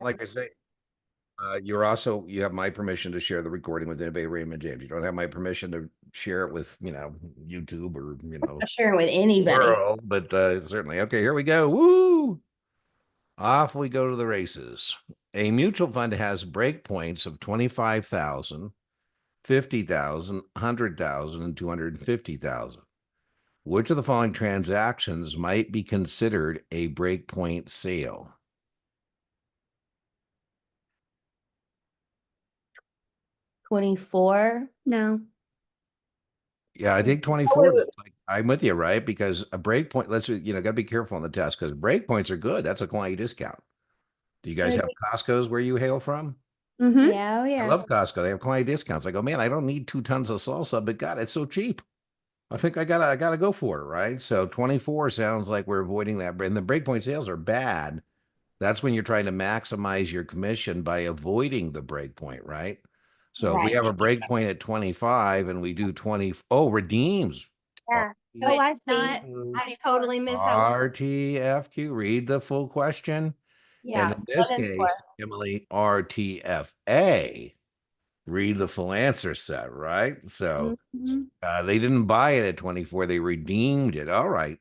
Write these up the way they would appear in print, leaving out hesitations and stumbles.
like I say, you have my permission to share the recording with anybody, Raymond James. You don't have my permission to share it with, YouTube or, Not sharing with anybody. world, but certainly. Okay, here we go. Woo! Off we go to the races. A mutual fund has break points of 25,000, 50,000, 100,000, and 250,000. Which of the following transactions might be considered a breakpoint sale? 24. No. Yeah, I think 24. I'm with you, right? Because a break point, got to be careful on the test because break points are good. That's a client discount. Do you guys have Costco's where you hail from? Mm-hmm. Yeah, oh I yeah. love Costco. They have client discounts. I go, man, I don't need 2 tons of salsa, but God, it's so cheap. I think I gotta go for it, right? So 24 sounds like we're avoiding that. And the breakpoint sales are bad. That's when you're trying to maximize your commission by avoiding the breakpoint, right? So if we Right. have a breakpoint at 25 and we do 20, oh, redeems. Yeah. Oh, I see. RTFQ. I totally missed that one. RTFQ. Read the full question. Yeah. And in this 1 and 4. case, Emily, RTFA. Read the full answer set, right? So Mhm. they didn't buy it at 24. They redeemed it. All right.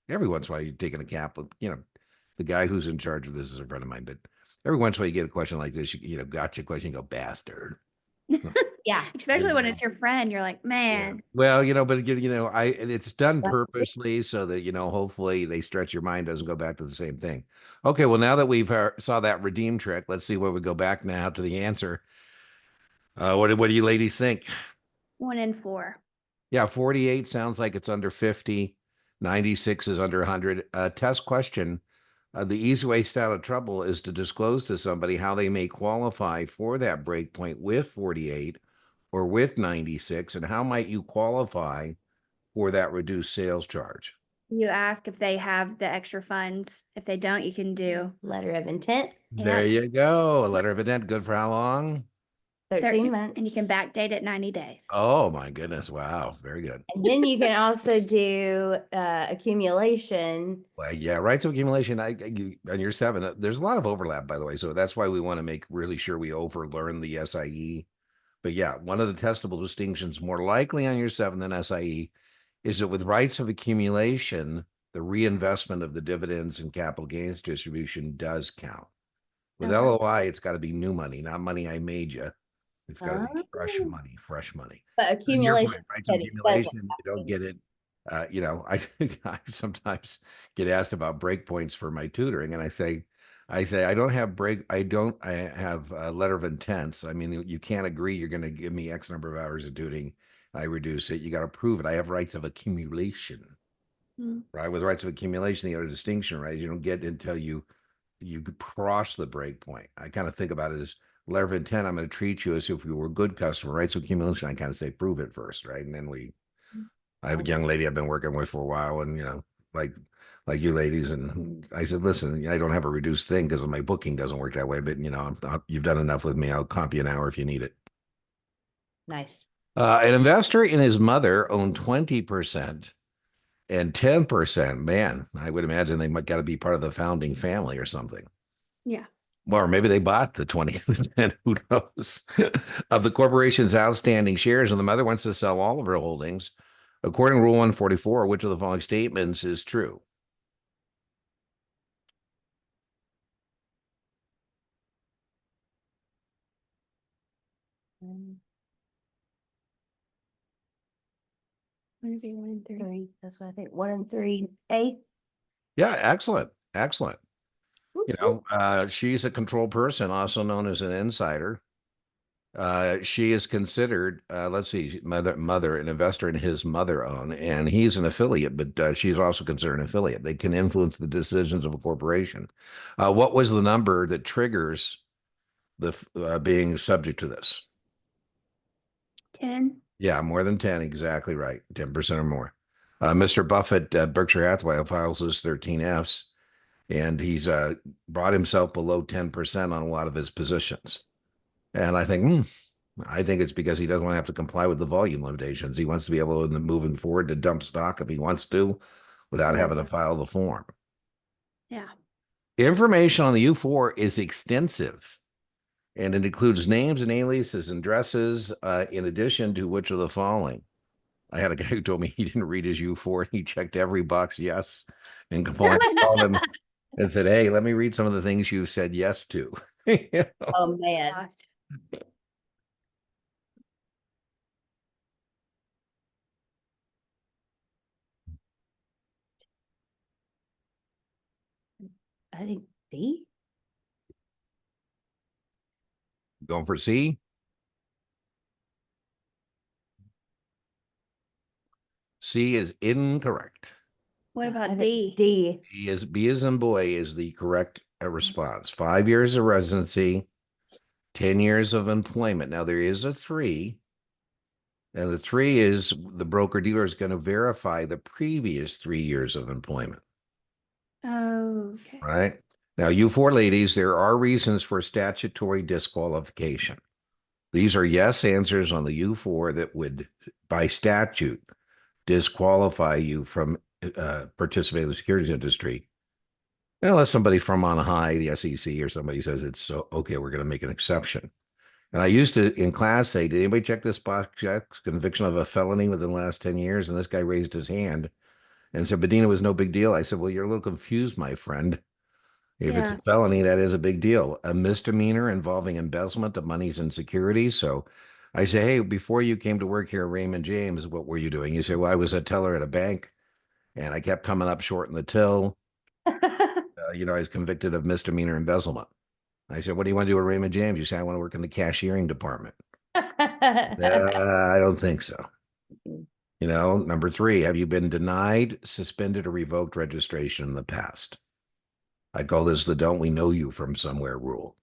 Every once in a while you're taking a cap. The guy who's in charge of this is a friend of mine, but every once in a while you get a question like this, gotcha question, you go, bastard. Yeah. Especially when it's your friend, you're like, man. Well, but it's done purposely so that, hopefully they stretch your mind, doesn't go back to the same thing. Okay. Well, now that we've saw that redeem trick, let's see where we go back now to the answer. What do you ladies think? 1 and 4. Yeah, 48 sounds like it's under 50. 96 is under 100. Test question. The easy way stay out of trouble is to disclose to somebody how they may qualify for that break point with 48 or with 96, and how might you qualify for that reduced sales charge? You ask if they have the extra funds. If they don't, you can do Letter of intent. There you go. A letter of intent. Good for how long? 13 months. and you can backdate it 90 days. Oh my goodness. Wow. Very good. And then you can also do accumulation. Well, yeah, rights of accumulation. On your 7, there's a lot of overlap, by the way. So that's why we want to make really sure we overlearn the SIE. But yeah, one of the testable distinctions more likely on your 7 than SIE is that with rights of accumulation, the reinvestment of the dividends and capital gains distribution does count. With LOI, it's got to be new money, not money I made you. It's got to be fresh money, fresh money. But accumulation, Point, rights of accumulation, you don't get it. I sometimes get asked about breakpoints for my tutoring, and I say, I don't have I have a letter of intents. I mean, you can't agree you're going to give me X number of hours of tutoring. I reduce it. You got to prove it. I have rights of accumulation, right? With rights of accumulation, the other distinction, right? You don't get until you cross the break point. I kind of think about it as letter of intent. I'm going to treat you as if you were a good customer, right? So accumulation, I kind of say prove it first, right? And then I have a young lady I've been working with for a while, and like you ladies, and I said, listen, I don't have a reduced thing because my booking doesn't work that way, but you've done enough with me. I'll comp you an hour if you need it. nice. An investor and his mother own 20% and 10%. Man, I would imagine they might got to be part of the founding family or something. Yeah. Or maybe they bought the 20, who knows, of the corporation's outstanding shares, and the mother wants to sell all of her holdings. According to Rule 144, which of the following statements is true? Would it be 1 and 3? 3. That's what I think. 1 and 3. A. Yeah, excellent. Excellent. She's a control person, also known as an insider. She is considered, let's see, mother, an investor in his mother own, and he's an affiliate, but she's also considered an affiliate. They can influence the decisions of a corporation. What was the number that triggers the being subject to this? 10. Yeah, more than 10. Exactly right. 10% or more. Mr. Buffett, Berkshire Hathaway, files his 13Fs, and he's brought himself below 10% on a lot of his positions. And I think it's because he doesn't want to have to comply with the volume limitations. He wants to be able to, moving forward, to dump stock if he wants to without having to file the form. Yeah. Information on the U4 is extensive, and it includes names and aliases and addresses, in addition to which of the following. I had a guy who told me he didn't read his U4 and he checked every box yes and called him and said, "Hey, let me read some of the things you said yes to." You know? Oh, man. I think D. Going for C? C is incorrect. What I about think D? D. B as in boy is the correct response. 5 years of residency, 10 years of employment. Now there is a 3, and the 3 is the broker dealer is going to verify the previous 3 years of employment. Oh, okay. Right. Now, you 4 ladies, there are reasons for statutory disqualification. These are yes answers on the U4 that would, by statute, disqualify you from participating in the securities industry. Unless somebody from on high, the SEC or somebody says it's so okay, we're going to make an exception. And I used to in class say, did anybody check this box? Check conviction of a felony within the last 10 years? And this guy raised his hand and said, Bedina was no big deal. I said, well, you're a little confused, my friend. If it's Yeah. a felony, that is a big deal. A misdemeanor involving embezzlement of monies and securities. So I say, hey, before you came to work here at Raymond James, what were you doing? You say, well, I was a teller at a bank and I kept coming up short in the till. I was convicted of misdemeanor embezzlement. I said, what do you want to do at Raymond James? You say, I want to work in the cashiering department. I don't think so. Number 3, have you been denied, suspended, or revoked registration in the past? I call this the don't we know you from somewhere rule.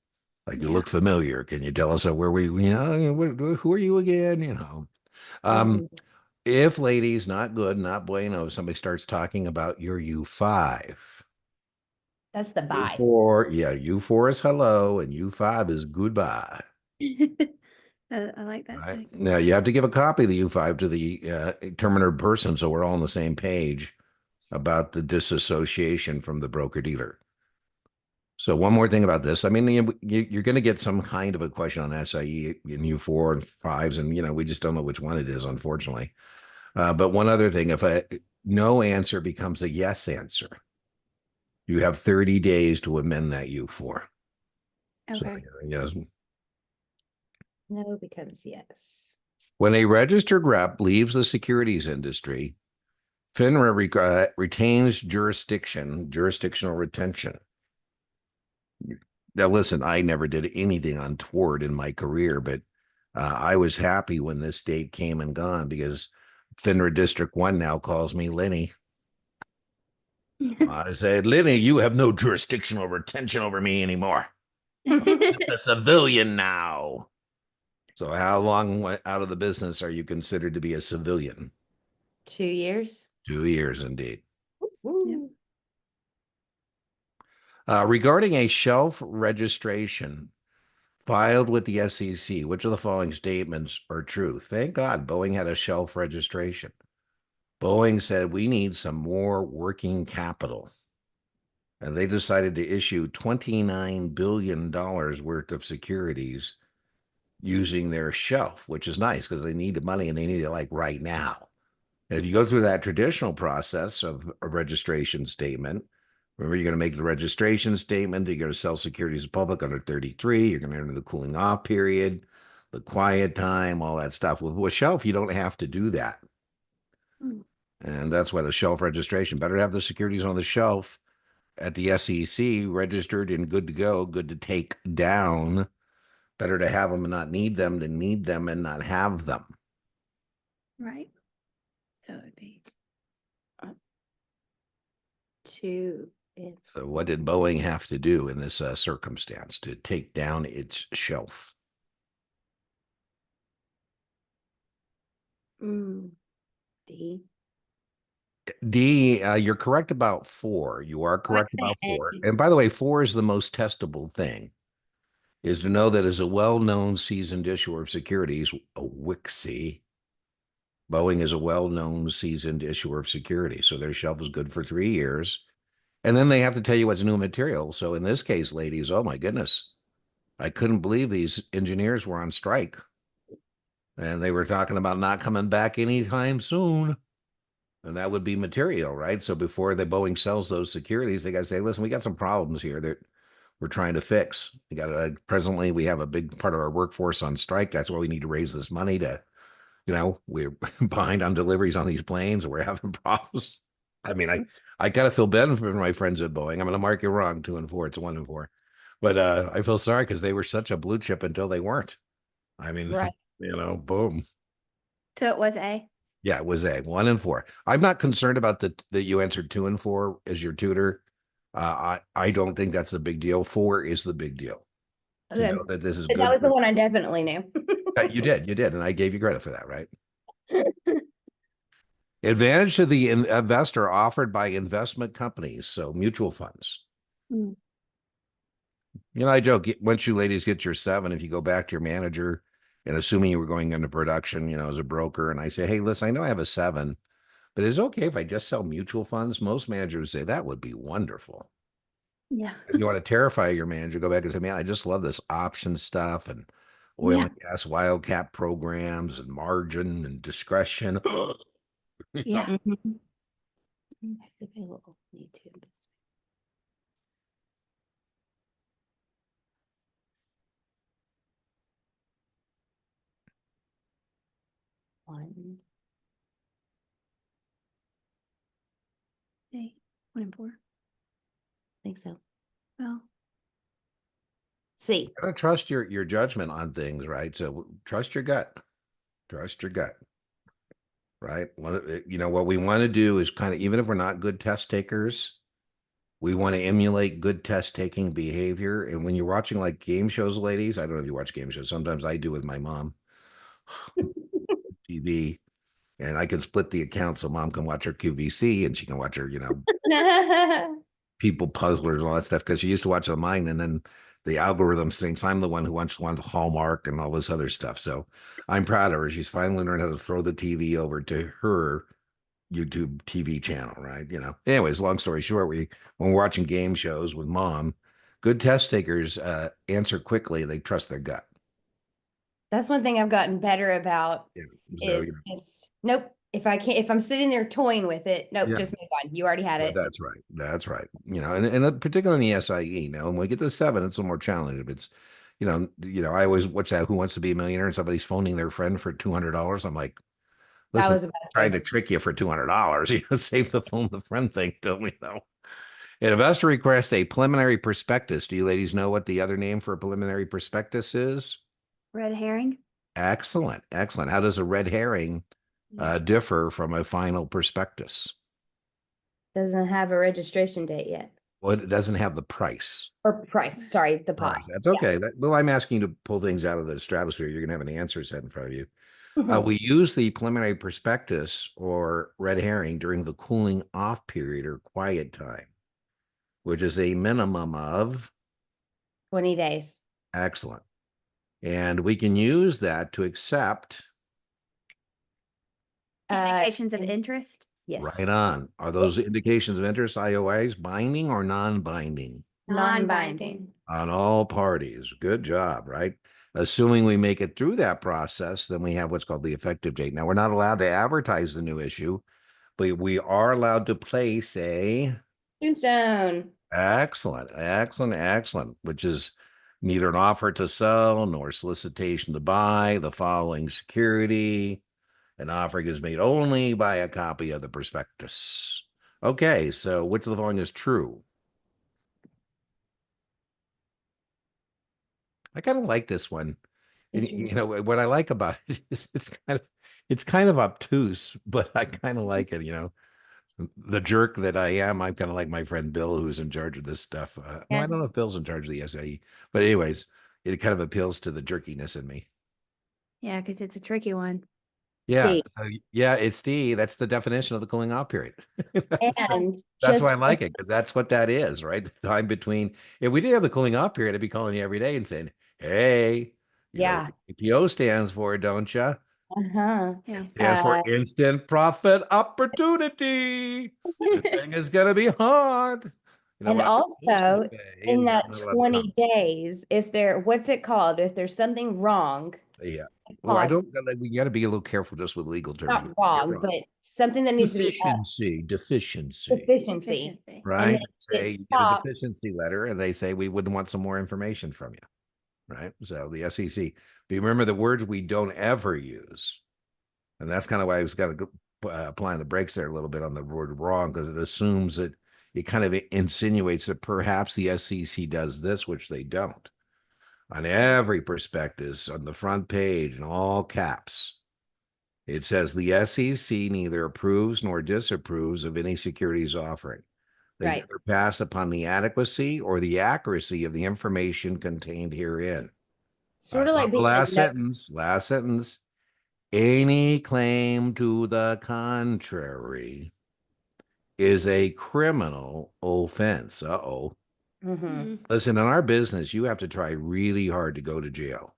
Like you Yeah. look familiar. Can you tell us where who are you again? If ladies, not good, not bueno, if somebody starts talking about your U5. That's the bye. U4, yeah, U4 is hello and U5 is goodbye. I like that. Right? Too. Now you have to give a copy of the U5 to the terminator person so we're all on the same page about the disassociation from the broker dealer. So one more thing about this. I mean, you're going to get some kind of a question on SIE in U4 and 5s, and we just don't know which one it is, unfortunately. But one other thing, if a no answer becomes a yes answer, you have 30 days to amend that U4. Okay. So, yes. No becomes yes. When a registered rep leaves the securities industry, FINRA retains jurisdictional retention. Now, listen, I never did anything untoward in my career, but I was happy when this date came and gone because FINRA District 1 now calls me Lenny. I said, Lenny, you have no jurisdictional retention over me anymore. I'm a civilian now. So how long out of the business are you considered to be a civilian? 2 years. 2 years, indeed. Woo. Regarding a shelf registration filed with the SEC, which of the following statements are true? Thank God Boeing had a shelf registration. Boeing said, we need some more working capital. And they decided to issue $29 billion worth of securities using their shelf, which is nice because they need the money and they need it like right now. And if you go through that traditional process of a registration statement, remember, you're going to make the registration statement. You're going to sell securities to the public under 33. You're going to enter the cooling off period, the quiet time, all that stuff. With a shelf, you don't have to do that. And that's what a shelf registration. Better to have the securities on the shelf at the SEC registered and good to go, good to take down. Better to have them and not need them than need them and not have them. Right. So it would be 2 if So what did Boeing have to do in this circumstance to take down its shelf? D. D, you're correct about 4. You are correct about 4. And by the way, 4 is the most testable thing, is to know that as a well-known seasoned issuer of securities, a WICSI, Boeing is a well-known seasoned issuer of securities. So their shelf is good for 3 years. And then they have to tell you what's new material. So in this case, ladies, oh my goodness, I couldn't believe these engineers were on strike. And they were talking about not coming back anytime soon. And that would be material, right? So before the Boeing sells those securities, they got to say, listen, we got some problems here that we're trying to fix. We got to, presently, we have a big part of our workforce on strike. That's why we need to raise this money to, we're behind on deliveries on these planes. We're having problems. I mean, I kind of feel bad for my friends at Boeing. I'm going to mark you wrong, 2 and 4. It's 1 and 4. But I feel sorry because they were such a blue chip until they weren't. I mean, Right. boom. So it was A. Yeah, it was a 1 and 4. I'm not concerned about that you answered 2 and 4 as your tutor. I don't think that's the big deal. 4 is the big deal. To Okay. know that this is But good. that was the one I definitely knew. You did, and I gave you credit for that, right? Advantage to the investor offered by investment companies, so mutual funds. Mm. I joke, once you ladies get your 7, if you go back to your manager and assuming you were going into production, as a broker, and I say, hey, listen, I know I have a 7, but is it okay if I just sell mutual funds? Most managers say that would be wonderful. Yeah. If you want to terrify your manager, go back and say, man, I just love this option stuff and oil Yeah. and gas wildcat programs and margin and discretion. Yeah. Mhm. It's available. Need to. One. A. 1 and 4. Think so. Well, C. Gotta trust your judgment on things, right? So trust your gut. Trust your gut. Right. What we want to do is kind of, even if we're not good test takers, we want to emulate good test taking behavior. And when you're watching like game shows, ladies, I don't know if you watch game shows. Sometimes I do with my mom, TV, and I can split the account so mom can watch her QVC and she can watch her, people puzzlers and all that stuff because she used to watch on mine, and then the algorithms thinks I'm the one who wants Hallmark and all this other stuff. So I'm proud of her. She's finally learned how to throw the TV over to her YouTube TV channel, right? Anyways, long story short, when we're watching game shows with mom, good test takers answer quickly. They trust their gut. That's one thing I've gotten better about Yeah. So, is just, nope. If I'm sitting there toying with it, nope, Yeah. just move on. You already had well, it. that's right. That's right. And particularly in the SIE, when we get to 7, it's a little more challenging. If it's, I always watch that Who Wants to Be a Millionaire and somebody's phoning their friend for $200. I'm like, That listen, was a bad trying to choice. trick you for $200. Save the phone the friend thing, don't we know? An investor requests a preliminary prospectus. Do you ladies know what the other name for a preliminary prospectus is? red herring. Excellent. Excellent. How does a red herring differ from a final prospectus? Doesn't have a registration date yet. Well, it doesn't have the price. Or price, sorry, the pot. Price. That's okay. Well, I'm asking you to pull things out of the stratosphere. You're going to have an answer set in front of you. We use the preliminary prospectus or red herring during the cooling off period or quiet time, which is a minimum of 20 days. excellent. And we can use that to accept. Indications of in- interest. Yes. Right on. Are those indications of interest, IOIs, binding or non-binding? Non-binding. On all parties. Good job, right? Assuming we make it through that process, then we have what's called the effective date. Now, we're not allowed to advertise the new issue, but we are allowed to place a Tombstone. excellent, which is neither an offer to sell nor solicitation to buy the following security. An offering is made only by a copy of the prospectus. Okay, so which of the following is true? I kind of like this one. And, what I like about it is it's kind of obtuse, but I kind of like it. The jerk that I am, I'm kind of like my friend Bill, who's in charge of this stuff. Well, I don't know if Bill's in charge of the SIE, but anyways, it kind of appeals to the jerkiness in me. Yeah, because it's a tricky one. Yeah. D. So yeah, it's D. That's the definition of the cooling off period. And That's just why I like it, because that's what that is, right? The time between, if we did have the cooling off period, I'd be calling you every day and saying, hey, you know yeah. what APO stands for, don't you? Uh-huh. Yeah. Stands for instant profit opportunity. This thing is gonna be hard. You know And what? I'm supposed also to say, in and that you're not allowed to 20 comment. days, if there, what's it called? If there's something wrong, Yeah. Well, I pause, don't, like, we got to be a little careful just with legal terms. not You're wrong, wrong. but something that needs to be Deficiency, deficiency. And right? then Say it you get a stopped. deficiency letter and they say we wouldn't want some more information from you, right? So the SEC, but remember the words we don't ever use. And that's kind of why I was got to applying the brakes there a little bit on the word wrong, because it assumes that it kind of insinuates that perhaps the SEC does this, which they don't. On every prospectus on the front page in all caps, it says the SEC neither approves nor disapproves of any securities offering. They Right. neither pass upon the adequacy or the accuracy of the information contained herein. Sort I of love like the being like, no, last sentence. Any claim to the contrary is a criminal offense. Uh-oh. mhm. Listen, in our business, you have to try really hard to go to jail.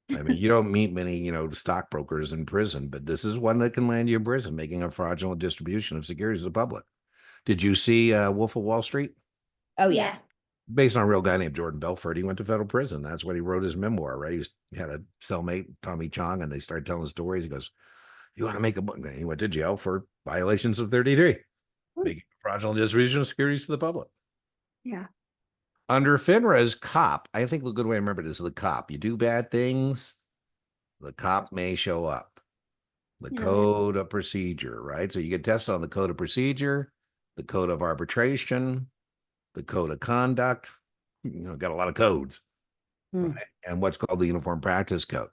I mean, you don't meet many, stockbrokers in prison, but this is one that can land you in prison, making a fraudulent distribution of securities to the public. Did you see Wolf of Wall Street? Oh yeah. Based on a real guy named Jordan Belfort. He went to federal prison. That's when he wrote his memoir, right? He had a cellmate, Tommy Chong, and they started telling stories. He goes, you want to make a book? He went to jail for violations of 33, making fraudulent distribution of securities to the public. Yeah. Under FINRA's COP, I think the good way to remember it is the COP. You do bad things, the COP may show up. The Yeah. code of procedure, right? So you get tested on the code of procedure, the code of arbitration, the code of conduct. Got a lot of codes, Hmm. right? And what's called the Uniform Practice Code.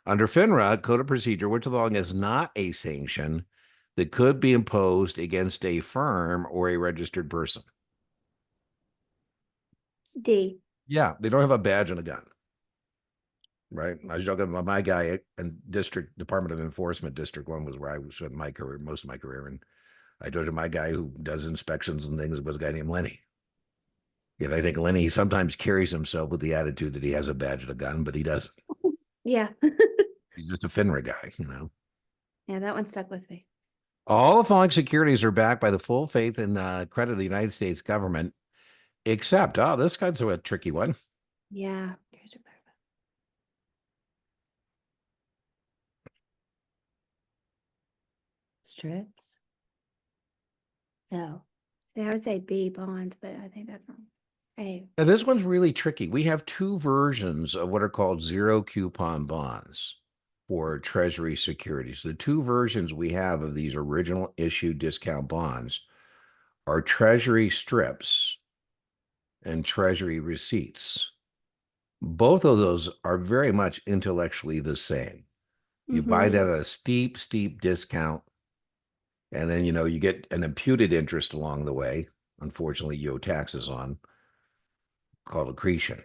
Under FINRA, code of procedure, which long is not a sanction that could be imposed against a firm or a registered person. D. Yeah, they don't have a badge and a gun. Right. I was joking about my guy in District Department of Enforcement, District 1 was where I spent my career, most of my career. And I told you my guy who does inspections and things was a guy named Lenny. Yet I think Lenny sometimes carries himself with the attitude that he has a badge and a gun, but he doesn't. Yeah. He's just a FINRA guy. Yeah, that one stuck with me. All the following securities are backed by the full faith and credit of the United States government, except, this guy's a tricky one. Yeah. Strips. No. See, I would say B, bonds, but I think that's wrong. A. Now, this one's really tricky. We have two versions of what are called zero coupon bonds for Treasury securities. The two versions we have of these original issue discount bonds are Treasury strips and Treasury receipts. Both of those are very much intellectually the same. You buy that at a steep, steep discount, and then, you get an imputed interest along the way. Unfortunately, you owe taxes on, called accretion.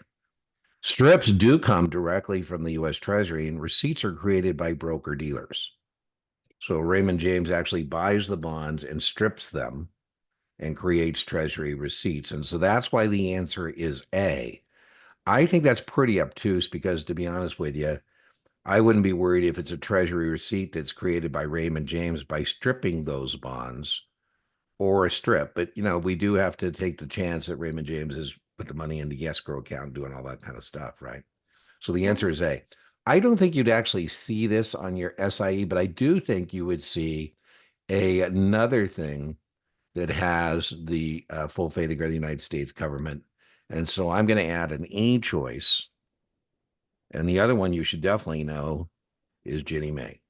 Strips do come directly from the U.S. Treasury, and receipts are created by broker dealers. So Raymond James actually buys the bonds and strips them and creates Treasury receipts. And so that's why the answer is A. I think that's pretty obtuse because, to be honest with you, I wouldn't be worried if it's a Treasury receipt that's created by Raymond James by stripping those bonds or a strip. But, we do have to take the chance that Raymond James has put the money in the escrow account, doing all that kind of stuff, right? So the answer is A. I don't think you'd actually see this on your SIE, but I do think you would see another thing that has the full faith and credit of the United States government. And so I'm going to add an A choice. And the other one you should definitely know is Ginnie Mae.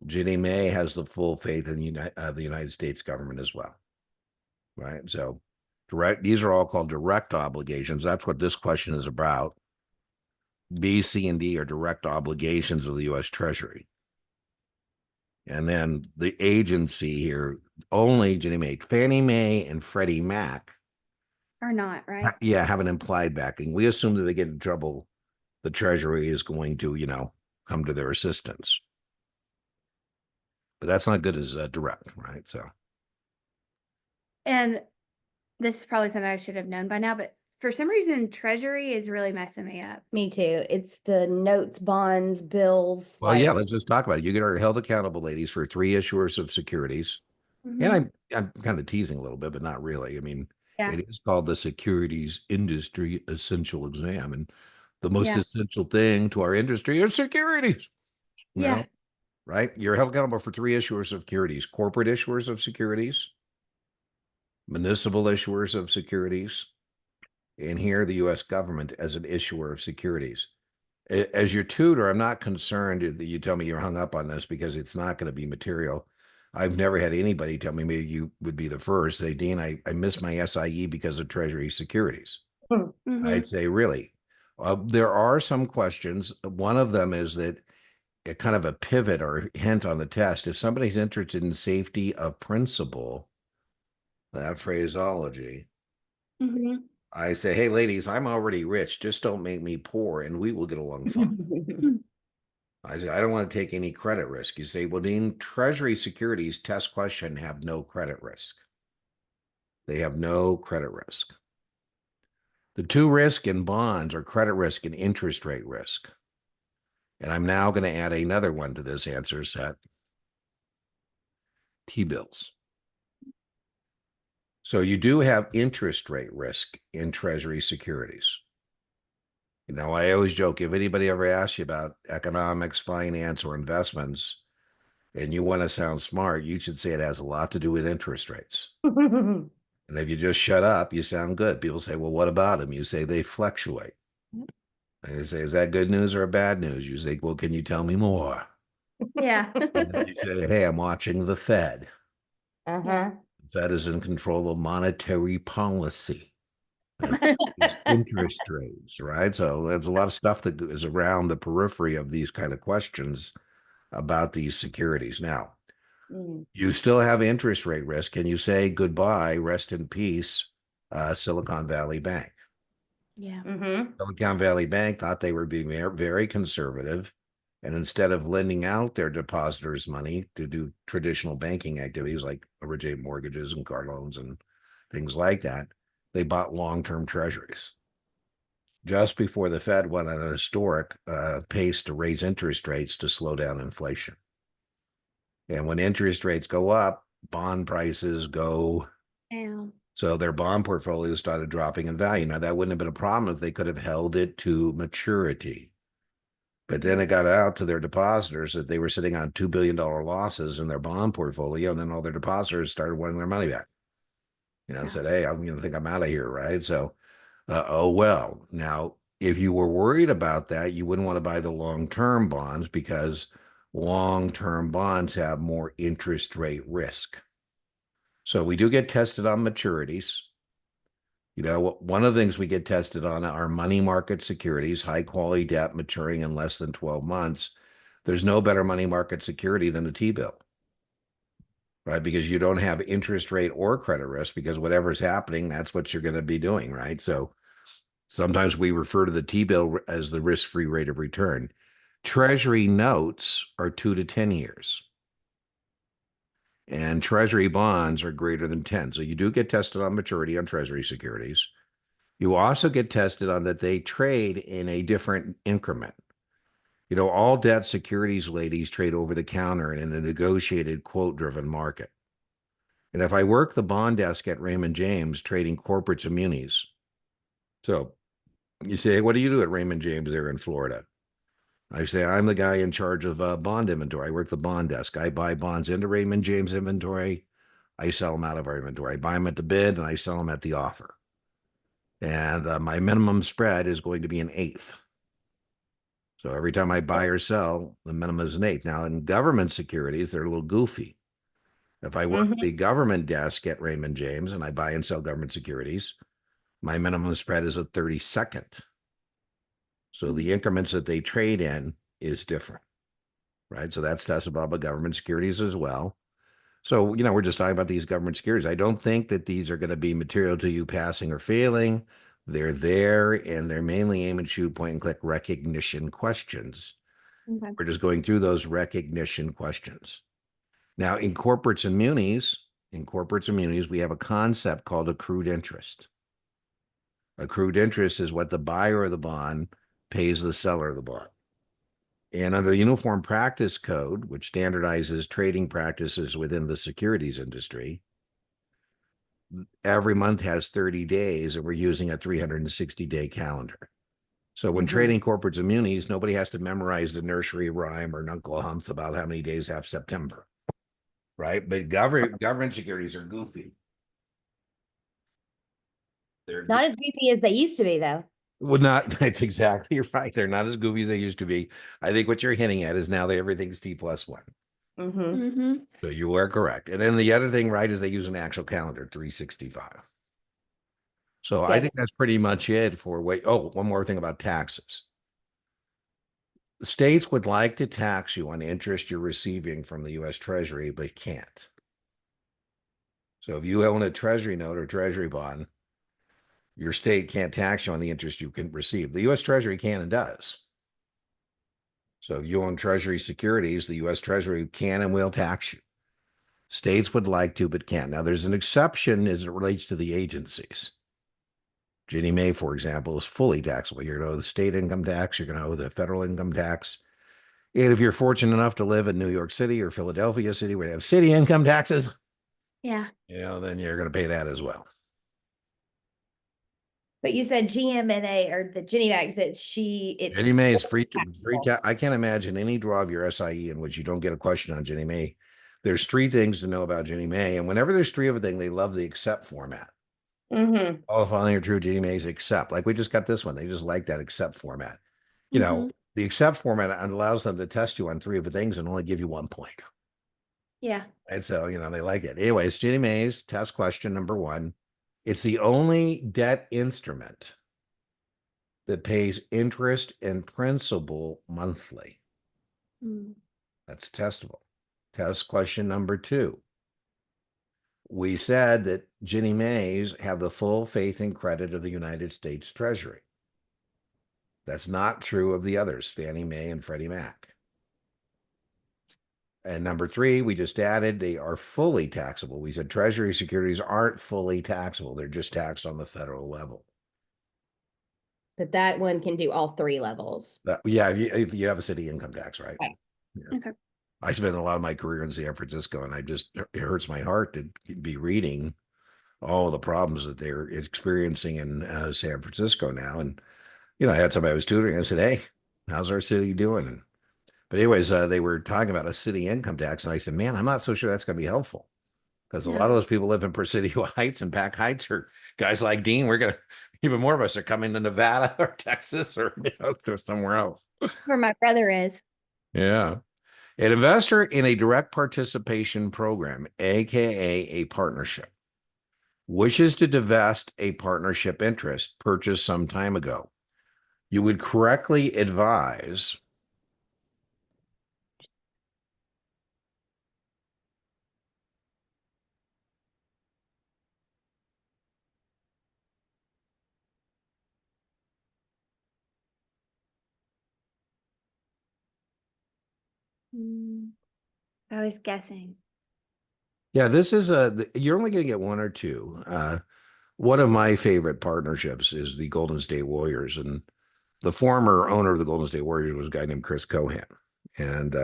Ginnie Mae has the full faith in the United States government as well, right? So these are all called direct obligations. That's what this question is about. B, C, and D are direct obligations of the U.S. Treasury. And then the agency here, only Ginnie Mae, Fannie Mae and Freddie Mac, Or not, right? have an implied backing. We assume that they get in trouble, the Treasury is going to, come to their assistance. But that's not good as direct, right? So, And this is probably something I should have known by now, but for some reason, Treasury is really messing me up. Me too. It's the notes, bonds, bills. well, yeah, let's just talk about it. You get held accountable, ladies, for 3 issuers of securities. Mhm. And I'm kind of teasing a little bit, but not really. I mean, Yeah. It is called the Securities Industry Essential Exam. And the most Yeah. essential thing to our industry is securities. You Yeah. know, right? You're held accountable for three issuers of securities: corporate issuers of securities, municipal issuers of securities, and here the US government as an issuer of securities. As your tutor, I'm not concerned that you tell me you're hung up on this because it's not going to be material. I've never had anybody tell me, maybe you would be the first, say, Dean, I missed my SIE because of Treasury securities. Mhm. I'd say, really? There are some questions. One of them is that a kind of a pivot or hint on the test. If somebody's interested in safety of principle, that phraseology, Mhm. I say, hey, ladies, I'm already rich. Just don't make me poor and we will get along fine. I say, I don't want to take any credit risk. You say, well, Dean, Treasury securities test question have no credit risk. They have no credit risk. The two risk in bonds are credit risk and interest rate risk. And I'm now going to add another one to this answer set: T-bills. So you do have interest rate risk in Treasury securities. Now, I always joke, if anybody ever asks you about economics, finance, or investments, and you want to sound smart, you should say it has a lot to do with interest rates. And if you just shut up, you sound good. People say, well, what about them? You say they fluctuate. And they say, is that good news or bad news? You say, well, can you tell me more? Yeah. And then you say, hey, I'm watching the Fed. Uh-huh. The Fed is in control of monetary policy. These interest rates, right? So there's a lot of stuff that is around the periphery of these kind of questions about these securities. Now, Mm. you still have interest rate risk. Can you say goodbye, rest in peace, Silicon Valley Bank? Yeah. Mhm. Silicon Valley Bank thought they were being very conservative. And instead of lending out their depositors money to do traditional banking activities like originate mortgages and car loans and things like that, they bought long-term treasuries. Just before the Fed went on a historic pace to raise interest rates to slow down inflation. And when interest rates go up, bond prices go. Yeah. So their bond portfolio started dropping in value. Now, that wouldn't have been a problem if they could have held it to maturity. But then it got out to their depositors that they were sitting on $2 billion losses in their bond portfolio. And then all their depositors started wanting their money back. Yeah. Said, hey, I'm going to think I'm out of here, right? So, oh, well. Now, if you were worried about that, you wouldn't want to buy the long-term bonds because long-term bonds have more interest rate risk. So we do get tested on maturities. One of the things we get tested on are money market securities, high quality debt maturing in less than 12 months. There's no better money market security than a T-bill, right? Because you don't have interest rate or credit risk because whatever's happening, that's what you're going to be doing, right? So sometimes we refer to the T-bill as the risk-free rate of return. Treasury notes are 2 to 10 years. And treasury bonds are greater than 10. So you do get tested on maturity on treasury securities. You also get tested on that they trade in a different increment. All debt securities ladies trade over the counter in a negotiated quote driven market. And if I work the bond desk at Raymond James trading corporates and munis, so you say, hey, what do you do at Raymond James there in Florida? I say, I'm the guy in charge of bond inventory. I work the bond desk. I buy bonds into Raymond James inventory. I sell them out of our inventory. I buy them at the bid and I sell them at the offer. And my minimum spread is going to be 1/8. So every time I buy or sell, the minimum is 1/8. Now, in government securities, they're a little goofy. If I work the government desk at Raymond James and I buy and sell government securities, my minimum spread is 1/32. So the increments that they trade in is different, right? So that's testable by government securities as well. So, we're just talking about these government securities. I don't think that these are going to be material to you passing or failing. They're there and they're mainly aim and shoot, point and click recognition questions. Okay. We're just going through those recognition questions. Now, in corporates and munis, we have a concept called accrued interest. Accrued interest is what the buyer of the bond pays the seller of the bond. And under the Uniform Practice Code, which standardizes trading practices within the securities industry, every month has 30 days, and we're using a 360-day calendar. So when Mhm. trading corporates and munis, nobody has to memorize the nursery rhyme or Uncle Humps about how many days have September, right? But government securities are goofy. They're Not as goofy as they used to be, though. well, not that's exactly right. They're not as goofy as they used to be. I think what you're hinting at is now everything's T+1. Mm-hmm. Mm-hmm. So you are correct. And then the other thing, right, is they use an actual calendar, 365. So I Good. think that's pretty much it for wait. Oh, one more thing about taxes. The states would like to tax you on interest you're receiving from the US Treasury, but can't. So if you own a Treasury note or Treasury bond, your state can't tax you on the interest you can receive. The US Treasury can and does. So if you own Treasury securities, the US Treasury can and will tax you. States would like to, but can't. Now, there's an exception as it relates to the agencies. Ginnie Mae, for example, is fully taxable. You're going to owe the state income tax, you're going to owe the federal income tax. And if you're fortunate enough to live in New York City or Philadelphia City, where they have city income taxes, Yeah. then you're going to pay that as well. But you said GMNA or the Ginny Mac that it's Ginnie Mae is free taxable. I can't imagine any draw of your SIE in which you don't get a question on Ginnie Mae. There's three things to know about Ginnie Mae, and whenever there's three of a thing, they love the accept format. Mm-hmm. All the following are true. Ginnie Mae's accept. Like we just got this one. They just like that accept format. Mm-hmm. The accept format allows them to test you on three of the things and only give you 1 point. Yeah. And so, they like it. Anyways, Ginnie Mae's test question number one. It's the only debt instrument that pays interest and principal monthly. Mm. That's testable. Test question number two. We said that Ginnie Mae's have the full faith and credit of the United States Treasury. That's not true of the others, Fannie Mae and Freddie Mac. And number three, we just added they are fully taxable. We said Treasury securities aren't fully taxable. They're just taxed on the federal level. But that one can do all three levels. Yeah, if you have a city income tax, right? Okay. Yeah. Okay. I spent a lot of my career in San Francisco, and it hurts my heart to be reading all the problems that they're experiencing in San Francisco now. And, I had somebody I was tutoring. I said, hey, how's our city doing? But anyways, they were talking about a city income tax. And I said, man, I'm not so sure that's going to be helpful. Because a Yeah. lot of those people live in Presidio Heights and Pack Heights, or guys like Dean. Even more of us are coming to Nevada or Texas or somewhere else. Where my brother is. Yeah. An investor in a direct participation program, AKA a partnership, wishes to divest a partnership interest purchased some time ago. You would correctly advise I was guessing. yeah, this is you're only going to get one or two. One of my favorite partnerships is the Golden State Warriors, and the former owner of the Golden State Warriors was a guy named Chris Cohan, and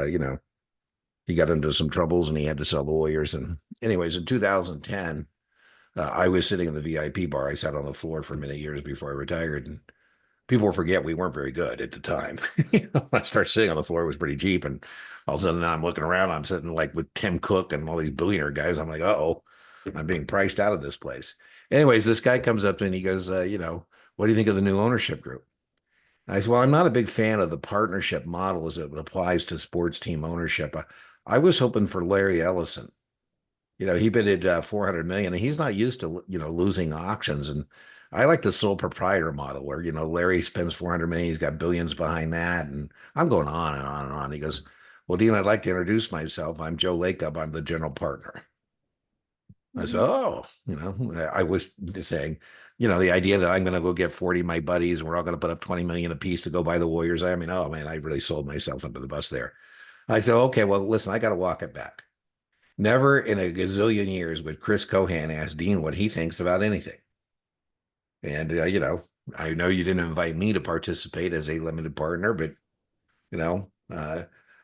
he got into some troubles and he had to sell the Warriors. And anyways, in 2010, I was sitting in the VIP bar. I sat on the floor for many years before I retired, and people forget we weren't very good at the time. When I started sitting on the floor, it was pretty cheap. And all of a sudden, now I'm looking around. I'm sitting like with Tim Cook and all these billionaire guys. I'm like, oh, I'm being priced out of this place. Anyways, this guy comes up to me and he goes, what do you think of the new ownership group? I said, well, I'm not a big fan of the partnership model as it applies to sports team ownership. I was hoping for Larry Ellison. He bid at 400 million, and he's not used to losing auctions. And I like the sole proprietor model where Larry spends 400 million, he's got billions behind that, and I'm going on and on and on. He goes, "Well, Dean, I'd like to introduce myself. I'm Joe Lakeup. I'm the general partner." I said, "Oh, I was saying, the idea that I'm going to go get 40 of my buddies, and we're all going to put up 20 million apiece to go buy the Warriors. I mean, oh man, I really sold myself under the bus there." I said, "Okay, well, listen, I got to walk it back." Never in a gazillion years would Chris Cohan ask Dean what he thinks about anything. And, I know you didn't invite me to participate as a limited partner, but, and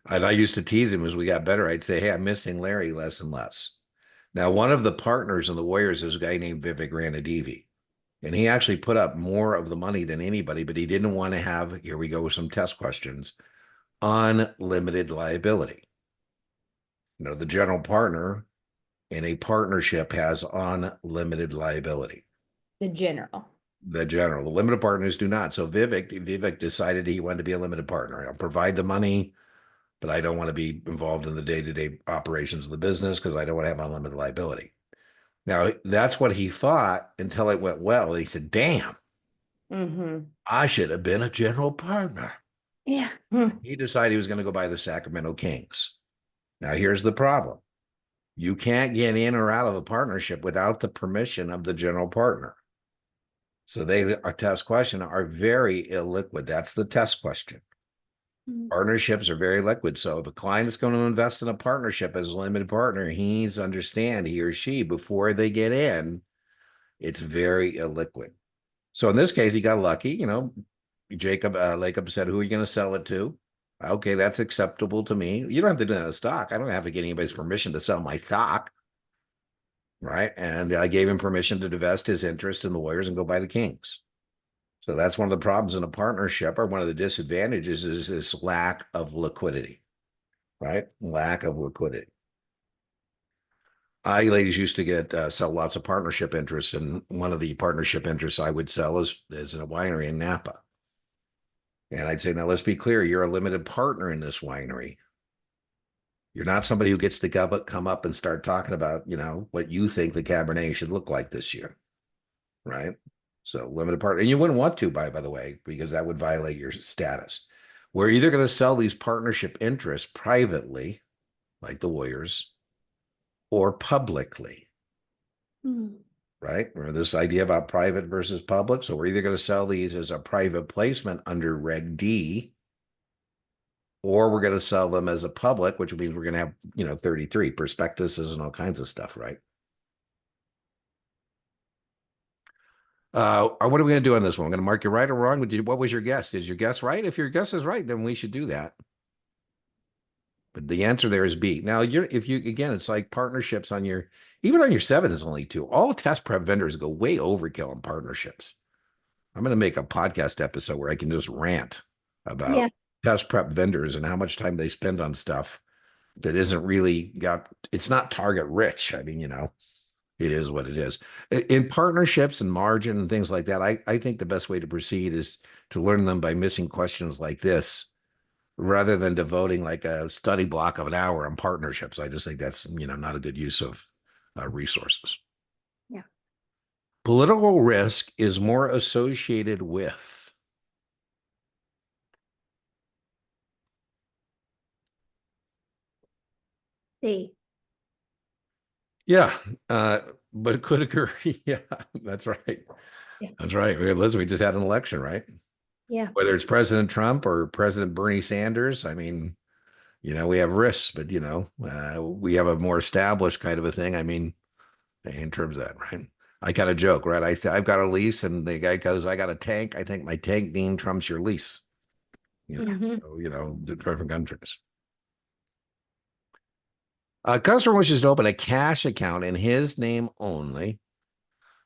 I used to tease him as we got better. I'd say, hey, I'm missing Larry less and less. Now, one of the partners in the Warriors is a guy named Vivek Ranadivi. And he actually put up more of the money than anybody, but he didn't want to have, here we go with some test questions, unlimited liability. The general partner in a partnership has unlimited liability. The general. The limited partners do not. So Vivek decided he wanted to be a limited partner. I'll provide the money, but I don't want to be involved in the day-to-day operations of the business because I don't want to have unlimited liability. Now, that's what he thought until it went well. He said, damn, I should have been a general partner. Yeah. He decided he was going to go buy the Sacramento Kings. Now, here's the problem. You can't get in or out of a partnership without the permission of the general partner. So a test question are very illiquid. That's the test question. Partnerships are very liquid. So if a client is going to invest in a partnership as a limited partner, he needs to understand, he or she, before they get in, it's very illiquid. So in this case, he got lucky. Jacob Lacob said, who are you going to sell it to? Okay, that's acceptable to me. You don't have to do that in stock. I don't have to get anybody's permission to sell my stock. Right. And I gave him permission to divest his interest in the Warriors and go buy the Kings. So that's one of the problems in a partnership, or one of the disadvantages, is this lack of liquidity. Right? Lack of liquidity. I, ladies, used to sell lots of partnership interests, and one of the partnership interests I would sell is a winery in Napa. And I'd say, now let's be clear, you're a limited partner in this winery. You're not somebody who gets to come up and start talking about, what you think the Cabernet should look like this year. Right? So limited partner, and you wouldn't want to, by the way, because that would violate your status. We're either going to sell these partnership interests privately, like the Warriors, or publicly. Right? Remember this idea about private versus public? So we're either going to sell these as a private placement under Reg D, or we're going to sell them as a public, which means we're going to have, 33 prospectuses and all kinds of stuff, right? What are we going to do on this one? I'm going to mark you right or wrong. What was your guess? Is your guess right? If your guess is right, then we should do that. But the answer there is B. Now, again, it's like partnerships even on your 7 is only 2. All test prep vendors go way overkill on partnerships. I'm going to make a podcast episode where I can just rant about test prep vendors and how much time they spend on stuff that isn't really it's not target rich. I mean, it is what it is. In partnerships and margin and things like that, I think the best way to proceed is to learn them by missing questions like this, rather than devoting like a study block of an hour on partnerships. I just think that's, not a good use of resources. Yeah. Political risk is more associated with. C. Yeah, but it could occur. Yeah, that's right. Yeah. That's right. Liz, we just had an election, right? Yeah. Whether it's President Trump or President Bernie Sanders, I mean, we have risks, but we have a more established kind of a thing. I mean, in terms of that, right? I got a joke, right? I say I've got a lease, and the guy goes, "I got a tank. I think my tank name trumps your lease." So different countries. A customer wishes to open a cash account in his name only.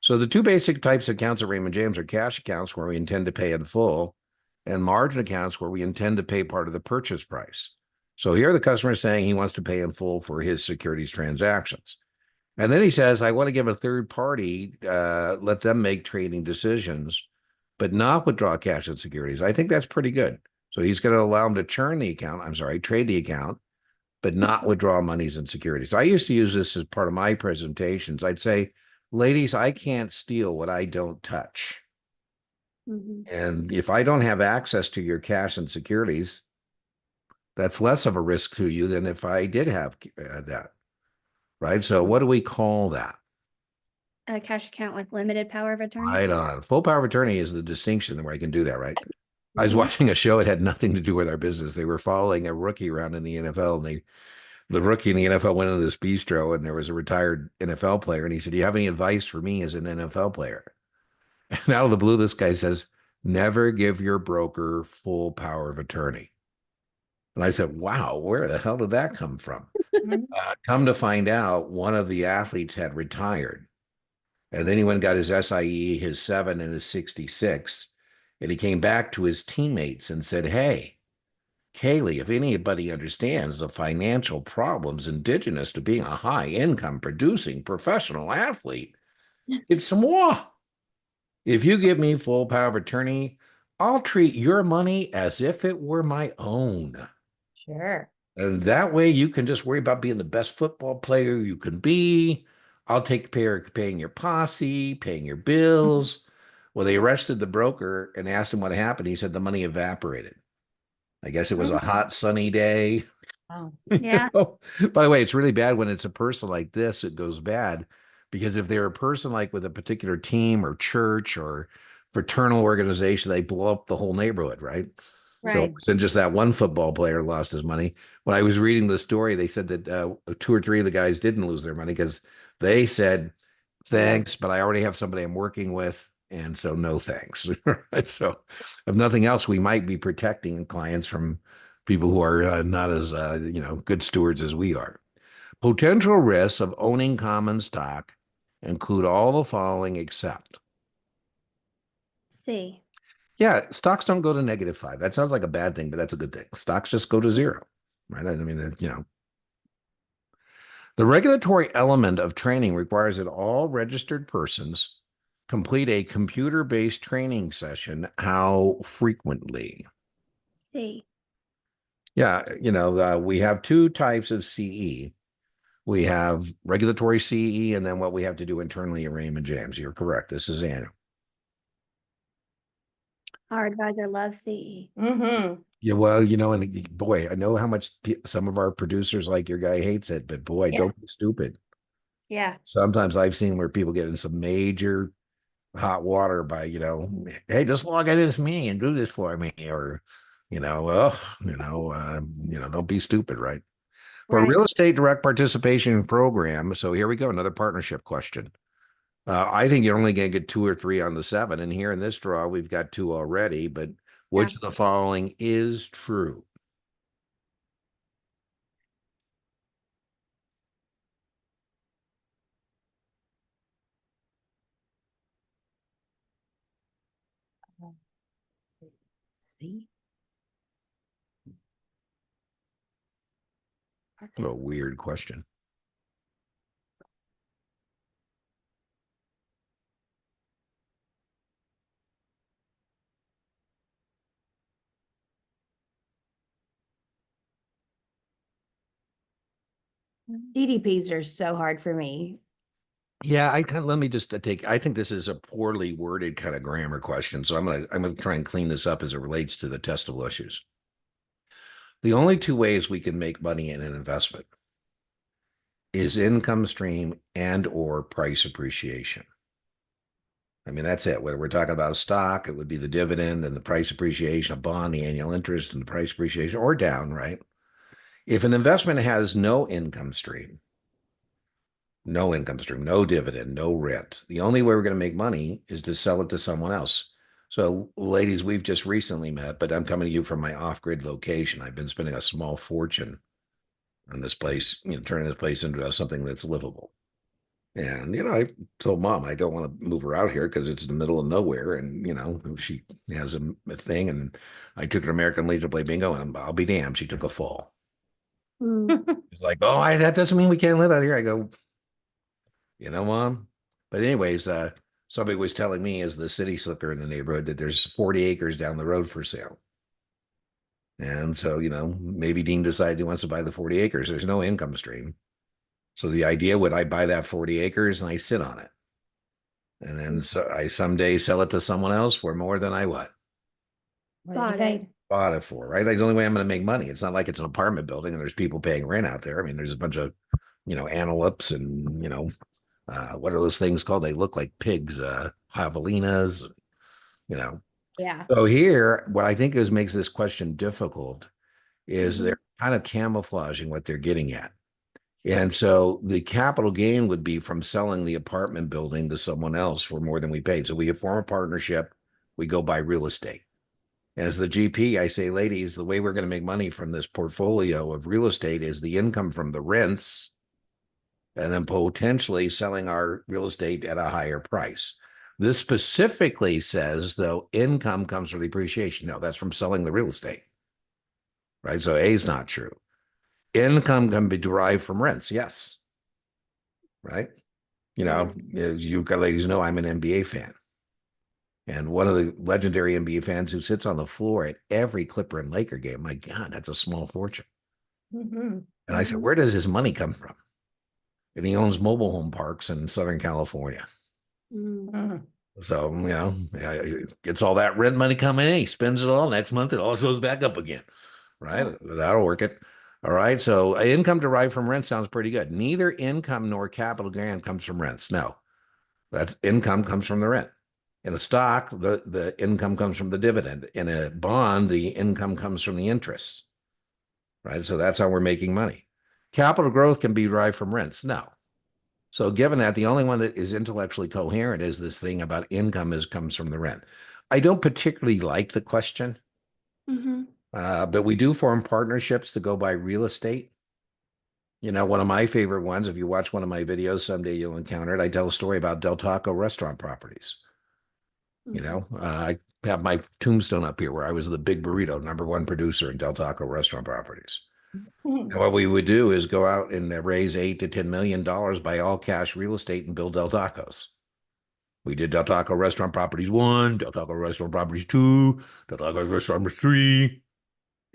So the two basic types of accounts at Raymond James are cash accounts where we intend to pay in full, and margin accounts where we intend to pay part of the purchase price. So here the customer is saying he wants to pay in full for his securities transactions. And then he says, I want to give a third party, let them make trading decisions, but not withdraw cash and securities. I think that's pretty good. So he's going to allow him to trade the account, but not withdraw monies and securities. I used to use this as part of my presentations. I'd say, ladies, I can't steal what I don't touch. And if I don't have access to your cash and securities, that's less of a risk to you than if I did have that. Right. So what do we call that? A cash account with limited power of attorney. Right on. Full power of attorney is the distinction where I can do that, right? I was watching a show. It had nothing to do with our business. They were following a rookie around in the NFL, and the rookie in the NFL went into this bistro, and there was a retired NFL player, and he said, do you have any advice for me as an NFL player? And out of the blue, this guy says, never give your broker full power of attorney. And I said, wow, where the hell did that come from? Come to find out, one of the athletes had retired. And then he went and got his SIE, his 7 and his 66. And he came back to his teammates and said, "Hey, Kaylee, if anybody understands the financial problems indigenous to being a high income producing professional athlete, it's moi. If you give me full power of attorney, I'll treat your money as if it were my own. Sure. And that way you can just worry about being the best football player you can be. I'll take care of paying your posse, paying your bills." Well, they arrested the broker and asked him what happened. He said the money evaporated. I guess it was a hot, sunny day. Oh. Yeah. By the way, it's really bad when it's a person like this, it goes bad because if they're a person like with a particular team or church or fraternal organization, they blow up the whole neighborhood, right? So Right. it's just that one football player lost his money. When I was reading the story, they said that 2 or 3 of the guys didn't lose their money because they said, "Thanks, but I already have somebody I'm working with. And so no thanks." Right? So if nothing else, we might be protecting clients from people who are not as good stewards as we are. Potential risks of owning common stock include all the following except. See. Yeah, stocks don't go to -5. That sounds like a bad thing, but that's a good thing. Stocks just go to zero, right? I mean, the regulatory element of training requires that all registered persons complete a computer-based training session. How frequently? See. Yeah, we have 2 types of CE. We have regulatory CE and then what we have to do internally at Raymond James. You're correct. This is annual. Our advisor loves CE. Mm-hmm. Yeah, well, and boy, I know how much some of our producers like your guy hates it, but boy, Yeah. don't be stupid. Yeah. Sometimes I've seen where people get in some major hot water by, "Hey, just log in as me and do this for me," or, well, don't be stupid, right? For a Right. real estate direct participation program, so here we go, another partnership question. I think you're only going to get 2 or 3 on the 7, and here in this draw, we've got 2 already, but which of the following is true? See? What a weird question. DDPs are so hard for me. Yeah, let me just I think this is a poorly worded kind of grammar question. So I'm gonna try and clean this up as it relates to the testable issues. The only 2 ways we can make money in an investment is income stream and or price appreciation. I mean, that's it. Whether we're talking about a stock, it would be the dividend and the price appreciation, a bond, the annual interest and the price appreciation, or down, right? If an investment has no income stream, no dividend, no rent. The only way we're going to make money is to sell it to someone else. So, ladies, we've just recently met, but I'm coming to you from my off-grid location. I've been spending a small fortune on this place, turning this place into something that's livable. And, I told mom I don't want to move her out here because it's in the middle of nowhere. And, she has a thing. And I took her to American Legion to play bingo, and I'll be damned, she took a fall. She's like, "Oh, that doesn't mean we can't live out here." I go, Mom. But anyways, somebody was telling me as the city slicker in the neighborhood that there's 40 acres down the road for sale. And so, maybe Dean decides he wants to buy the 40 acres. There's no income stream. So the idea, would I buy that 40 acres and I sit on it? And then so I someday sell it to someone else for more than I what? Bought it. Bought it for, right? That's the only way I'm going to make money. It's not like it's an apartment building and there's people paying rent out there. I mean, there's a bunch of, antelopes and, what are those things called? They look like pigs, javelinas, Yeah. So here, what I think makes this question difficult is Mhm. they're kind of camouflaging what they're getting at. And so the capital gain would be from selling the apartment building to someone else for more than we paid. So we form a partnership, we go buy real estate. As the GP, I say, ladies, the way we're going to make money from this portfolio of real estate is the income from the rents and then potentially selling our real estate at a higher price. This specifically says, though, income comes from the appreciation. No, that's from selling the real estate, right? So A is not true. Income can be derived from rents, yes, right? You know, as you ladies know, I'm an NBA fan. And one of the legendary NBA fans who sits on the floor at every Clipper and Laker game, my God, that's a small fortune. Mhm. And I said, where does his money come from? And he owns mobile home parks in Southern California. Mhm. So, you know, gets all that rent money coming in. He spends it all. Next month, it all goes back up again, right? That'll work it. All right. So income derived from rent sounds pretty good. Neither income nor capital gain comes from rents. No, that's income comes from the rent. In a stock, the income comes from the dividend. In a bond, the income comes from the interest, right? So that's how we're making money. Capital growth can be derived from rents. No. So given that, the only one that is intellectually coherent is this thing about income comes from the rent. I don't particularly like the question, but we do form partnerships to go buy real estate. You know, one of my favorite ones, if you watch one of my videos, someday you'll encounter it. I tell a story about Del Taco restaurant properties. You know, I have my tombstone up here where I was the big burrito #1 producer in Del Taco restaurant properties. And what we would do is go out and raise $8 to $10 million, buy all cash real estate and build Del Tacos. We did Del Taco Restaurant Properties 1, Del Taco Restaurant Properties 2, Del Taco Restaurant 3,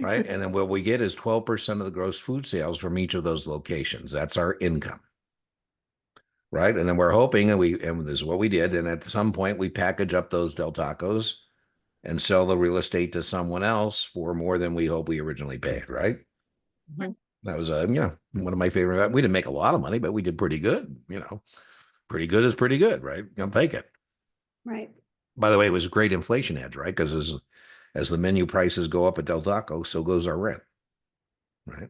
right? And then what we get is 12% of the gross food sales from each of those locations. That's our income, right? And then we're hoping, and this is what we did. And at some point, we package up those Del Tacos and sell the real estate to someone else for more than we hope we originally paid, right? Mhm. That was one of my favorite. We didn't make a lot of money, but we did pretty good. You know, pretty good is pretty good, right? I'll take it. Right. By the way, it was a great inflation hedge, right? Because as the menu prices go up at Del Taco, so goes our rent, right?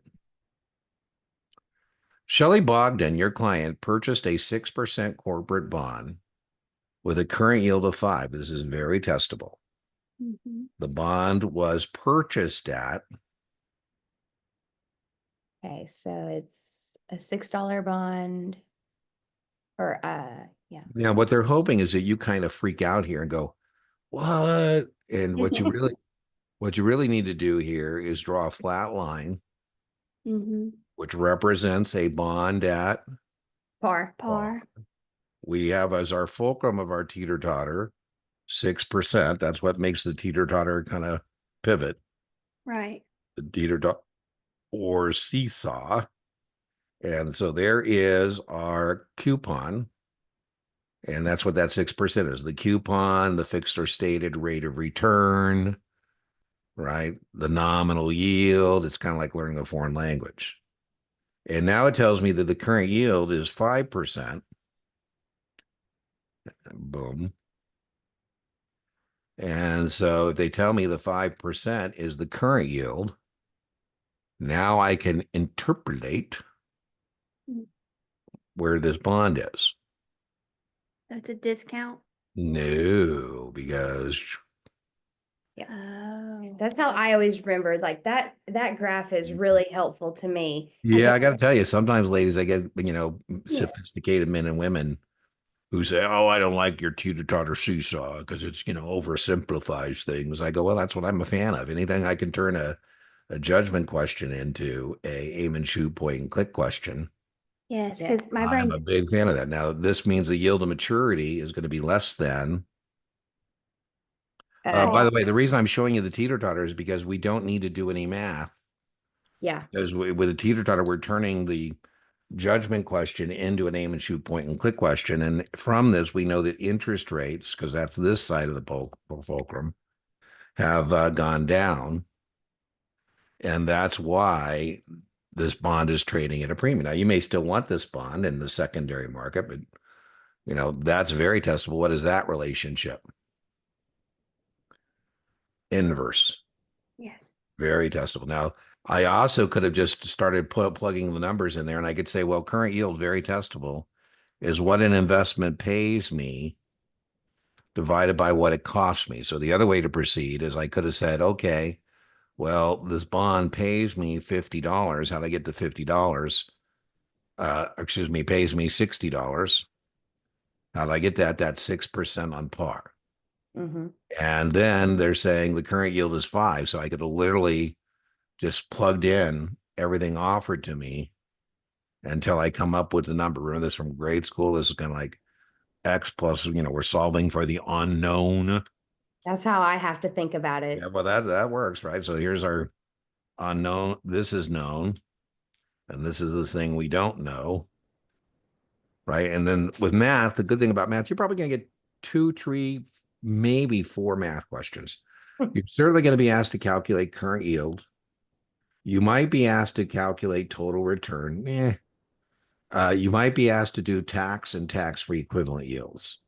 Shelley Bogdan, your client, purchased a 6% corporate bond with a current yield of 5. This is very testable. The bond was purchased at Okay, so it's a $6 bond or what they're hoping is that you kind of freak out here and go, what? And what you really need to do here is draw a flat line, which represents a bond at par. Par. we have as our fulcrum of our teeter-totter 6%. That's what makes the teeter-totter kind of pivot. Right. The teeter-totter or seesaw. And so there is our coupon. And that's what that 6% is. The coupon, the fixed or stated rate of return, right? The nominal yield. It's kind of like learning a foreign language. And now it tells me that the current yield is 5%. Boom. And so if they tell me the 5% is the current yield, now I can interpolate where this bond is. That's a discount. No, because Oh. That's how I always remembered. Like that graph is really helpful to me. I got to tell you, sometimes, ladies, I get Yeah. sophisticated men and women who say, "Oh, I don't like your teeter-totter seesaw because it's oversimplifies things." I go, "Well, that's what I'm a fan of. Anything I can turn a judgment question into a aim and shoot point and click question. Yes, Yeah. because my I'm brain. a big fan of that. Now, this means the yield to maturity is going to be less than. By the way, the reason I'm showing you the teeter-totter is because we don't need to do any math. Yeah. Because with a teeter-totter, we're turning the judgment question into an aim and shoot point and click question. And from this, we know that interest rates, because that's this side of the fulcrum, have gone down. And that's why this bond is trading at a premium. Now, you may still want this bond in the secondary market, but that's very testable. What is that relationship? Inverse. Yes. Very testable. Now, I also could have just started plugging the numbers in there, and I could say, well, current yield, very testable, is what an investment pays me divided by what it cost me. So the other way to proceed is I could have said, okay, well, this bond pays me $50. How'd I get to $50? Excuse me, pays me $60. How'd I get that? That's 6% on par. Mm-hmm. And then they're saying the current yield is 5. So I could have literally just plugged in everything offered to me until I come up with the number. Remember this from grade school? This is kind of like X plus, we're solving for the unknown. That's how I have to think about it. Yeah, well, that works, right? So here's our unknown. This is known, and this is the thing we don't know, right? And then with math, the good thing about math, you're probably going to get 2, 3, maybe 4 math questions. You're certainly going to be asked to calculate current yield. You might be asked to calculate total return. You might be asked to do tax and tax-free equivalent yields.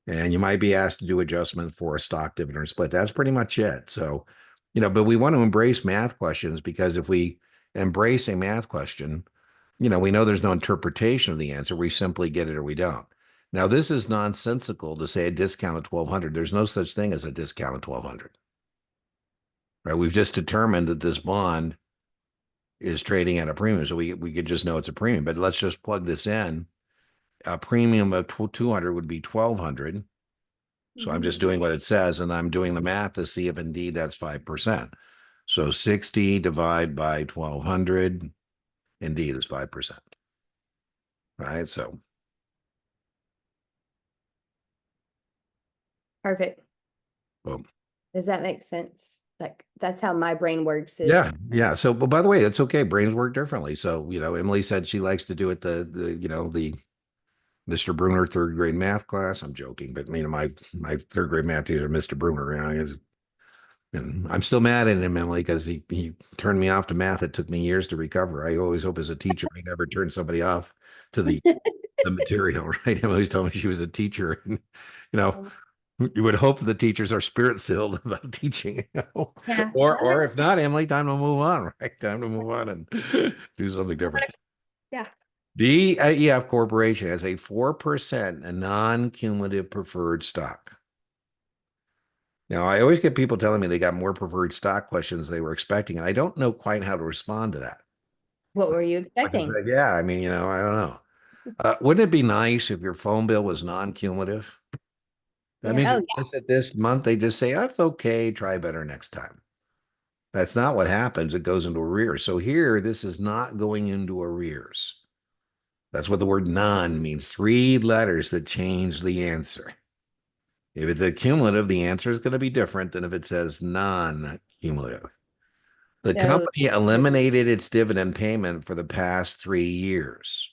And you might be asked to do adjustment for a stock dividend split. That's pretty much it. So, but we want to embrace math questions, because if we embrace a math question, we know there's no interpretation of the answer. We simply get it or we don't. Now, this is nonsensical to say a discount of 1,200. There's no such thing as a discount of 1,200. Right? We've just determined that this bond is trading at a premium. So we could just know it's a premium, but let's just plug this in. A premium of 200 would be 1,200. So I'm just doing what it says, and I'm doing the math to see if indeed that's 5%. So 60 divided by 1,200 indeed is 5%. Right? So Perfect. boom. Does that make sense? Like, that's how my brain works. Yeah. So, but by the way, it's okay. Brains work differently. So, Emily said she likes to do it the Mr. Bruner third grade math class. I'm joking, but my third grade math teacher, Mr. Bruner, and I'm still mad at him, Emily, because he turned me off to math. It took me years to recover. I always hope as a teacher I never turn somebody off to the material, right? Emily told me she was a teacher, and you would hope the teachers are spirit filled about teaching, Yeah. or if not, Emily, time to move on, right? Time to move on and do something different. Yeah. DEF Corporation has a 4% non-cumulative preferred stock. Now, I always get people telling me they got more preferred stock questions than they were expecting, and I don't know quite how to respond to that. What were you expecting? Yeah, I mean, I don't know. Wouldn't it be nice if your phone bill was non-cumulative? That means Oh, if you miss it this month, they just say, that's okay, try better next time. That's not what happens. It goes into arrears. So here, this is not going into arrears. That's what the word non means. 3 letters that change the answer. If it's a cumulative, the answer is going to be different than if it says non-cumulative. The So- company eliminated its dividend payment for the past 3 years.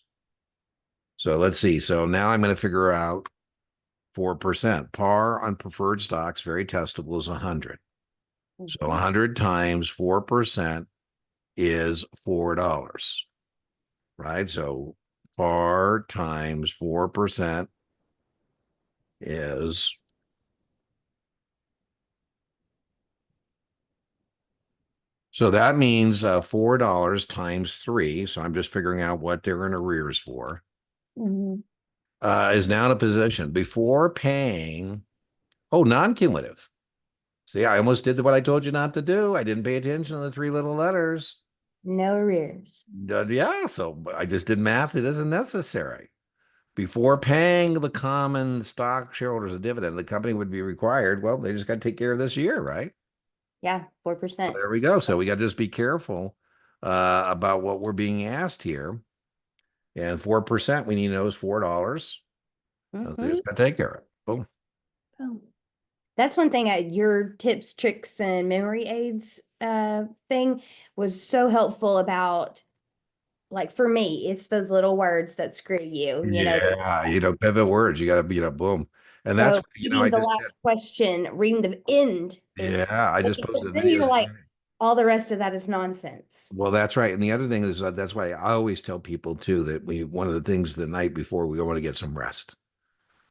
So let's see. So now I'm going to figure out 4%. Par on preferred stocks, very testable, is 100. So 100 times 4% is $4, right? So par times 4% is so that means $4 times 3. So I'm just figuring out what they're in arrears for. Is now in a position before paying. Oh, non-cumulative. See, I almost did what I told you not to do. I didn't pay attention to the 3 little letters. No arrears. Yeah, so I just did math. It isn't necessary. Before paying the common stock shareholders a dividend, the company would be required. Well, they just got to take care of this year, right? Yeah, 4%. There we go. So we got to just be careful about what we're being asked here. And 4% we need to know is $4. So they just got to take care of it. Boom. Oh. That's one thing, your tips, tricks, and memory aids thing was so helpful about, like, for me, it's those little words that screw you, Yeah, pivot words. You got to, boom. And that's, So I reading the just, last question, reading the end is, I just because posted a then video. you're like, all the rest of that is nonsense. Well, that's right. And the other thing is that's why I always tell people too that one of the things the night before we want to get some rest,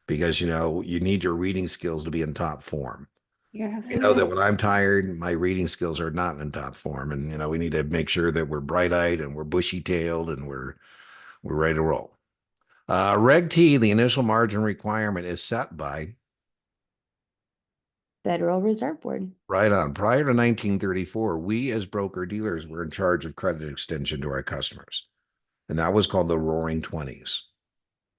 because you need your reading skills to be in top form. Yeah. You know that when I'm tired, my reading skills are not in top form, and we need to make sure that we're bright-eyed and we're bushy-tailed and we're ready to roll. Reg T, the initial margin requirement is set by Federal Reserve Board. Right on. Prior to 1934, we as broker dealers were in charge of credit extension to our customers. And that was called the Roaring Twenties.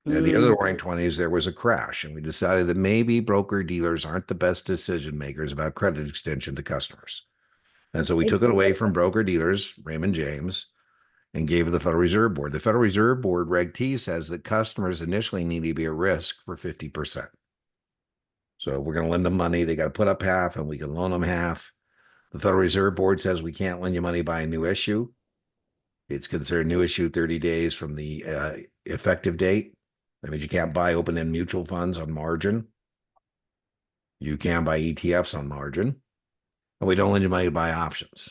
At the end of the Roaring Twenties, there was a crash, and we decided that maybe broker dealers aren't the best decision makers about credit extension to customers. And so we took it away from broker dealers, Raymond James, and gave it to the Federal Reserve Board. The Federal Reserve Board, Reg T, says that customers initially need to be at risk for 50%. So we're going to lend them money. They got to put up half, and we can loan them half. The Federal Reserve Board says we can't lend you money by a new issue. It's considered new issue 30 days from the effective date. That means you can't buy open-end mutual funds on margin. You can buy ETFs on margin. And we don't lend you money to buy options.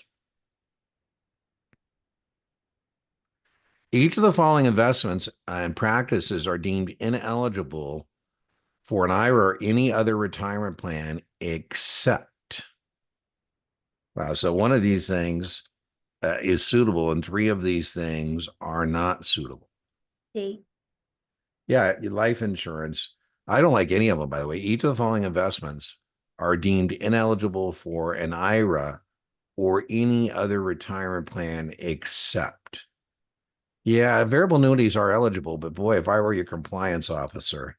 Each of the following investments and practices are deemed ineligible for an IRA or any other retirement plan except. Wow, so one of these things is suitable, and three of these things are not suitable. D. Yeah, life insurance. I don't like any of them, by the way. Each of the following investments are deemed ineligible for an IRA or any other retirement plan except. Yeah, variable annuities are eligible, but boy, if I were your compliance officer,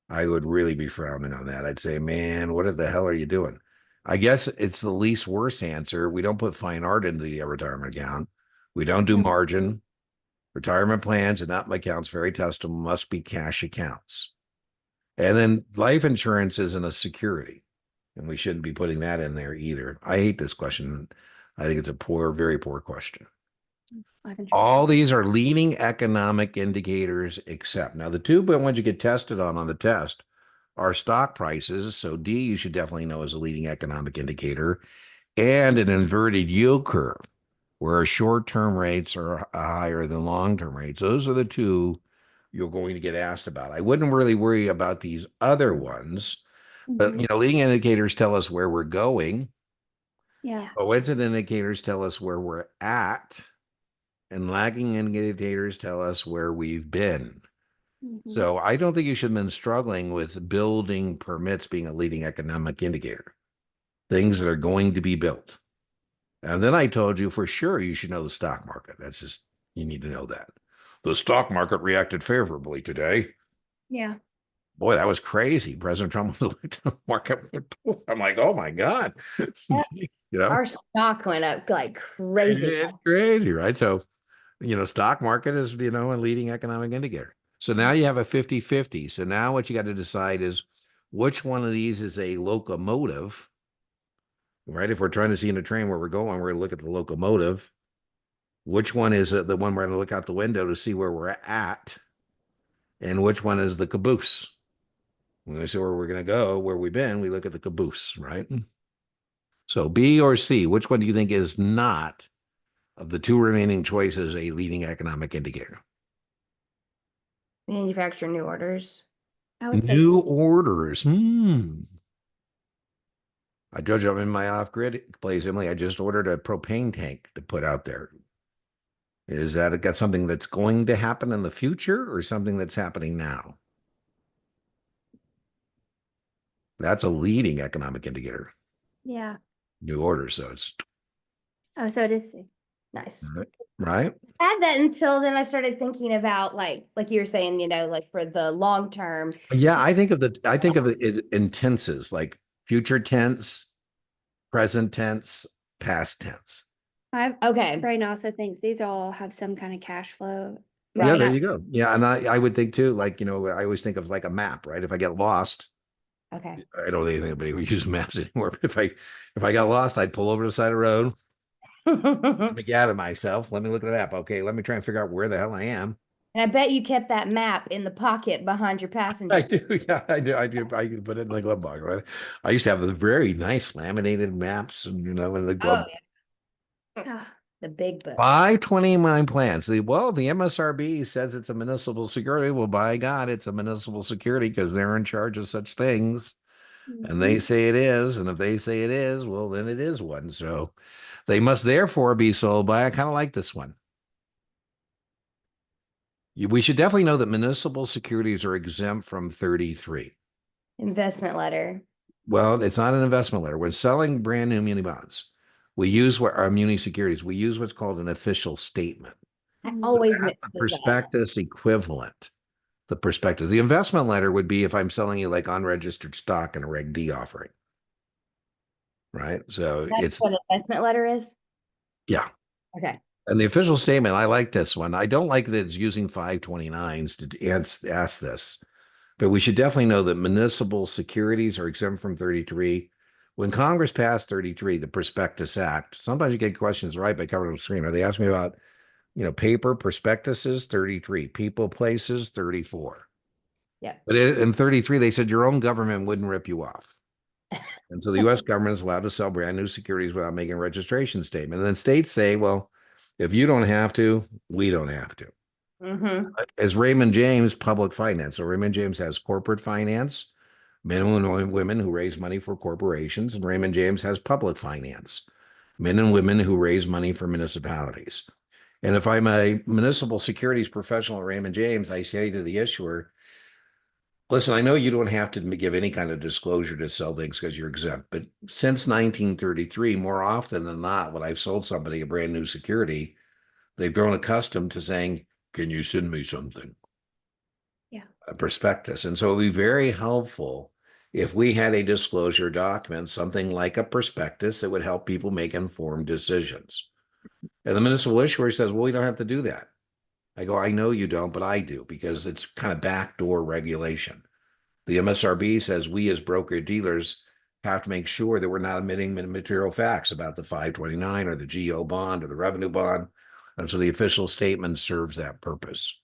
I would really be frowning on that. I'd say, man, what the hell are you doing? I guess it's the least worst answer. We don't put fine art into the retirement account. We don't do margin. Retirement plans and not my accounts very testable must be cash accounts. And then life insurance isn't a security, and we shouldn't be putting that in there either. I hate this question. I think it's a poor, very poor question. All these are leading economic indicators except. Now, the two ones you get tested on the test are stock prices. So D, you should definitely know as a leading economic indicator, and an inverted yield curve, where short-term rates are higher than long-term rates. Those are the two you're going to get asked about. I wouldn't really worry about these other ones, but leading indicators tell us where we're going. Yeah. Coincident indicators tell us where we're at, and lagging indicators tell us where we've been. So I don't think you should have been struggling with building permits being a leading economic indicator. Things that are going to be built. And then I told you for sure you should know the stock market. That's just, you need to know that. The stock market reacted favorably today. Yeah. Boy, that was crazy. President Trump looked at the market. I'm like, oh my God. Our stock went up like crazy. It's crazy, right? So, stock market is, a leading economic indicator. So now you have a 50-50. So now what you got to decide is which one of these is a locomotive, right? If we're trying to see in a train where we're going, we're going to look at the locomotive. Which one is the one we're going to look out the window to see where we're at? And which one is the caboose? When we see where we're going to go, where we've been, we look at the caboose, right? So B or C, which one do you think is not, of the two remaining choices, a leading economic indicator? Manufacture new orders. I would say New orders. I told you I'm in my off-grid place, Emily. I just ordered a propane tank to put out there. Is that got something that's going to happen in the future or something that's happening now? That's a leading economic indicator. Yeah. New orders. So it's Oh, so it is C. Nice. right. I had that until then I started thinking about like you were saying, like for the long term. Yeah, I think of it in tenses, like future tense, present tense, past tense. Okay. Brain also thinks these all have some kind of cash flow. Yeah, there you go. Yeah, and I would think too, like, I always think of like a map, right? If I get lost, Okay. I don't think anybody would use maps anymore. But if I got lost, I'd pull over to the side of the road. Let me gather myself. Let me look at the map. Okay, let me try and figure out where the hell I am. And I bet you kept that map in the pocket behind your passenger. I do. Yeah, I do. I can put it in the glove box, right? I used to have the very nice laminated maps, and in the glove. The big book. Buy 29 plans. The MSRB says it's a municipal security. Well, by God, it's a municipal security because they're in charge of such things. And they say it is. And if they say it is, well, then it is one. So they must therefore be sold by, I kind of like this one. We should definitely know that municipal securities are exempt from 33. Investment letter. Well, it's not an investment letter. When selling brand new muni bonds, we use what our muni securities, we use what's called an official statement. I Mhm. always That's mix the those up. prospectus equivalent. The prospectus. The investment letter would be if I'm selling you like unregistered stock in a Reg D offering. Right. So That's it's, what an investment letter is? yeah. Okay. And the official statement, I like this one. I don't like that it's using 529s to ask this, but we should definitely know that municipal securities are exempt from 33. When Congress passed 33, the Prospectus Act, sometimes you get questions right by covering the screen. Are they asking me about, paper prospectuses, 33, people, places, 34. Yeah. But in 33, they said your own government wouldn't rip you off. And so the US government is allowed to sell brand new securities without making a registration statement. And then states say, well, if you don't have to, we don't have to. Mm-hmm. As Raymond James, public finance. So Raymond James has corporate finance, men and women who raise money for corporations, and Raymond James has public finance, men and women who raise money for municipalities. And if I'm a municipal securities professional at Raymond James, I say to the issuer, listen, I know you don't have to give any kind of disclosure to sell things because you're exempt, but since 1933, more often than not, when I've sold somebody a brand new security, they've grown accustomed to saying, can you send me something? Yeah. A prospectus. And so it would be very helpful if we had a disclosure document, something like a prospectus that would help people make informed decisions. And the municipal issuer says, well, we don't have to do that. I go, I know you don't, but I do because it's kind of backdoor regulation. The MSRB says we as broker dealers have to make sure that we're not omitting material facts about the 529 or the GO bond or the revenue bond. And so the official statement serves that purpose.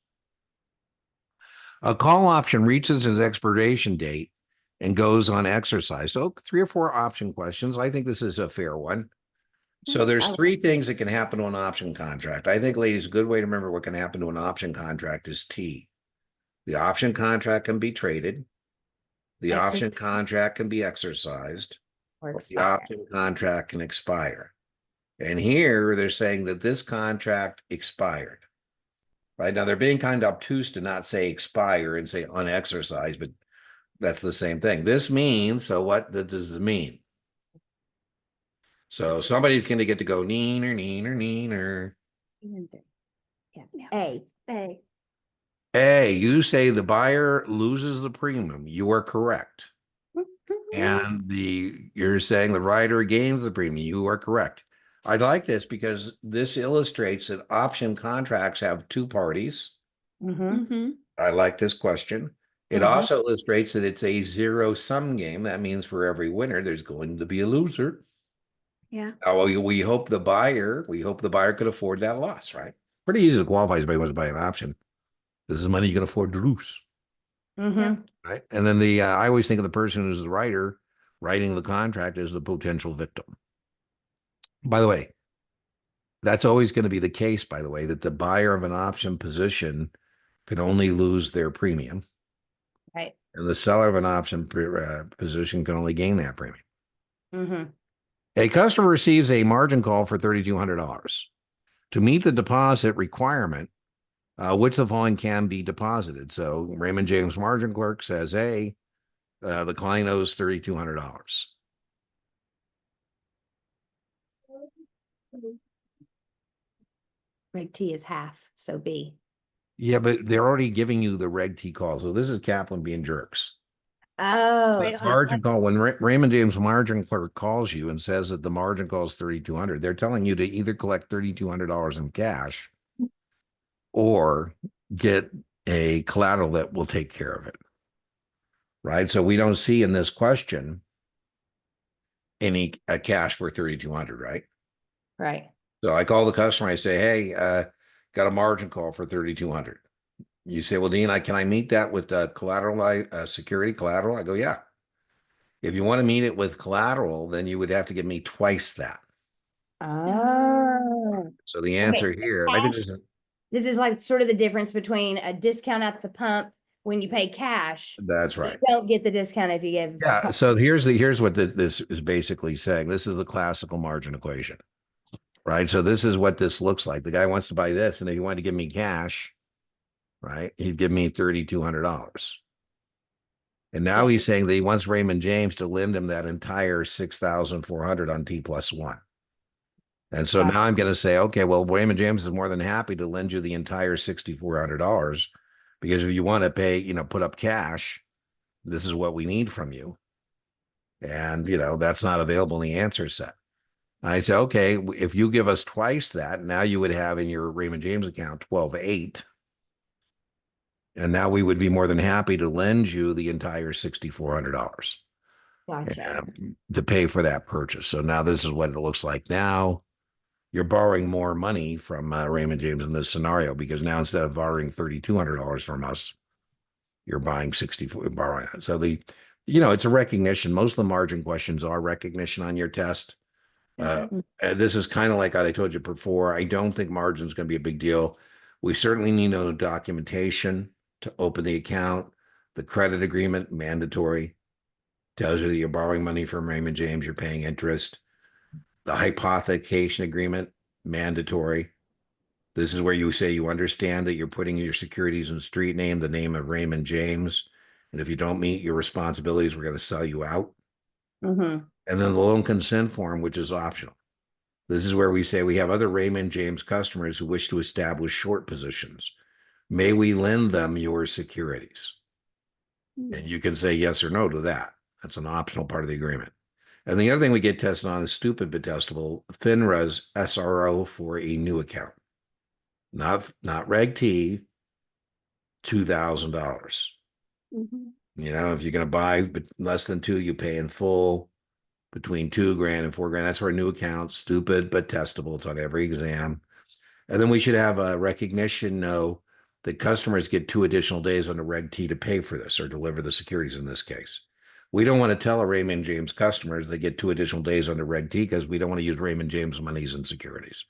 A call option reaches its expiration date and goes unexercised. So 3 or 4 option questions. I think this is a fair one. So there's 3 things that can happen to an option contract. I think, ladies, a good way to remember what can happen to an option contract is T. The option contract can be traded. The option contract can be exercised. Or The expire. option contract can expire. And here they're saying that this contract expired. Right now, they're being kind of obtuse to not say expire and say unexercised, but that's the same thing. This means, so what does it mean? So somebody's going to get to go neener, neener, neener. Yeah. Yeah. A. A. Hey, you say the buyer loses the premium. You are correct. And you're saying the writer gains the premium. You are correct. I like this because this illustrates that option contracts have 2 parties. Mm-hmm. Mm-hmm. I like this question. It Mhm. also illustrates that it's a zero-sum game. That means for every winner, there's going to be a loser. Yeah. We hope the buyer could afford that loss, right? Pretty easy to qualify as somebody wants to buy an option. This is money you can afford to lose. Mm-hmm. Right. And then I always think of the person who's the writer writing the contract as the potential victim. By the way, that's always going to be the case, by the way, that the buyer of an option position can only lose their premium. Right. And the seller of an option position can only gain that premium. Mm-hmm. A customer receives a margin call for $3,200. To meet the deposit requirement, which of the following can be deposited? So Raymond James margin clerk says, hey, the client owes $3,200. Reg T is half, so B. Yeah, but they're already giving you the Reg T call. So this is Kaplan being jerks. Oh. Wait, It's hold on. margin call. When Raymond James margin clerk calls you and says that the margin call is $3,200, they're telling you to either collect $3,200 in cash or get a collateral that will take care of it. Right. So we don't see in this question any cash for 3,200, right? Right. So I call the customer, I say, hey, got a margin call for 3,200. You say, well, Dean, can I meet that with collateral, security collateral? I go, yeah. If you want to meet it with collateral, then you would have to give me twice that. Oh. So the answer here, and I think cash. there's This is like sort of the difference between a discount at the pump when you pay cash. that's You right. don't get the discount if you give. Yeah. So here's what this is basically saying. This is the classical margin equation, right? So this is what this looks like. The guy wants to buy this, and if he wanted to give me cash, right, he'd give me $3,200. And now he's saying that he wants Raymond James to lend him that entire 6,400 on T+1. And so now I'm going to say, okay, well, Raymond James is more than happy to lend you the entire $6,400 because if you want to pay, put up cash, this is what we need from you. And, that's not available in the answer set. I say, okay, if you give us twice that, now you would have in your Raymond James account 12.8. And now we would be more than happy to lend you the entire $6,400 Gotcha. to pay for that purchase. So now this is what it looks like now. You're borrowing more money from Raymond James in this scenario because now instead of borrowing $3,200 from us, you're buying 64, borrowing it. So it's a recognition. Most of the margin questions are recognition on your test. This is kind of like I told you before. I don't think margin is going to be a big deal. We certainly need no documentation to open the account. The credit agreement, mandatory, tells you that you're borrowing money from Raymond James, you're paying interest. The hypothecation agreement, mandatory. This is where you say you understand that you're putting your securities in street name, the name of Raymond James. And if you don't meet your responsibilities, we're going to sell you out. Mm-hmm. And then the loan consent form, which is optional. This is where we say we have other Raymond James customers who wish to establish short positions. May we lend them your securities? And you can say yes or no to that. That's an optional part of the agreement. And the other thing we get tested on is stupid but testable, FINRA's SRO for a new account. Not Reg T, $2,000. If you're going to buy less than two, you pay in full. Between $2,000 and $4,000, that's for a new account. Stupid but testable. It's on every exam. And then we should have a recognition know that customers get 2 additional days under Reg T to pay for this or deliver the securities in this case. We don't want to tell a Raymond James customers they get 2 additional days under Reg T because we don't want to use Raymond James monies and securities.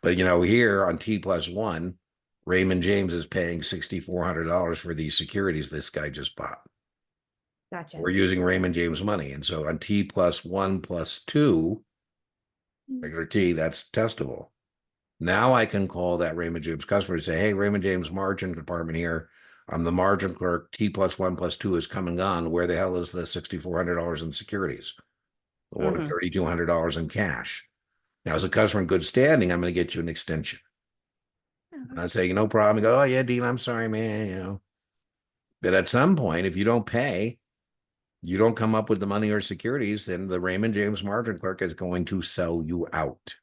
But here on T+1, Raymond James is paying $6,400 for these securities this guy just bought. Gotcha. We're using Raymond James money. And so on T+1+2, regular T, that's testable. Now I can call that Raymond James customer and say, hey, Raymond James margin department here. I'm the margin clerk. T+1+2 is come and gone. Where the hell is the $6,400 in securities? Or $3,200 in cash? Now, as a customer in good standing, I'm going to get you an extension. I say, no problem. You go, oh, yeah, Dean, I'm sorry, man. But at some point, if you don't pay, you don't come up with the money or securities, then the Raymond James margin clerk is going to sell you out.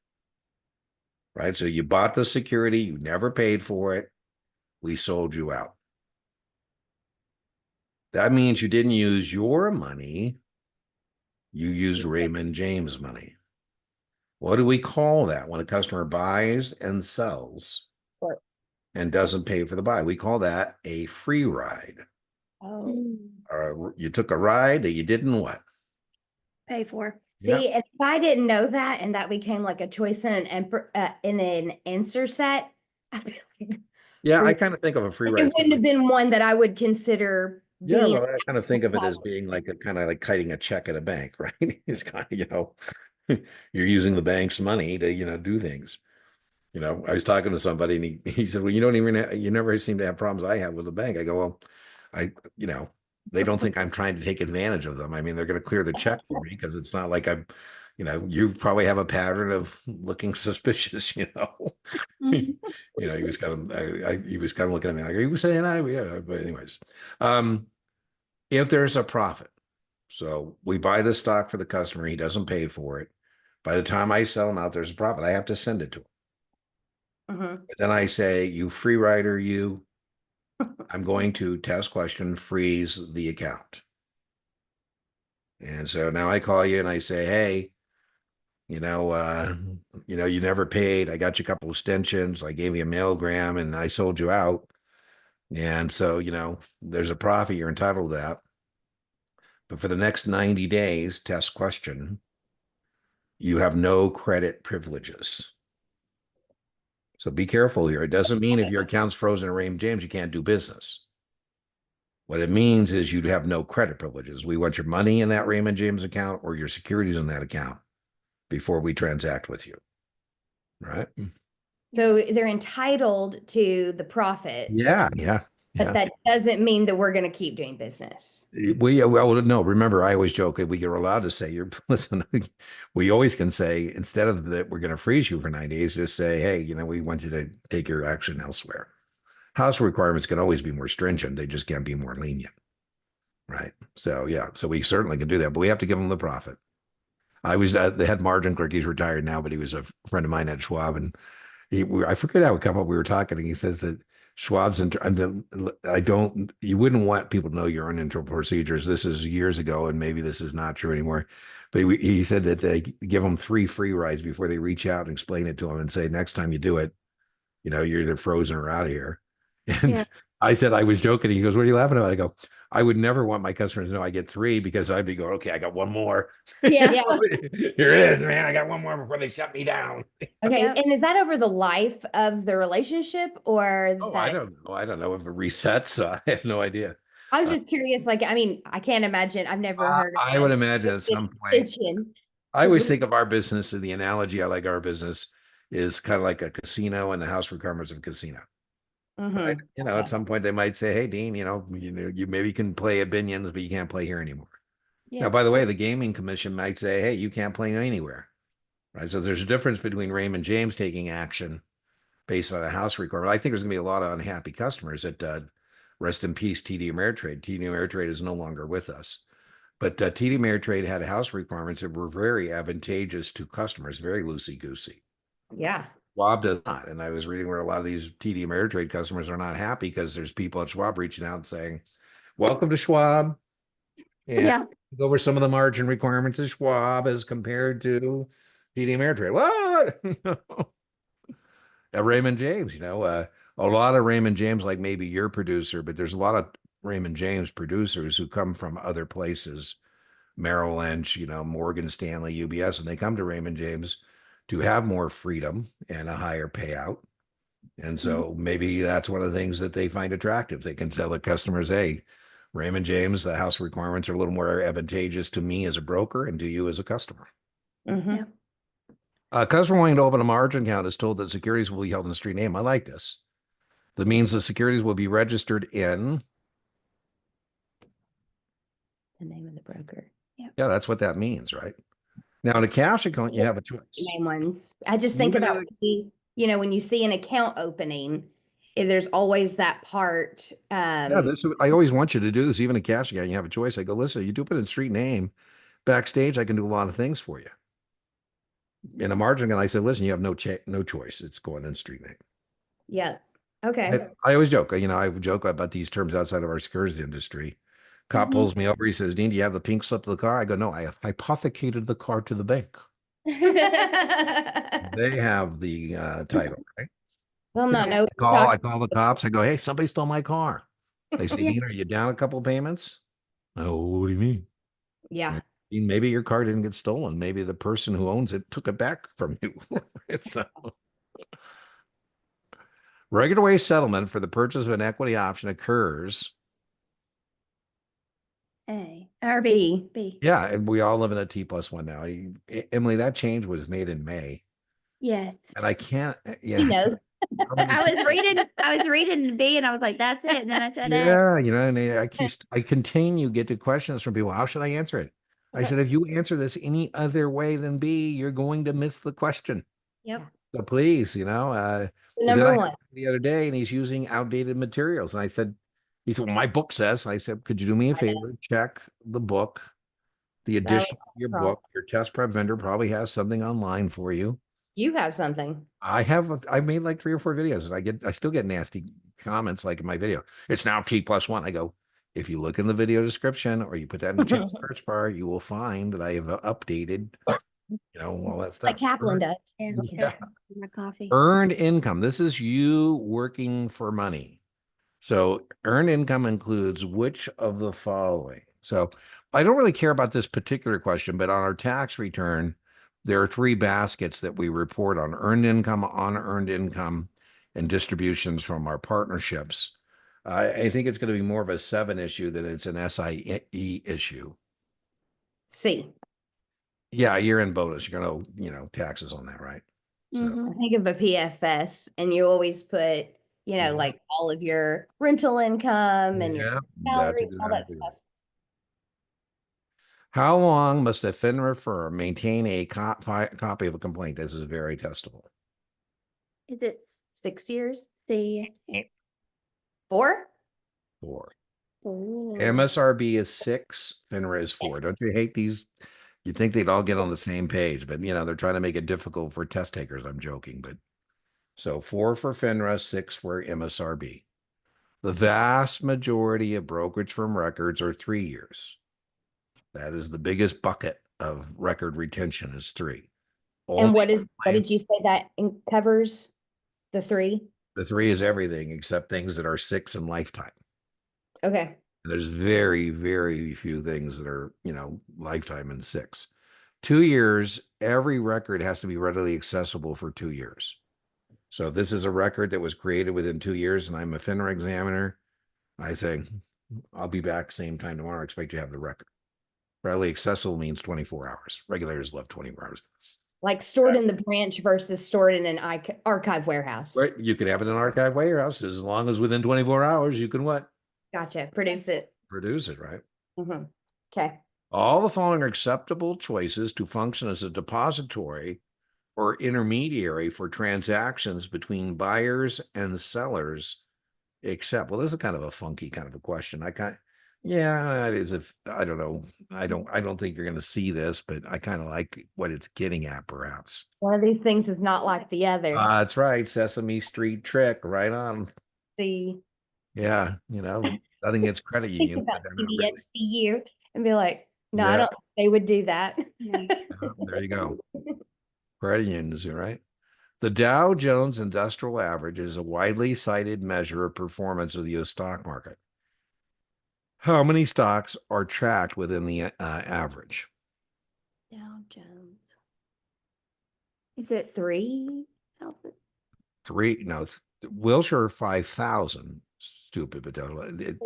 Right? So you bought the security, you never paid for it. We sold you out. That means you didn't use your money. You used Raymond James money. What do we call that when a customer buys and sells and doesn't pay for the buy? We call that a free ride. You took a ride that you didn't what? Pay for. See, and if I didn't know that and that became like a choice in an answer set, I'd be like, yeah, I kind of think of a free ride. It wouldn't have been one that I would consider. Yeah, well, I kind of think of it as being like a kind of like kiting a check at a bank, right? It's kind of, you're using the bank's money to, do things. I was talking to somebody and he said, well, you never seem to have problems I have with the bank. I go, well, they don't think I'm trying to take advantage of them. I mean, they're going to clear the check for me because it's not like I'm, you probably have a pattern of looking suspicious, he was kind of, he was kind of looking at me like, are you saying yeah, but anyways, if there's a profit, so we buy the stock for the customer, he doesn't pay for it. By the time I sell him out, there's a profit. I have to send it to him. But then I say, you free rider, I'm going to test question freeze the account. And so now I call you and I say, hey, you never paid. I got you a couple of extensions. I gave you a mailgram and I sold you out. And so, there's a profit. You're entitled to that. But for the next 90 days, test question, you have no credit privileges. So be careful here. It doesn't mean if your account's frozen at Raymond James, you can't do business. What it means is you'd have no credit privileges. We want your money in that Raymond James account or your securities in that account before we transact with you. Right? So they're entitled to the profits. Yeah. But Yeah. that doesn't mean that we're going to keep doing business. Well, no, remember, I always joke that we are allowed to say, you're, listen, we always can say, instead of that, we're going to freeze you for 9 days, just say, hey, we want you to take your action elsewhere. House requirements can always be more stringent. They just can't be more lenient. Right. So, yeah. So we certainly can do that, but we have to give them the profit. I was the head margin clerk. He's retired now, but he was a friend of mine at Schwab. And I forget how it come up. We were talking, and he says that Schwab's, you wouldn't want people to know your own internal procedures. This is years ago, and maybe this is not true anymore. But he said that they give them 3 free rides before they reach out and explain it to them and say, next time you do it, you're either frozen or out of here. And Yeah. I said, I was joking. He goes, what are you laughing about? I go, I would never want my customers to know I get 3 because I'd be going, okay, I got one more. Yeah. Yeah. Here it is, man. I got one more before they shut me down. Okay. Yep. And is that over the life of the relationship or Oh, I that? don't know. I don't know if it resets. I have no idea. I'm Uh, just curious. Like, I mean, I can't imagine. I've never heard of I would this imagine at some in point, kitchen. I 'Cause always think of our business, and the analogy I like our business is kind of like a casino and the house requirements of a casino. Right. Mhm. At Okay. some point they might say, hey, Dean, you maybe can play at Binions, but you can't play here anymore. Now, Yeah. by the way, the gaming commission might say, hey, you can't play anywhere. Right. So there's a difference between Raymond James taking action based on a house requirement. I think there's going to be a lot of unhappy customers that rest in peace, TD Ameritrade. TD Ameritrade is no longer with us. But TD Ameritrade had house requirements that were very advantageous to customers, very loosey-goosey. Yeah. Schwab does not. And I was reading where a lot of these TD Ameritrade customers are not happy because there's people at Schwab reaching out and saying, welcome to Schwab. And Yeah. go over some of the margin requirements of Schwab as compared to TD Ameritrade. What? At Raymond James, a lot of Raymond James, like maybe your producer, but there's a lot of Raymond James producers who come from other places, Merrill Lynch, Morgan Stanley, UBS, and they come to Raymond James to have more freedom and a higher payout. And so maybe that's one of the things that they find attractive. They can tell their customers, hey, Raymond James, the house requirements are a little more advantageous to me as a broker and to you as a customer. Mhm. Yeah. A customer wanting to open a margin account is told that securities will be held in the street name. I like this. That means the securities will be registered in. The name of the broker. Yeah, that's what that means, right? Now, in a cash account, you have a choice. Name ones. I just You think can about, when you see an account opening, there's always that part. Yeah, I always want you to do this. Even a cash account, you have a choice. I go, listen, you do put in street name. Backstage, I can do a lot of things for you. In a margin account, I said, listen, you have no choice. It's going in street name. Yeah. Okay. I always joke, I joke about these terms outside of our securities industry. Cop pulls me over. He says, Dean, do you have the pink slip to the car? I go, no, I have hypothecated the car to the bank. They have the title, right? They'll not know. I call the cops. I go, hey, somebody stole my car. They say, Yeah. Dean, are you down a couple payments? Oh, what do you mean? Yeah. Dean, maybe your car didn't get stolen. Maybe the person who owns it took it back from you. It's regular way settlement for the purchase of an equity option occurs. A or B. Yeah, and we all live in a T+1 now. Emily, that change was made in May, Yes. and I can't. He Yeah, knows. I was reading B and I was like, that's it. And then I said A. yeah, and I continue get the questions from people. How should I answer it? I said, if you answer this any other way than B, you're going to miss the question. Yep. So please, Number one. the other day, and he's using outdated materials, and he said, well, my book says. I said, could you do me a favor? Check the book, the That edition was of your wrong. book. Your test prep vendor probably has something online for you. You have something. I've made like 3 or 4 videos, and I still get nasty comments like in my video. It's now T+1. I go, if you look in the video description or you put that in the chat search bar, you will find that I have updated, all that stuff. Like Kaplan does. Yeah. My coffee. Earned income. This is you working for money. So earned income includes which of the following? So I don't really care about this particular question, but on our tax return, there are 3 baskets that we report on: earned income, unearned income, and distributions from our partnerships. I think it's going to be more of a 7 issue than it's an SIE issue. C. Yeah, year-end bonus. You're going to, taxes on that, right? So, I think of a PFS and you always put, you know, Yeah. like all of your rental income and your Yeah, that's salary, all that exactly right. stuff. How long must a FINRA firm maintain a copy of a complaint? This is very testable. Is it 6 years? C? 4? 4. Ooh. MSRB is 6, FINRA is 4. Don't you hate these? You'd think they'd all get on the same page, but they're trying to make it difficult for test takers. I'm joking, but so 4 for FINRA, 6 for MSRB. The vast majority of brokerage firm records are 3 years. That is the biggest bucket of record retention is 3. And Only what did you say that covers? The 3? the 3 is everything except things that are 6 and lifetime. Okay. There's very, very few things that are, lifetime and 6. 2 years, every record has to be readily accessible for 2 years. So if this is a record that was created within 2 years and I'm a FINRA examiner, I say, I'll be back same time tomorrow. I expect you to have the record. Readily accessible means 24 hours. Regulators love 24 hours. Like stored in the branch versus stored in an archive warehouse. Right. You can have it in an archive warehouse as long as within 24 hours you can what? Gotcha. Produce it. Produce it, right? Okay. All the following are acceptable choices to function as a depository or intermediary for transactions between buyers and sellers, except, well, this is kind of a funky kind of a question. Yeah, it is. If I don't know, I don't think you're going to see this, but I kind of like what it's getting at, perhaps. One of these things is not like the other. That's right. Sesame Street trick, right on. See, Yeah, nothing gets credit think unions, about but they're not really. PBXCU and be like, no, I Yeah, don't think they would do that. there you go. Credit unions, right? The Dow Jones Industrial Average is a widely cited measure of performance of the U.S. stock market. How many stocks are tracked within the average? Dow Jones. Is it 3,000? 3, no, Wilshire 5,000. Stupid, but it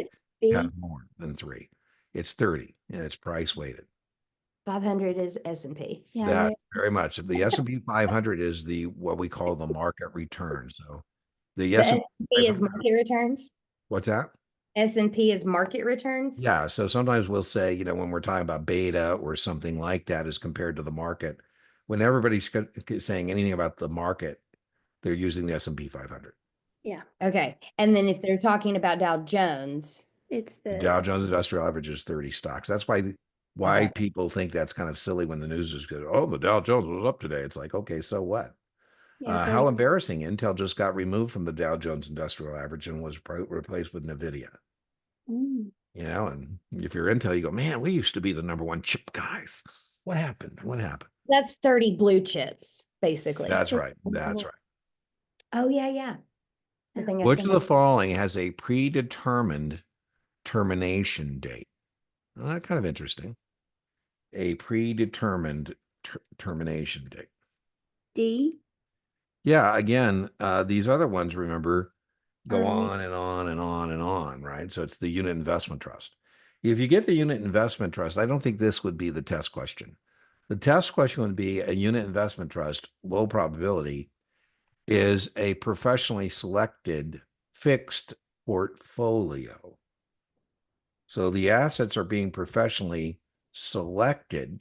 has B? more than 3. It's 30, and it's price weighted. 500 is S&P. Yeah. That very much. The S&P 500 is what we call the market return. So the The S&P S&P is 500 market returns. What's that? S&P is market returns. Yeah. So sometimes we'll say, when we're talking about beta or something like that as compared to the market, when everybody's saying anything about the market, they're using the S&P 500. Yeah. Okay. And then if they're talking about Dow Jones, It's The the Dow Jones Industrial Average is 30 stocks. That's why Okay. people think that's kind of silly when the news is good. Oh, the Dow Jones was up today. It's like, okay, so what? How embarrassing. Intel just got removed from the Dow Jones Industrial Average and was replaced with NVIDIA. Mm. And if you're Intel, you go, man, we used to be the number 1 chip guys. What happened? that's 30 blue chips, basically. That's right. That's right. Oh, yeah. I think I Which said of the following has a predetermined termination date? Well, kind of interesting. A predetermined termination date. D? Yeah, again, these other ones, remember, go Early. on and on and on and on, right? So it's the unit investment trust. If you get the unit investment trust, I don't think this would be the test question. The test question would be a unit investment trust, low probability, is a professionally selected fixed portfolio. So the assets are being professionally selected,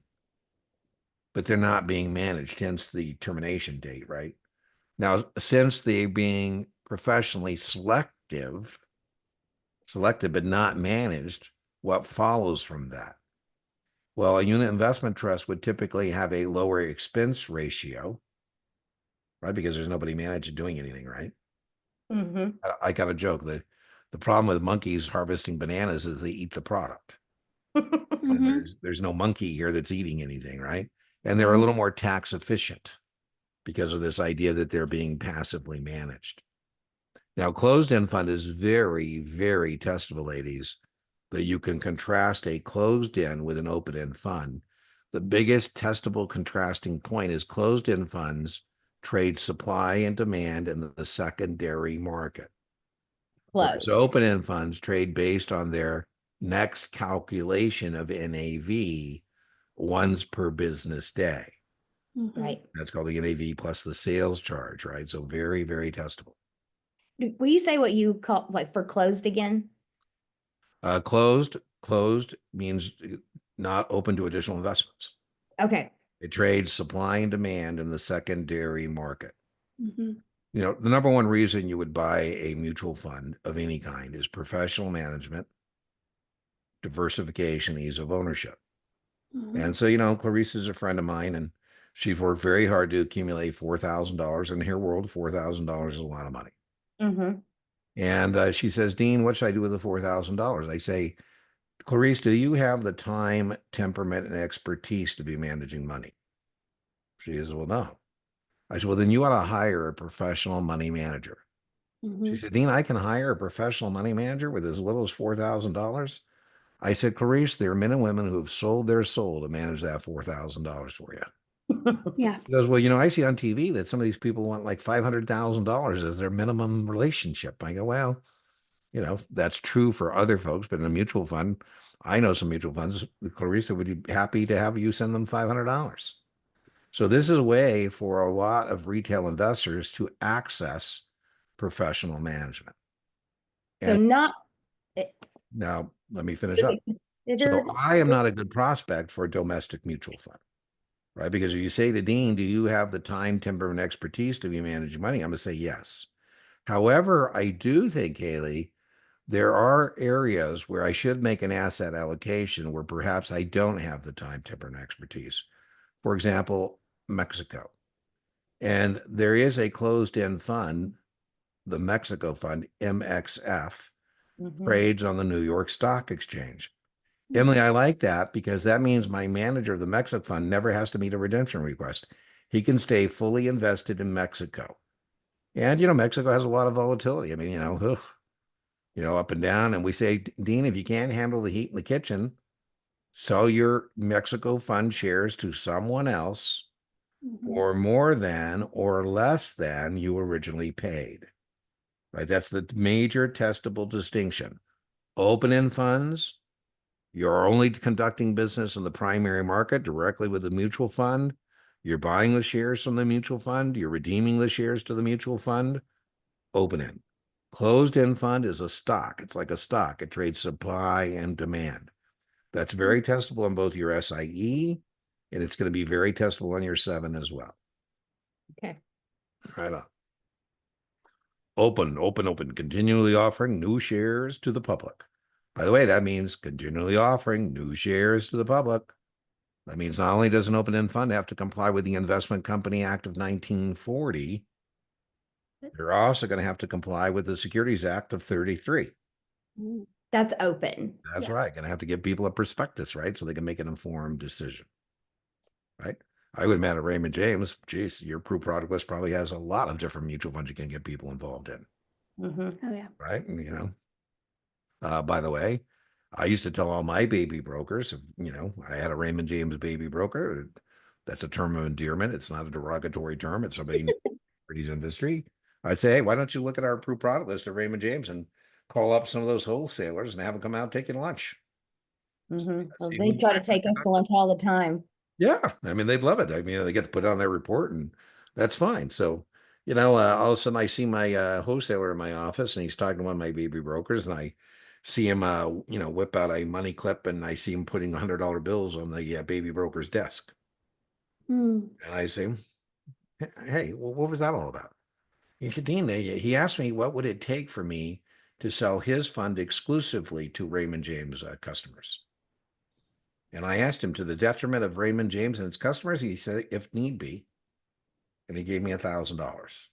but they're not being managed, hence the termination date, right? Now, since they being professionally selected but not managed, what follows from that? Well, a unit investment trust would typically have a lower expense ratio, right? Because there's nobody managed doing anything, right? I got a joke. The problem with monkeys harvesting bananas is they eat the product. And there's no monkey here that's eating anything, right? And they're a little more tax efficient because of this idea that they're being passively managed. Now, closed-end fund is very, very testable, ladies, that you can contrast a closed-end with an open-end fund. The biggest testable contrasting point is closed-end funds trade supply and demand in the secondary market. Whereas Closed. open-end funds trade based on their next calculation of NAV once per business day. Right. That's called the NAV plus the sales charge, right? So very, very testable. Will you say what you call like for closed again? Closed means not open to additional investments. Okay. It trades supply and demand in the secondary market. Mhm. You know, the number one reason you would buy a mutual fund of any kind is professional management, diversification, ease of ownership. Mhm. And so, you know, Clarice is a friend of mine, and she's worked very hard to accumulate $4,000. In her world, $4,000 is a lot of money. Mm-hmm. And she says, Dean, what should I do with the $4,000? I say, Clarice, do you have the time, temperament, and expertise to be managing money? She says, well, no. I said, well, then you ought to hire a professional money manager. She Mhm. said, Dean, I can hire a professional money manager with as little as $4,000. I said, Clarice, there are men and women who have sold their soul to manage that $4,000 for you. Yeah. He goes, well, you know, I see on TV that some of these people want like $500,000 as their minimum relationship. I go, well, you know, that's true for other folks, but in a mutual fund, I know some mutual funds. Clarissa, would you be happy to have you send them $500? So this is a way for a lot of retail investors to access professional management. So And not, i- now let me finish is up. it So considered? I am not a good prospect for a domestic mutual fund, right? Because if you say to Dean, do you have the time, timber, and expertise to be managing money? I'm going to say yes. However, I do think, Haley, there are areas where I should make an asset allocation where perhaps I don't have the time, timber, and expertise. For example, Mexico. And there is a closed-end fund, the Mexico Fund, MXF, Mhm. trades on the New York Stock Exchange. Mhm. Emily, I like that because that means my manager of the Mexico Fund never has to meet a redemption request. He can stay fully invested in Mexico. And, you know, Mexico has a lot of volatility. I mean, up and down. And we say, Dean, if you can't handle the heat in the kitchen, sell your Mexico Fund shares to someone else Mhm. for more than or less than you originally paid. Right? That's the major testable distinction. Open-end funds, you're only conducting business in the primary market directly with the mutual fund. You're buying the shares from the mutual fund. You're redeeming the shares to the mutual fund. Open-end. Closed-end fund is a stock. It's like a stock. It trades supply and demand. That's very testable on both your SIE, and it's going to be very testable on your 7 as well. Okay. Right on. Open, continually offering new shares to the public. By the way, that means continually offering new shares to the public. That means not only does an open-end fund have to comply with the Investment Company Act of 1940, they're also going to have to comply with the Securities Act of 33. Mhm. That's open. That's Yeah. right. Going to have to give people a prospectus, right? So they can make an informed decision, right? I would imagine Raymond James, geez, your Proof product list probably has a lot of different mutual funds you can get people involved in, Mhm. Oh yeah. right? And, by the way, I used to tell all my baby brokers, I had a Raymond James baby broker. That's a term of endearment. It's not a derogatory term. It's somebody in the securities industry. I'd say, hey, why don't you look at our approved product list of Raymond James and call up some of those wholesalers and have them come out taking lunch. Mhm. Well, See they who- try to take us to lunch all the time. Yeah, I mean, they'd love it. I mean, they get to put it on their report, and that's fine. So, all of a sudden I see my wholesaler in my office, and he's talking to one of my baby brokers, and I see him, whip out a money clip, and I see him putting $100 bills on the baby broker's desk. Mm. And I say, hey, well, what was that all about? He said, Dean, he asked me what would it take for me to sell his fund exclusively to Raymond James customers. And I asked him, to the detriment of Raymond James and its customers, he said, if need be. And he gave me $1,000.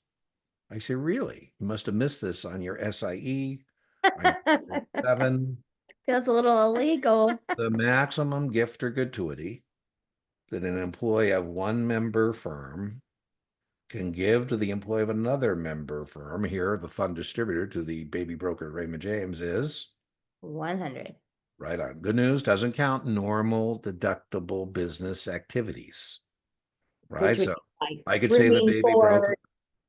I said, really? You must have missed this on your SIE, on your 7. Feels a little illegal. The maximum gift or gratuity that an employee of one member firm can give to the employee of another member firm, here, the fund distributor to the baby broker Raymond James, is 100. right on. Good news, doesn't count normal deductible business activities, Which right? would So be like I could say the rooming baby broker,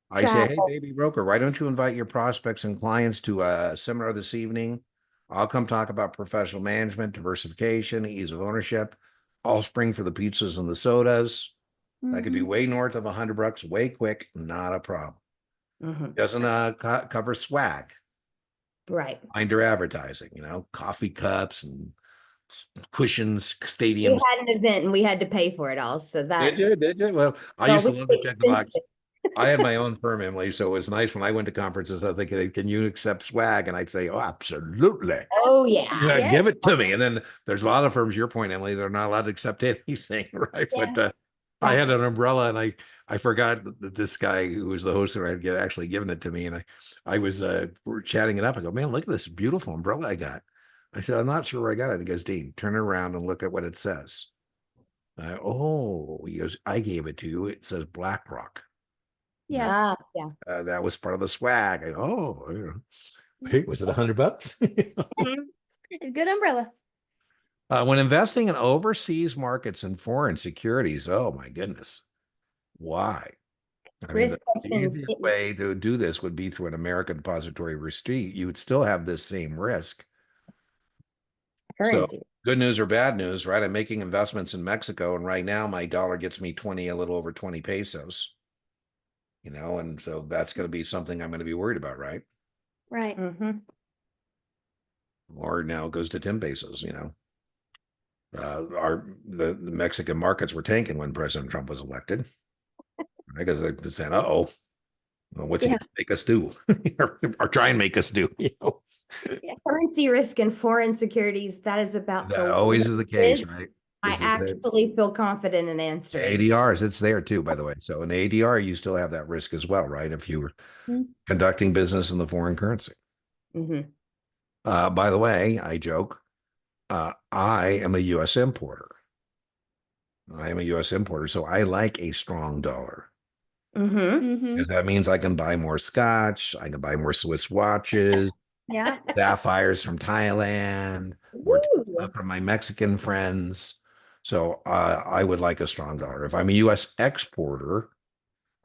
for I say, hey, travel. baby broker, why don't you invite your prospects and clients to a seminar this evening? I'll come talk about professional management, diversification, ease of ownership, all spring for the pizzas and the sodas. That could be Mhm. way north of $100, way quick, not a problem. Mhm. Doesn't cover swag, Right. binder advertising, coffee cups and cushions, We stadiums. had an event and we had to pay for it all, so that Did you? Well, I well, used to we love to check the box. expensive. I had my own firm, Emily, so it was nice when I went to conferences. I think, can you accept swag? And I'd say, oh, absolutely. Oh, yeah. Yeah. Give it to me. And then there's a lot of firms, your point, Emily, they're not allowed to accept anything, right? Yeah. But I had an umbrella, and I forgot that this guy who was the host had actually given it to me, and I was we're chatting it up. I go, man, look at this beautiful umbrella I got. I said, I'm not sure where I got it. And he goes, Dean, turn it around and look at what it says. He goes, I gave it to you. It says BlackRock. Yeah. Yeah. That was part of the swag. Hey, was it $100? Good umbrella. When investing in overseas markets and foreign securities, oh my goodness, why? I mean, Risk the questions. easiest way to do this would be through an American depository receipt. You would still have this same risk. So, Currency. good news or bad news, right? I'm making investments in Mexico, and right now my dollar gets me a little over 20 pesos. And so that's going to be something I'm going to be worried about, right? Right. Mm-hmm. Or now it goes to 10 pesos. The Mexican markets were tanking when President Trump was elected. Because they're saying, "Uh-oh, what's he Yeah. going to make us do, or try and make us do?" Currency risk and foreign securities, that is about That the always is the case, risk right? I actually feel confident in answering. ADRs, it's there too, by the way. So in ADR, you still have that risk as well, right? If you were conducting business in the foreign currency. Mm-hmm. By the way, I joke, I am a U.S. importer. So I like a strong dollar. Mm-hmm. Because that means I can buy more scotch, I can buy more Swiss watches, Yeah. sapphires from Thailand, more Woo. from my Mexican friends. So I would like a strong dollar. If I'm a U.S. exporter,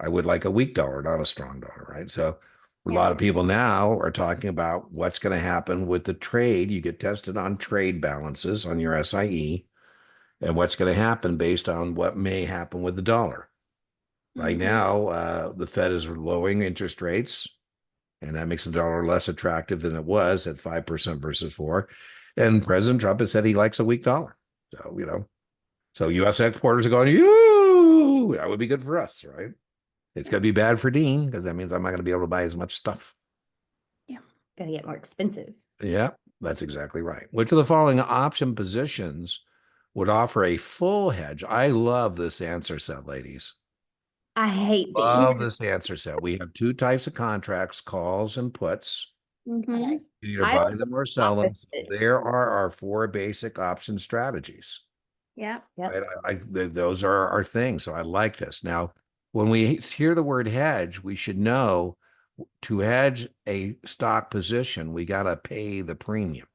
I would like a weak dollar, not a strong dollar, right? So a lot of people now are talking about what's going to happen with the trade. You get tested on trade balances on your SIE, and what's going to happen based on what may happen with the dollar. Right now, the Fed is lowering interest rates, and that makes the dollar less attractive than it was at 5% versus 4%. And President Trump has said he likes a weak dollar. So U.S. exporters are going, "Yoo, that would be good for us," right? It's going to be bad for Dean because that means I'm not going to be able to buy as much stuff. Yeah. Gotta get more expensive. Yeah, that's exactly right. Which of the following option positions would offer a full hedge? I love this answer set, ladies. I hate these. Love this answer set. We have two types of contracts, calls and puts. Mm-hmm. You either I buy was them or sell them. opposites. There are our four basic option strategies. Yeah. Yep. Right? Those are our things. So I like this. Now, when we hear the word hedge, we should know to hedge a stock position, we got to pay the premium.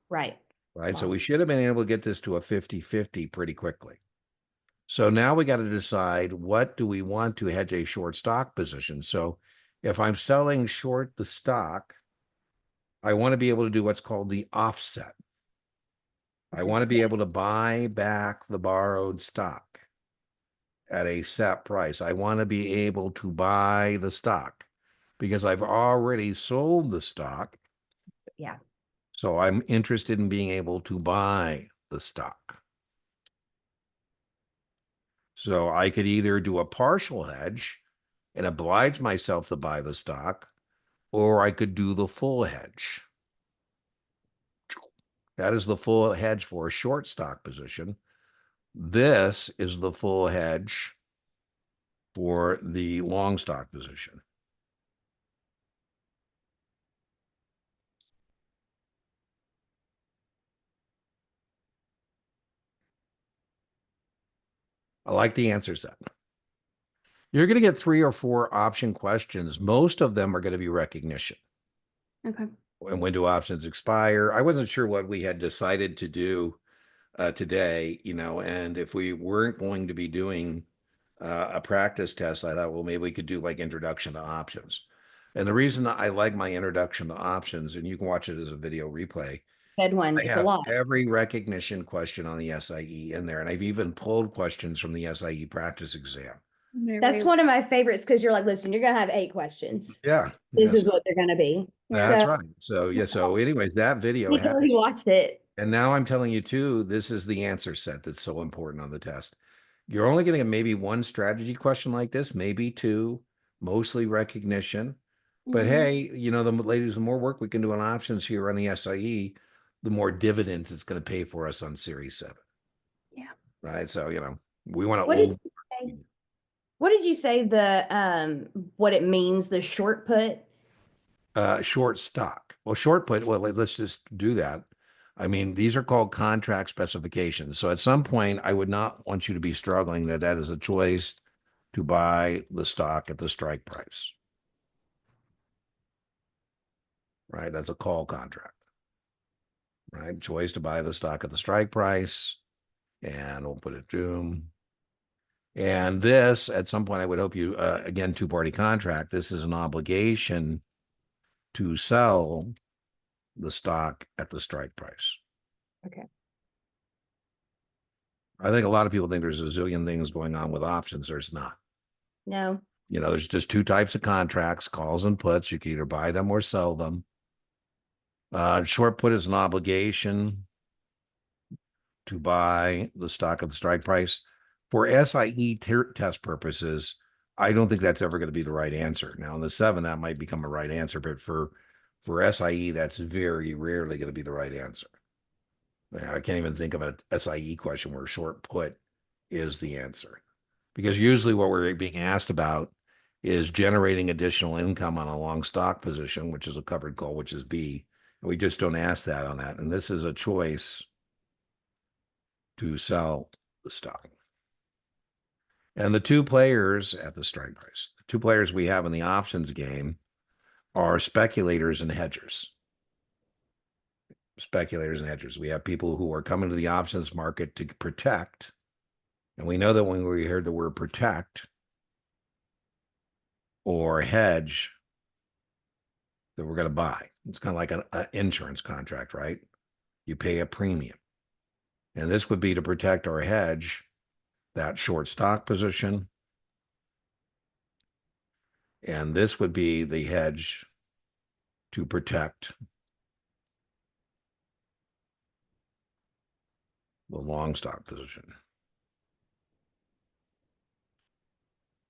Right. Right. So Wow. we should have been able to get this to a 50-50 pretty quickly. So now we got to decide, what do we want to hedge a short stock position? So if I'm selling short the stock, I want to be able to do what's called the offset. I want to be able to buy back the borrowed stock at a set price. I want to be able to buy the stock because I've already sold the stock. Yeah. So I'm interested in being able to buy the stock. So I could either do a partial hedge and oblige myself to buy the stock, or I could do the full hedge. That is the full hedge for a short stock position. This is the full hedge for the long stock position. I like the answer set. You're going to get 3 or 4 option questions. Most of them are going to be recognition. Okay. And when do options expire? I wasn't sure what we had decided to do today, and if we weren't going to be doing a practice test, I thought, well, maybe we could do like introduction to options. And the reason that I like my introduction to options, and you can watch it as a video replay, Good one. I It's a have lot. every recognition question on the SIE in there. And I've even pulled questions from the SIE practice exam. That's one of my favorites because you're like, listen, you're gonna have 8 questions. Yeah. This Yes, is what they're gonna be. that's So right. So yeah. So anyways, that video people has, who watched it. and now I'm telling you too, this is the answer set that's so important on the test. You're only getting maybe one strategy question like this, maybe two, mostly recognition. But hey, the ladies, the more work we can do on options here on the SIE, the more dividends it's going to pay for us on Series 7. Yeah. Right. So, we want What did to you say? What did you say what it means, the short put? short stock. Well, short put, well, let's just do that. I mean, these are called contract specifications. So at some point, I would not want you to be struggling that is a choice to buy the stock at the strike price. Right? That's a call contract. Right? Choice to buy the stock at the strike price. And we'll put it to. And this, at some point, I would hope you, again, two-party contract. This is an obligation to sell the stock at the strike price. Okay. I think a lot of people think there's a zillion things going on with options. There's not. No. There's just two types of contracts, calls and puts. You can either buy them or sell them. Short put is an obligation to buy the stock at the strike price. For SIE test purposes, I don't think that's ever going to be the right answer. Now, in the 7, that might become a right answer, but for SIE, that's very rarely going to be the right answer. I can't even think of an SIE question where short put is the answer, because usually what we're being asked about is generating additional income on a long stock position, which is a covered call, which is B. And we just don't ask that on that. And this is a choice to sell the stock. And the two players at the strike price, the two players we have in the options game are speculators and hedgers. Speculators and hedgers. We have people who are coming to the options market to protect. And we know that when we hear the word protect or hedge, that we're going to buy. It's kind of like an insurance contract, right? You pay a premium. And this would be to protect or hedge that short stock position. And this would be the hedge to protect the long stock position.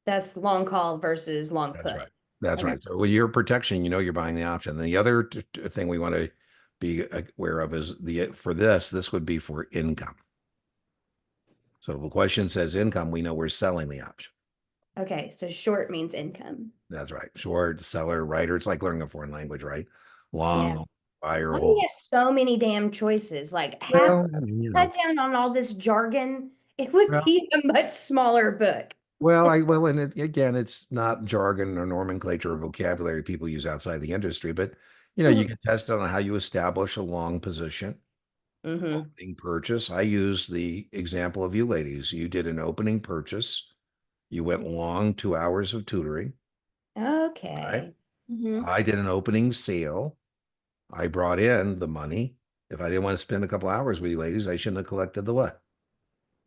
That's long call versus long That's put. right. That's Okay. right. So with your protection, you're buying the option. And the other thing we want to be aware of is for this would be for income. So if the question says income, we know we're selling the option. Okay, so short means income. That's right. Short, seller, writer. It's like learning a foreign language, right? Long, Yeah. buyer, Why do hold. you have so many damn choices? Like Well, I mean, cut down on all this jargon. It would well, be a much smaller book. and again, it's not jargon or nomenclature or vocabulary people use outside the industry, but you can test it on how you establish a long position. Mm-hmm. Opening purchase. I use the example of you ladies. You did an opening purchase. You went long 2 hours of tutoring. Okay. Right? I did an opening sale. I brought in the money. If I didn't want to spend a couple hours with you ladies, I shouldn't have collected the what?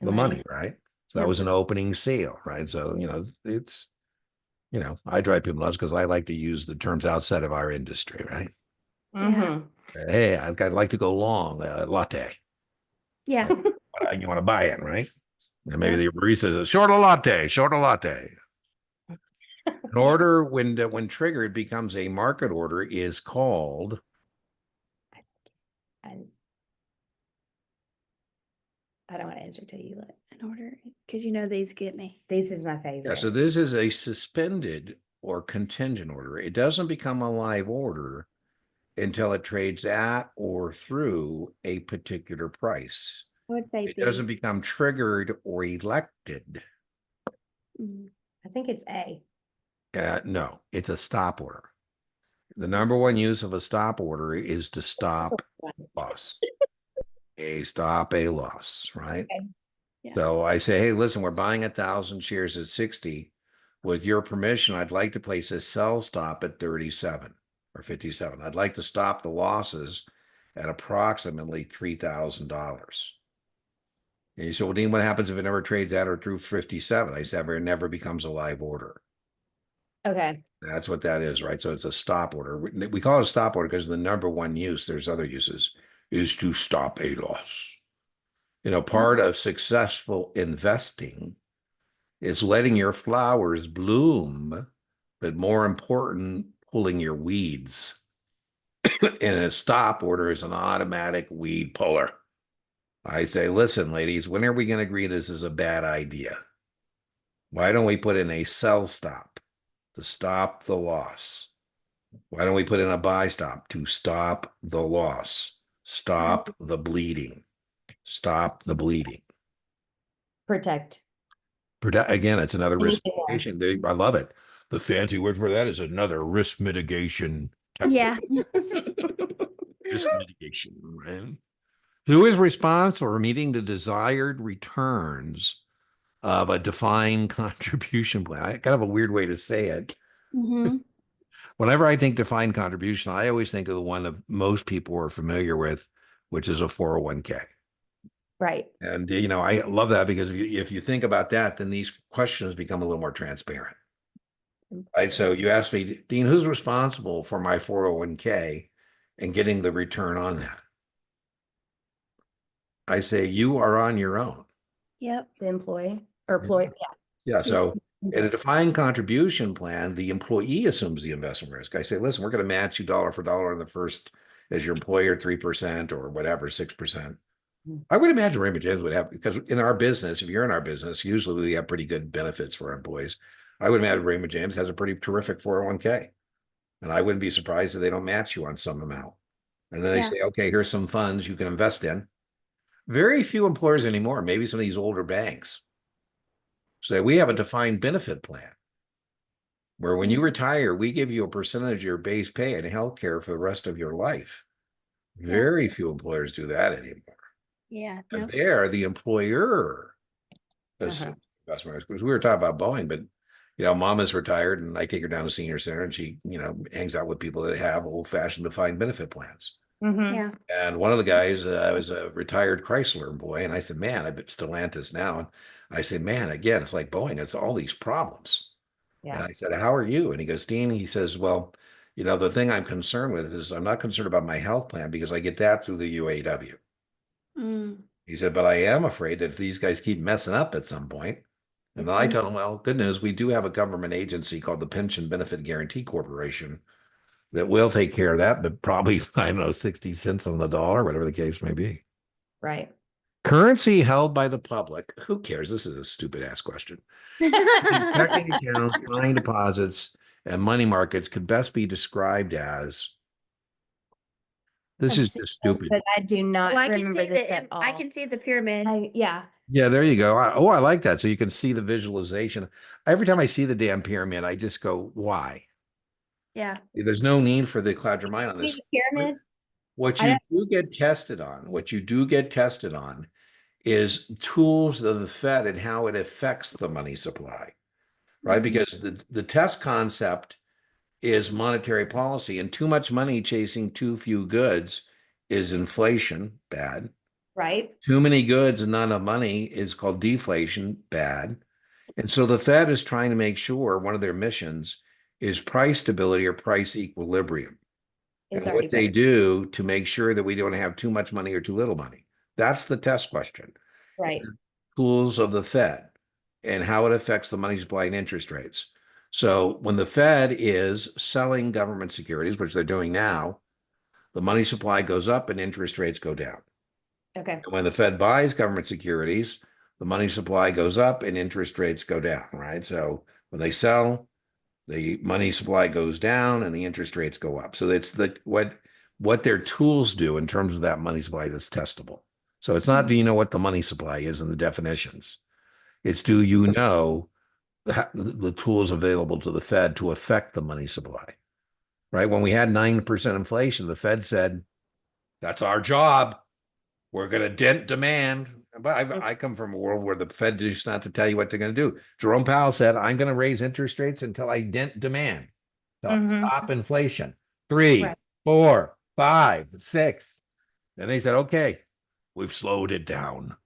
The money, right? So that was an opening sale, right? So, it's, I drive people nuts because I like to use the terms outside of our industry, right? Mm-hmm. Hey, I'd like to go long, latte. Yeah. You want to buy it, right? And maybe Yeah. the barista says, short a latte, short a latte. An order, when triggered, becomes a market order is called. I don't want to answer to you. Look. An order, because these get me. This is my favorite. Yeah, so this is a suspended or contingent order. It doesn't become a live order until it trades at or through a particular price. I would say It B. doesn't become triggered or elected. I think it's A. No, it's a stop order. The number one use of a stop order is to stop loss. A stop a loss, right? Okay. Yeah. So I say, hey, listen, we're buying 1,000 shares at 60. With your permission, I'd like to place a sell stop at 37 or 57. I'd like to stop the losses at approximately $3,000. And he said, well, Dean, what happens if it never trades at or through 57? I said, it never becomes a live order. Okay. That's what that is, right? So it's a stop order. We call it a stop order because the number one use, there's other uses, is to stop a loss. Part of successful investing is letting your flowers bloom, but more important, pulling your weeds. And a stop order is an automatic weed puller. I say, listen, ladies, when are we going to agree this is a bad idea? Why don't we put in a sell stop to stop the loss? Why don't we put in a buy stop to stop the loss? Stop the bleeding. Stop the bleeding. Protect. Again, it's another risk Anything more. mitigation. I love it. The fancy word for that is another risk mitigation technique. Yeah. Risk mitigation, right? Who is responsible for meeting the desired returns of a defined contribution plan? Kind of a weird way to say it. Mhm. Whenever I think defined contribution, I always think of the one that most people are familiar with, which is a 401k. Right. And, I love that because if you think about that, then these questions become a little more transparent. Right. So you asked me, Dean, who's responsible for my 401k and getting the return on that? I say, you are on your own. Yep. The employee or employee. Yeah. So Yeah. in a defined contribution plan, the employee assumes the investment risk. I say, listen, we're going to match you dollar for dollar in the first as your employer, 3% or whatever, 6%. I would imagine Raymond James would have, because in our business, if you're in our business, usually we have pretty good benefits for our employees. I would imagine Raymond James has a pretty terrific 401k. And I wouldn't be surprised if they don't match you on some amount. And then they Yeah. say, okay, here's some funds you can invest in. Very few employers anymore, maybe some of these older banks, say we have a defined benefit plan where when you retire, we give you a percentage of your base pay and health care for the rest of your life. Very few employers do that anymore. Yeah. And Nope. there, the employer Uh-huh. investment risk, because we were talking about Boeing, but mom is retired and I take her down to senior center and she, hangs out with people that have old-fashioned defined benefit plans. Mhm. Yeah. And one of the guys was a retired Chrysler employee. And I said, man, I'm at Stellantis now. And I said, man, again, it's like Boeing, it's all these problems. And Yeah. I said, how are you? And he goes, Dean, he says, well, the thing I'm concerned with is I'm not concerned about my health plan because I get that through the UAW. Mm. He said, but I am afraid that if these guys keep messing up at some point, and then I told him, well, good news, we do have a government agency called the Pension Benefit Guarantee Corporation that will take care of that, but probably, I don't know, 60 cents on the dollar, whatever the case may be. Right. Currency held by the public, who cares? This is a stupid ass question. Checking accounts, buying deposits, and money markets could best be described as, this I've is seen just this, stupid. but I do not Well, I can remember see this at all. I can see the pyramid. Yeah. Yeah, there you go. I like that. So you can see the visualization. Every time I see the damn pyramid, I just go, why? Yeah. There's no need for the cloud your mind on this. See the pyramid? What I you do get tested on, is tools of the Fed and how it affects the money supply, right? Mhm. Because the test concept is monetary policy, and too much money chasing too few goods is inflation, bad. Right. Too many goods and not enough money is called deflation, bad. And so the Fed is trying to make sure one of their missions is price stability or price equilibrium. It's And already what they do to make sure that we don't have too much money or too little money. That's the test question. right. Tools of the Fed and how it affects the money supply and interest rates. So when the Fed is selling government securities, which they're doing now, the money supply goes up and interest rates go down. Okay. And when the Fed buys government securities, the money supply goes up and interest rates go down, right? So when they sell, the money supply goes down and the interest rates go up. So it's what their tools do in terms of that money supply that's testable. So it's not, do you know what the money supply is in the definitions? It's, do you know the tools available to the Fed to affect the money supply, right? When we had 9% inflation, the Fed said, that's our job. We're going to dent demand. But I come from a world where the Fed is not to tell you what they're going to do. Jerome Powell said, I'm going to raise interest rates until I dent demand. Stop inflation. 3, Right. 4, 5, 6. And they said, okay, we've slowed it down.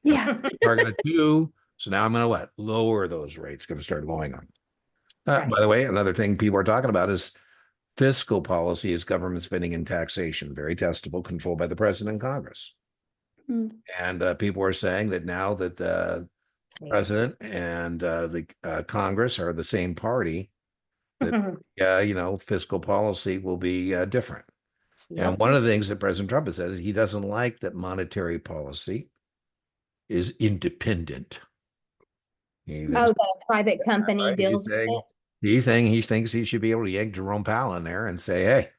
Yeah. Target of 2. So now I'm going to what? Lower those rates. Going to start lowering them. Right. By the way, another thing people are talking about is fiscal policy is government spending and taxation, very testable, controlled by the president and Congress. Mm. And people are saying that now that the president and the Congress are the same party, that fiscal policy will be different. And Yep. one of the things that President Trump has said is he doesn't like that monetary policy is independent. He Oh, that a private company right? deals with it. He thinks he should be able to yank Jerome Powell in there and say, "Hey,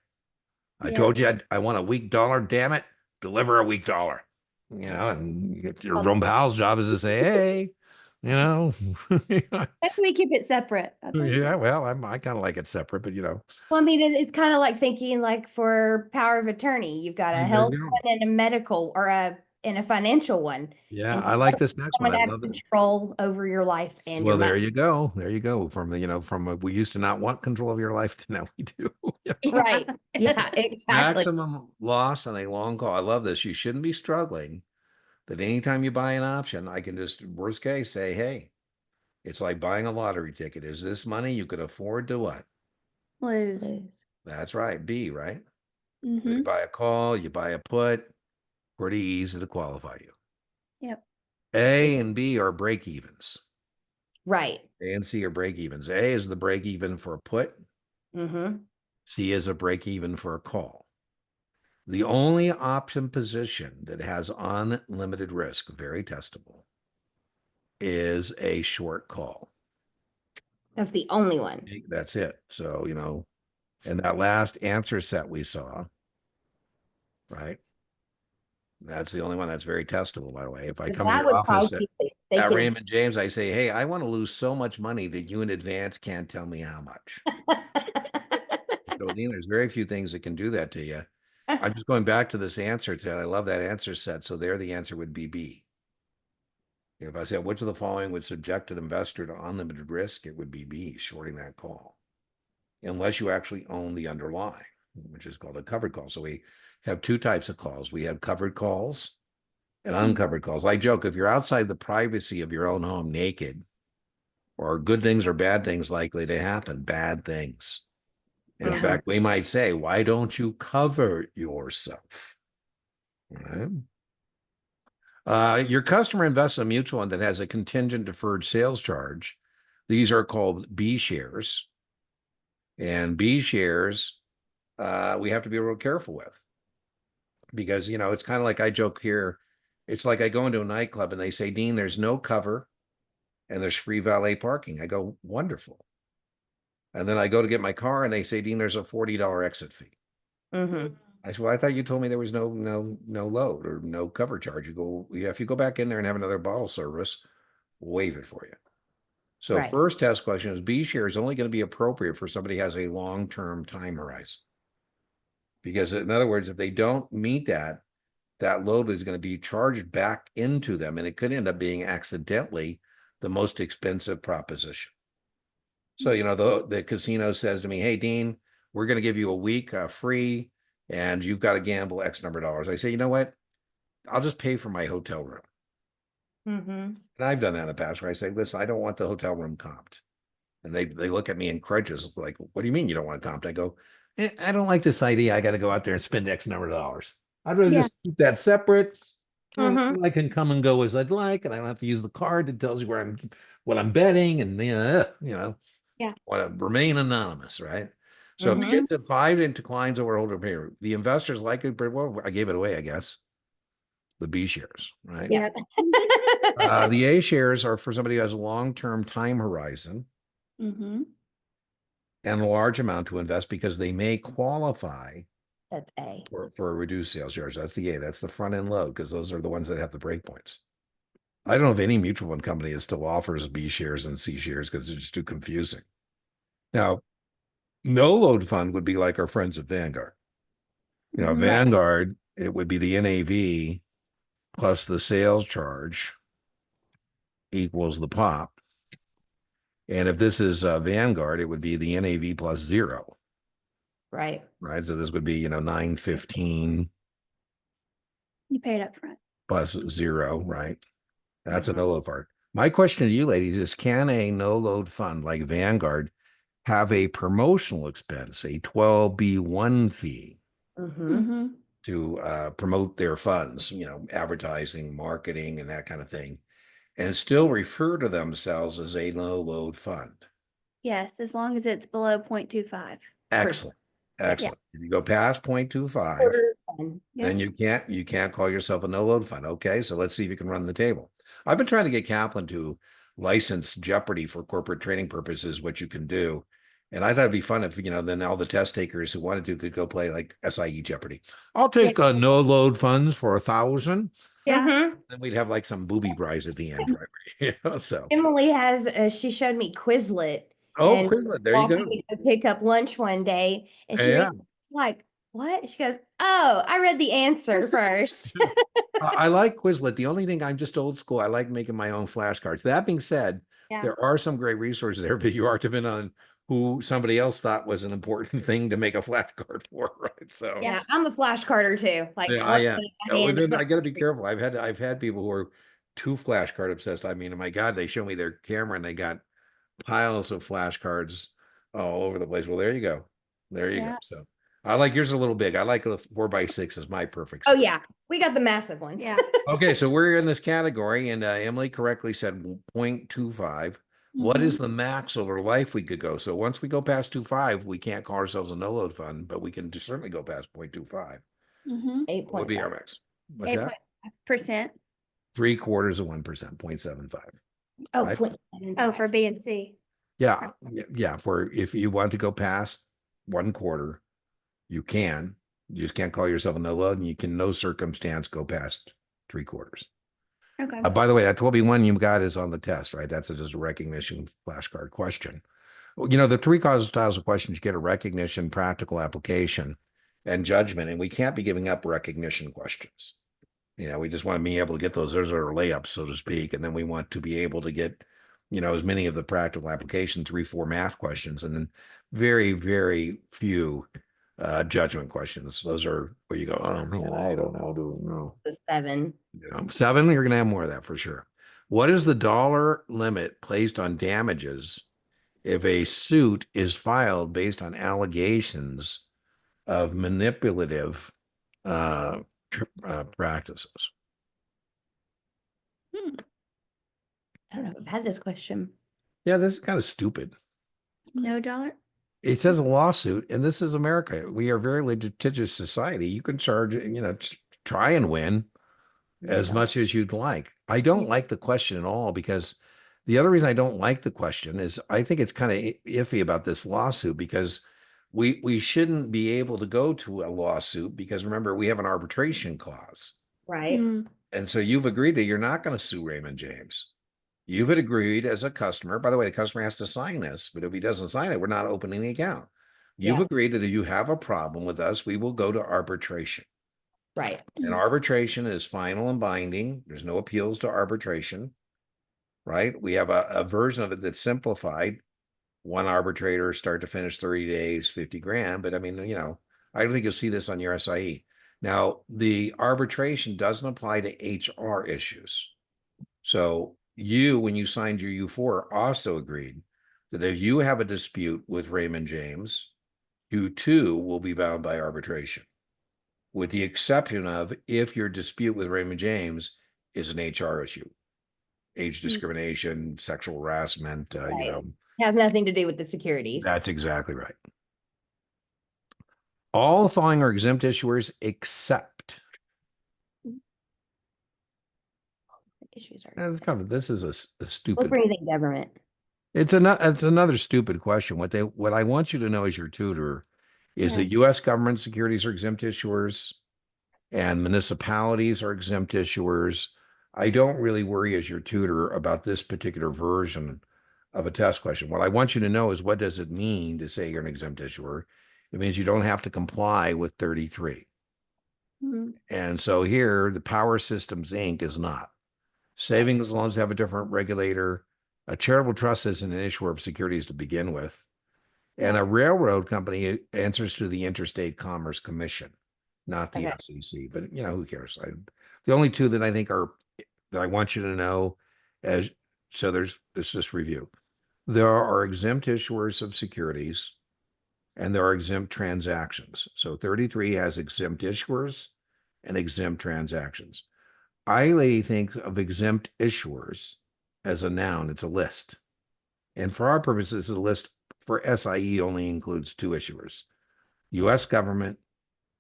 I Yeah. told you I want a weak dollar. Damn it, deliver a weak dollar." And Jerome Powell's job is to say, "Hey, you know, Maybe we keep it separate. I think. yeah, well, I kind of like it separate, but Well, I mean, it's kind of like thinking like for power of attorney, you've got a there health you go. one and a medical or a financial one. Yeah, And I like this next one. someone I have love it. control over your life and Well, your there money. you go. There you go. We used to not want control of your life to now we do. Right. Yeah, exactly. Maximum loss on a long call. I love this. You shouldn't be struggling that anytime you buy an option, I can just, worst case, say, hey, it's like buying a lottery ticket. Is this money you could afford to what? Lose. That's right. B, right? Mm-hmm. You buy a call, you buy a put, pretty easy to qualify you. Yep. A and B are break evens. Right. A and C are break evens. A is the break even for a put. Mm-hmm. C is a break even for a call. The only option position that has unlimited risk, very testable, is a short call. That's the only one. That's it. So, and that last answer set we saw, right? That's the only one that's very testable, by the way. If I 'Cause come in that your would office probably they at could Raymond James, I say, hey, I want to lose so much money that you in advance can't tell me how much. So, Dean, there's very few things that can do that to you. I'm just going back to this answer set. I love that answer set. So there the answer would be B. If I said, which of the following would subject an investor to unlimited risk, it would be B, shorting that call, unless you actually own the underlying, which is called a covered call. So we have two types of calls. We have covered calls and uncovered calls. I joke, if you're outside the privacy of your own home naked, or good things or bad things likely to happen, bad things. In fact, we might say, why don't you cover yourself? Right? Your customer invests in a mutual fund that has a contingent deferred sales charge. These are called B shares. And B shares, we have to be real careful with. Because, it's kind of like I joke here. It's like I go into a nightclub and they say, Dean, there's no cover and there's free valet parking. I go, wonderful. And then I go to get my car and they say, Dean, there's a $40 exit fee. Mm-hmm. I said, well, I thought you told me there was no load or no cover charge. You go, yeah, if you go back in there and have another bottle service, we'll waive it for you. So Right. first test question is B share is only going to be appropriate for somebody who has a long-term time horizon. Because in other words, if they don't meet that load is going to be charged back into them, and it could end up being accidentally the most expensive proposition. So, the casino says to me, hey, Dean, we're going to give you a week free, and you've got to gamble X number of dollars. I say, you know what? I'll just pay for my hotel room. Mm-hmm. And I've done that in the past where I say, listen, I don't want the hotel room comped. And they look at me incredulous, like, what do you mean you don't want it comped? I go, I don't like this idea. I got to go out there and spend X number of dollars. I'd rather just keep that separate. Mm-hmm. I can come and go as I'd like, and I don't have to use the card that tells you what I'm betting, and want to remain anonymous, right? So if it gets at 5 and declines over holder period, the investors like it, well, I gave it away, I guess. The B shares, right? Yeah. The A shares are for somebody who has a long-term time horizon Mm-hmm. and a large amount to invest because they may qualify That's A. for a reduced sales charge. That's the A. That's the front end load because those are the ones that have the breakpoints. I don't know if any mutual fund company that still offers B shares and C shares because it's just too confusing. Now, no load fund would be like our friends at Vanguard. Right. Vanguard, it would be the NAV plus the sales charge equals the pop. And if this is Vanguard, it would be the NAV plus 0. Right. Right. So this would be, 915 You paid up front. plus 0, right? That's a Mhm. no load fund. My question to you ladies is, can a no load fund like Vanguard have a promotional expense, a 12B1 fee Mhm. Mm-hmm. to promote their funds, advertising, marketing, and that kind of thing, and still refer to themselves as a no load fund? Yes, as long as it's below 0.25. Excellent. Yeah. Excellent. If you go past 0.25, Quarter fund. then Yep. you can't call yourself a no load fund. Okay, so let's see if you can run the table. I've been trying to get Kaplan to license Jeopardy for corporate training purposes, what you can do. And I thought it'd be fun if, then all the test takers who wanted to could go play like SIE Jeopardy. I'll take no load funds for 1,000. Yeah. Mhm. Then we'd have like some booby prize at the end, right? So, Emily has, she showed me Quizlet oh, and Quizlet, there you go. walking to pick up lunch one day, and she Yeah. reads, it's like, what? She goes, oh, I read the answer first. I like Quizlet. The only thing, I'm just old school. I like making my own flashcards. That being said, Yeah. there are some great resources there, but you are depending on who somebody else thought was an important thing to make a flashcard for, right? So Yeah. Yeah, I'm a flashcarder too. Like, yeah, what yeah. page I Oh, hand then it I got to be to. careful. I've had people who are too flashcard obsessed. I mean, my God, they show me their camera and they got piles of flashcards all over the place. Well, there you go. There you go. Yeah. So I like yours a little big. I like a 4x6 is my perfect Oh size. yeah, we got the massive ones. Yeah. Okay, so we're in this category, and Emily correctly said 0.25. What is the max over life we could go? So once we go past 2.5, we can't call ourselves a no load fund, but we can certainly go past 0.25. Mm-hmm. What would be our 8.5. max? What's that? 8.5%. 0.75%, 0.75. Oh, Right? 0.75. Oh, for B and C. Yeah, yeah. For if you want to go past 1/4, you can. You just can't call yourself a no load, and you can no circumstance go past 3/4. Okay. By the way, that 12B1 you got is on the test, right? That's just a recognition flashcard question. Well, the three styles of questions, you get a recognition, practical application, and judgment. And we can't be giving up recognition questions. We just want to be able to get those. Those are our layups, so to speak. And then we want to be able to get, as many of the practical application, 3, 4 math questions, and then very, very few judgment questions. Those are where you go, oh man, I don't know, don't know. The 7. 7, you're going to have more of that for sure. What is the dollar limit placed on damages if a suit is filed based on allegations of manipulative practices? I don't know if I've had this question. Yeah, this is kind of stupid. No dollar. It says a lawsuit, and this is America. We are a very litigious society. You can charge, try and win as much as you'd like. I don't like the question at all, because the other reason I don't like the question is I think it's kind of iffy about this lawsuit, because we shouldn't be able to go to a lawsuit, because remember, we have an arbitration clause. Right. Mm. And so you've agreed that you're not going to sue Raymond James. You've agreed as a customer. By the way, the customer has to sign this, but if he doesn't sign it, we're not opening the account. You've Yeah. agreed that if you have a problem with us, we will go to arbitration. Right. And arbitration is final and binding. There's no appeals to arbitration, right? We have a version of it that's simplified. One arbitrator, start to finish, 30 days, 50 grand. But I mean, I don't think you'll see this on your SIE. Now, the arbitration doesn't apply to HR issues. So when you signed your U4, also agreed that if you have a dispute with Raymond James, you too will be bound by arbitration, with the exception of if your dispute with Raymond James is an HR issue, age discrimination, sexual harassment, Right. Has nothing to do with the securities. That's exactly right. All the following are exempt issuers except. Issues are. This is a Look stupid. for anything government. It's another stupid question. What I want you to know as your tutor is that U.S. government securities are exempt issuers and municipalities are exempt issuers. I don't really worry as your tutor about this particular version of a test question. What I want you to know is, what does it mean to say you're an exempt issuer? It means you don't have to comply with 33. And so here, the Power Systems Inc. is not. Savings loans have a different regulator. A charitable trust isn't an issuer of securities to begin with. And a railroad company answers to the Interstate Commerce Commission, not the SEC. But, who cares? The only two that I think are that I want you to know as, so let's just review. There are exempt issuers of securities and there are exempt transactions. So 33 has exempt issuers and exempt transactions. I think of exempt issuers as a noun. It's a list. And for our purposes, the list for SIE only includes two issuers, U.S. government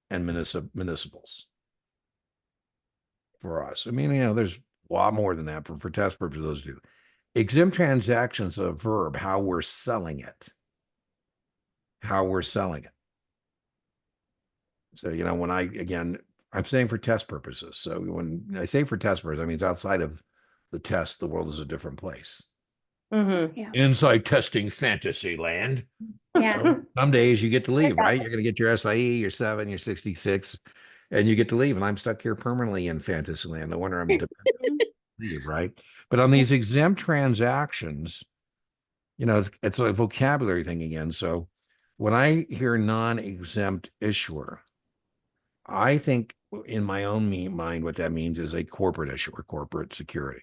and municipals. For us, I mean, there's a lot more than that, but for test purposes, those do. Exempt transactions are a verb, how we're selling it. How we're selling it. So, when I'm saying for test purposes. So when I say for test purposes, I mean, outside of the test, the world is a different place. Mm-hmm. Yeah. Inside testing fantasy land. Yeah. Some days you get to leave, right? You're going to get your SIE, your 7, your 66, and you get to leave. And I'm stuck here permanently in fantasy land. No wonder I'm dependent on leave, right? But on these exempt transactions, it's a vocabulary thing again. So when I hear non-exempt issuer, I think in my own mind, what that means is a corporate issuer, corporate security.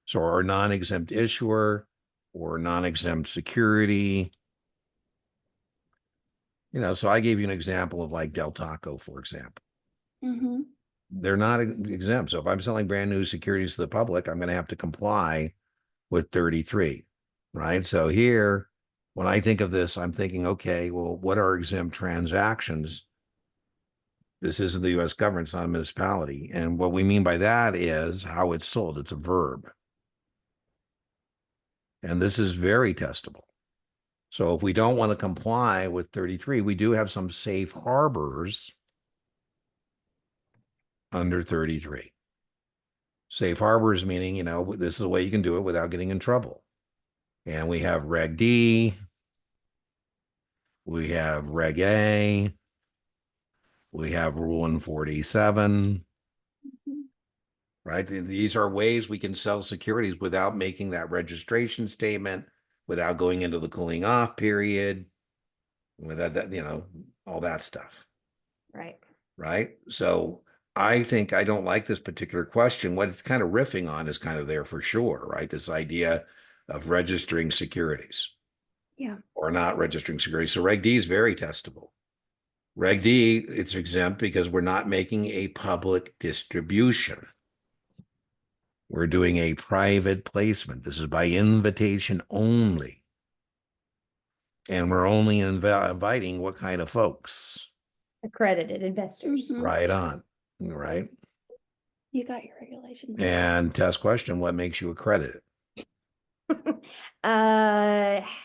So our non-exempt issuer or non-exempt security, so I gave you an example of like Del Taco, for example. Mm-hmm. They're not exempt. So if I'm selling brand new securities to the public, I'm going to have to comply with 33, right? So here, when I think of this, I'm thinking, okay, well, what are exempt transactions? This isn't the U.S. government, it's not a municipality. And what we mean by that is how it's sold. It's a verb. And this is very testable. So if we don't want to comply with 33, we do have some safe harbors under 33. Safe harbors meaning, this is the way you can do it without getting in trouble. And we have Reg D, we have Reg A, we have Rule 147, right? These are ways we can sell securities without making that registration statement, without going into the cooling off period, without that, all that stuff. Right. Right. So I think I don't like this particular question. What it's kind of riffing on is kind of there for sure, right? This idea of registering securities. Yeah. Or not registering securities. So Reg D is very testable. Reg D, it's exempt because we're not making a public distribution. We're doing a private placement. This is by invitation only. And we're only inviting what kind of folks? Accredited investors. Mhm. Right on. Right. You got your regulations. And test question, what makes you accredited?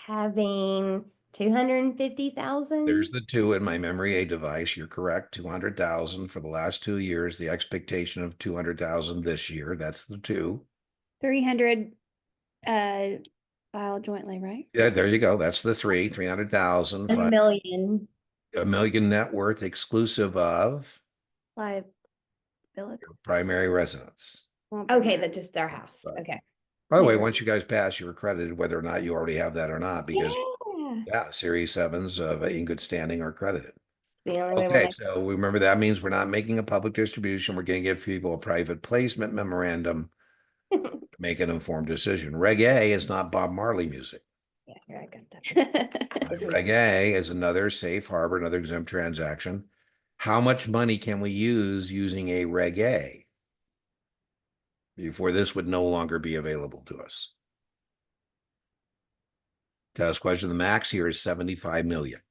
Having 250,000. There's the 2 in my memory aid device. You're correct. 200,000 for the last 2 years. The expectation of 200,000 this year. That's the 2. 300 filed jointly, right? Yeah, there you go. That's the 3. 300,000. $1 million. $1 million net worth exclusive of Liability. primary residence. Okay, that's just their house. Right. Okay. By the way, once you guys pass, you're accredited whether or not you already have that or not, because Yeah. Series 7s in good standing are accredited. The only way we're Okay, gonna- so remember that means we're not making a public distribution. We're going to give people a private placement memorandum to make an informed decision. Reg A is not Bob Marley music. Yeah, here I got that. Right? Reg A is another safe harbor, another exempt transaction. How much money can we use using a Reg A before this would no longer be available to us? Test question. The max here is 75 million.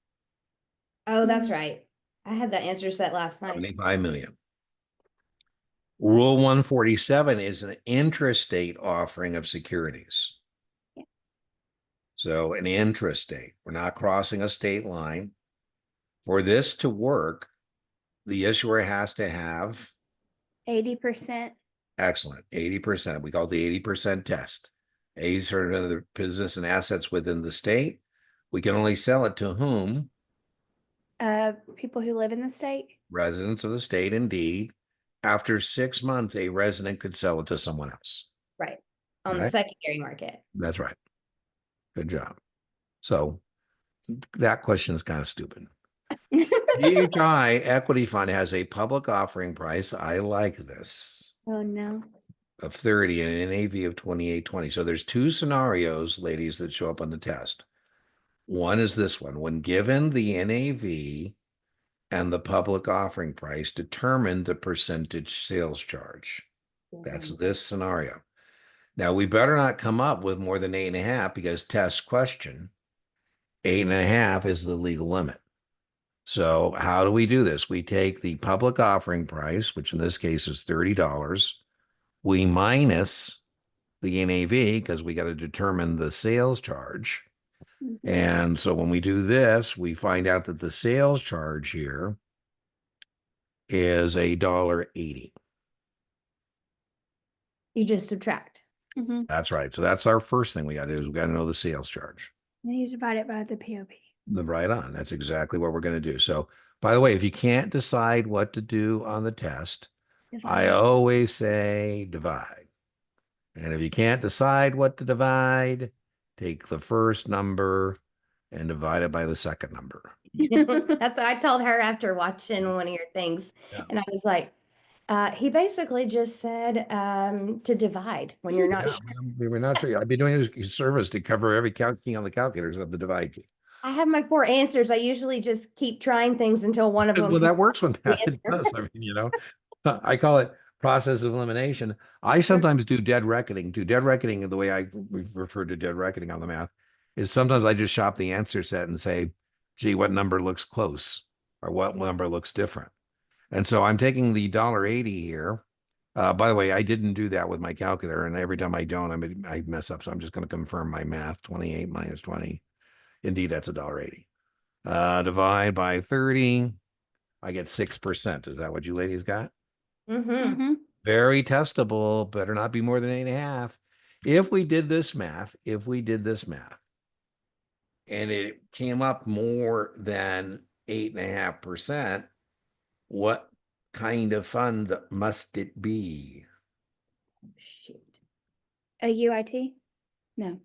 Oh, that's right. I had that answer set last night. 75 million. Rule 147 is an intrastate offering of securities. Yes. So an intrastate, we're not crossing a state line. For this to work, the issuer has to have 80%. excellent 80%. We call it the 80% test. 80% of the business and assets within the state. We can only sell it to whom? People who live in the state. Residents of the state, indeed. After 6 months, a resident could sell it to someone else. Right. On the Right. secondary market. That's right. Good job. So that question is kind of stupid. DHI Equity Fund has a public offering price. I like this. Oh no. of 30 and an NAV of 28.20. So there's two scenarios, ladies, that show up on the test. One is this one: when given the NAV and the public offering price, determine the percentage sales charge. That's this scenario. Now, we better not come up with more than 8.5, because test question, 8.5 is the legal limit. So how do we do this? We take the public offering price, which in this case is $30. We minus the NAV, because we got to determine the sales charge. Mhm. And so when we do this, we find out that the sales charge here is $1.80. You just subtract. Mhm. That's right. So that's our first thing we got to do, is we got to know the sales charge. Then you divide it by the POP. Right on. That's exactly what we're going to do. So, by the way, if you can't decide what to do on the test, I Divide. always say divide. And if you can't decide what to divide, take the first number and divide it by the second number. That's what I told her after watching one of your things. Yeah. And I was like, he basically just said to divide when you're not Yeah, sure. we were not sure. I'd be doing a service to cover every key on the calculators of the divide key. I have my 4 answers. I usually just keep trying things until one of them. Well, that works with the that. It answer. does. I mean, I call it process of elimination. I sometimes do dead reckoning. Dead reckoning, the way I refer to dead reckoning on the math, is sometimes I just shop the answer set and say, gee, what number looks close, or what number looks different? And so I'm taking the $1.80 here. By the way, I didn't do that with my calculator, and every time I don't, I mess up. So I'm just going to confirm my math. 28 minus 20. Indeed, that's $1.80. Divide by 30. I get 6%. Is that what you ladies got? Mm-hmm. Mhm. Very testable. Better not be more than 8.5. If we did this math, and it came up more than 8.5%, what kind of fund must it be? Shoot. A UIT? No.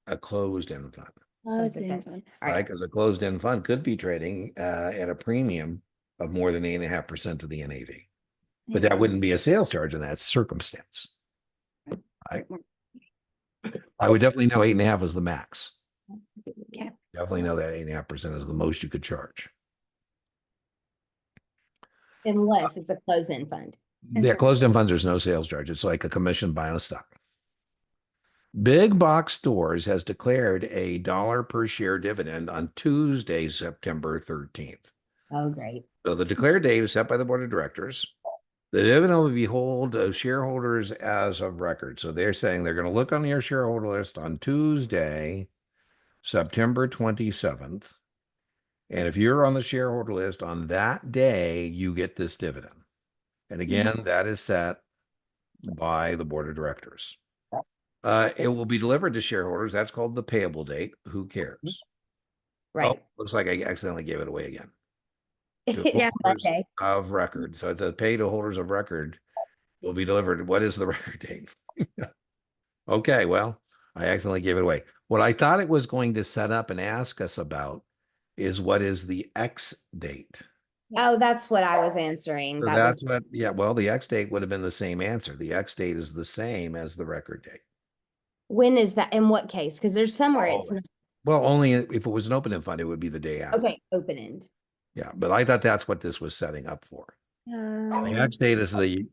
A closed-end fund, Oh, it's Okay. in fun. All right? right. Because a closed-end fund could be trading at a premium of more than 8.5% of the NAV. But that wouldn't be a sales charge in that circumstance. Right? I would definitely know 8.5 is the max. Okay. Definitely know that 8.5% is the most you could charge. Unless it's a closed-end fund. Yeah, closed-end funds, there's no sales charge. It's like a commission buying a stock. Big Box Stores has declared a $1 per share dividend on Tuesday, September 13th. Oh, great. So the declared date is set by the board of directors. The dividend will be held to shareholders as of record. So they're saying they're going to look on your shareholder list on Tuesday, September 27th. And if you're on the shareholder list on that day, you get this dividend. And again, that is set by the board of directors. It will be delivered to shareholders. That's called the payable date. Who cares? Right. Oh, looks like I accidentally gave it away again. To Yeah, holders Monday. of record. So it's a pay to holders of record will be delivered. What is the record date? Okay, well, I accidentally gave it away. What I thought it was going to set up and ask us about is what is the X date? Oh, that's what I was answering. So That that's was what, yeah, well, the X date would have been the same answer. The X date is the same as the record date. when is that? In what case? Because there's somewhere it's Oh. not. Well, only if it was an open-end fund, it would be the day after. Okay, open end. Yeah, but I thought that's what this was setting up for. The X date is the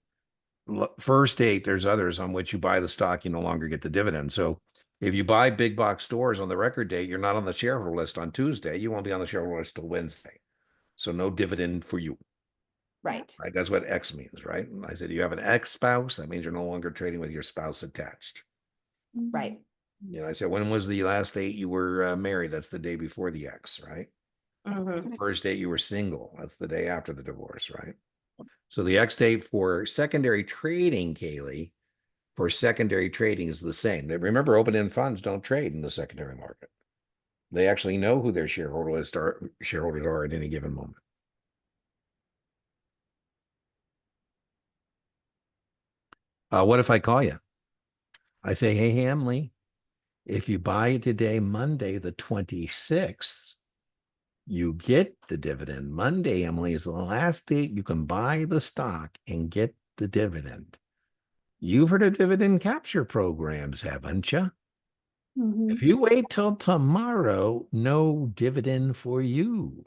first date. There's others on which you buy the stock, you no longer get the dividend. So if you buy big box stores on the record date, you're not on the shareholder list on Tuesday. You won't be on the shareholder list till Wednesday. So no dividend for you. Right. Right. That's what X means, right? I said, you have an X spouse. That means you're no longer trading with your spouse attached. Right. I said, when was the last date you were married? That's the day before the X, right? Mm-hmm. First date you were single. That's the day after the divorce, right? So the X date for secondary trading, Kaylee, for secondary trading is the same. Remember, open-end funds don't trade in the secondary market. They actually know who their shareholders are at any given moment. What if I call you? I say, hey, Hamley, if you buy today, Monday, the 26th, you get the dividend. Monday, Emily, is the last date you can buy the stock and get the dividend. You've heard of dividend capture programs, haven't you? Mhm. If you wait till tomorrow, no dividend for you.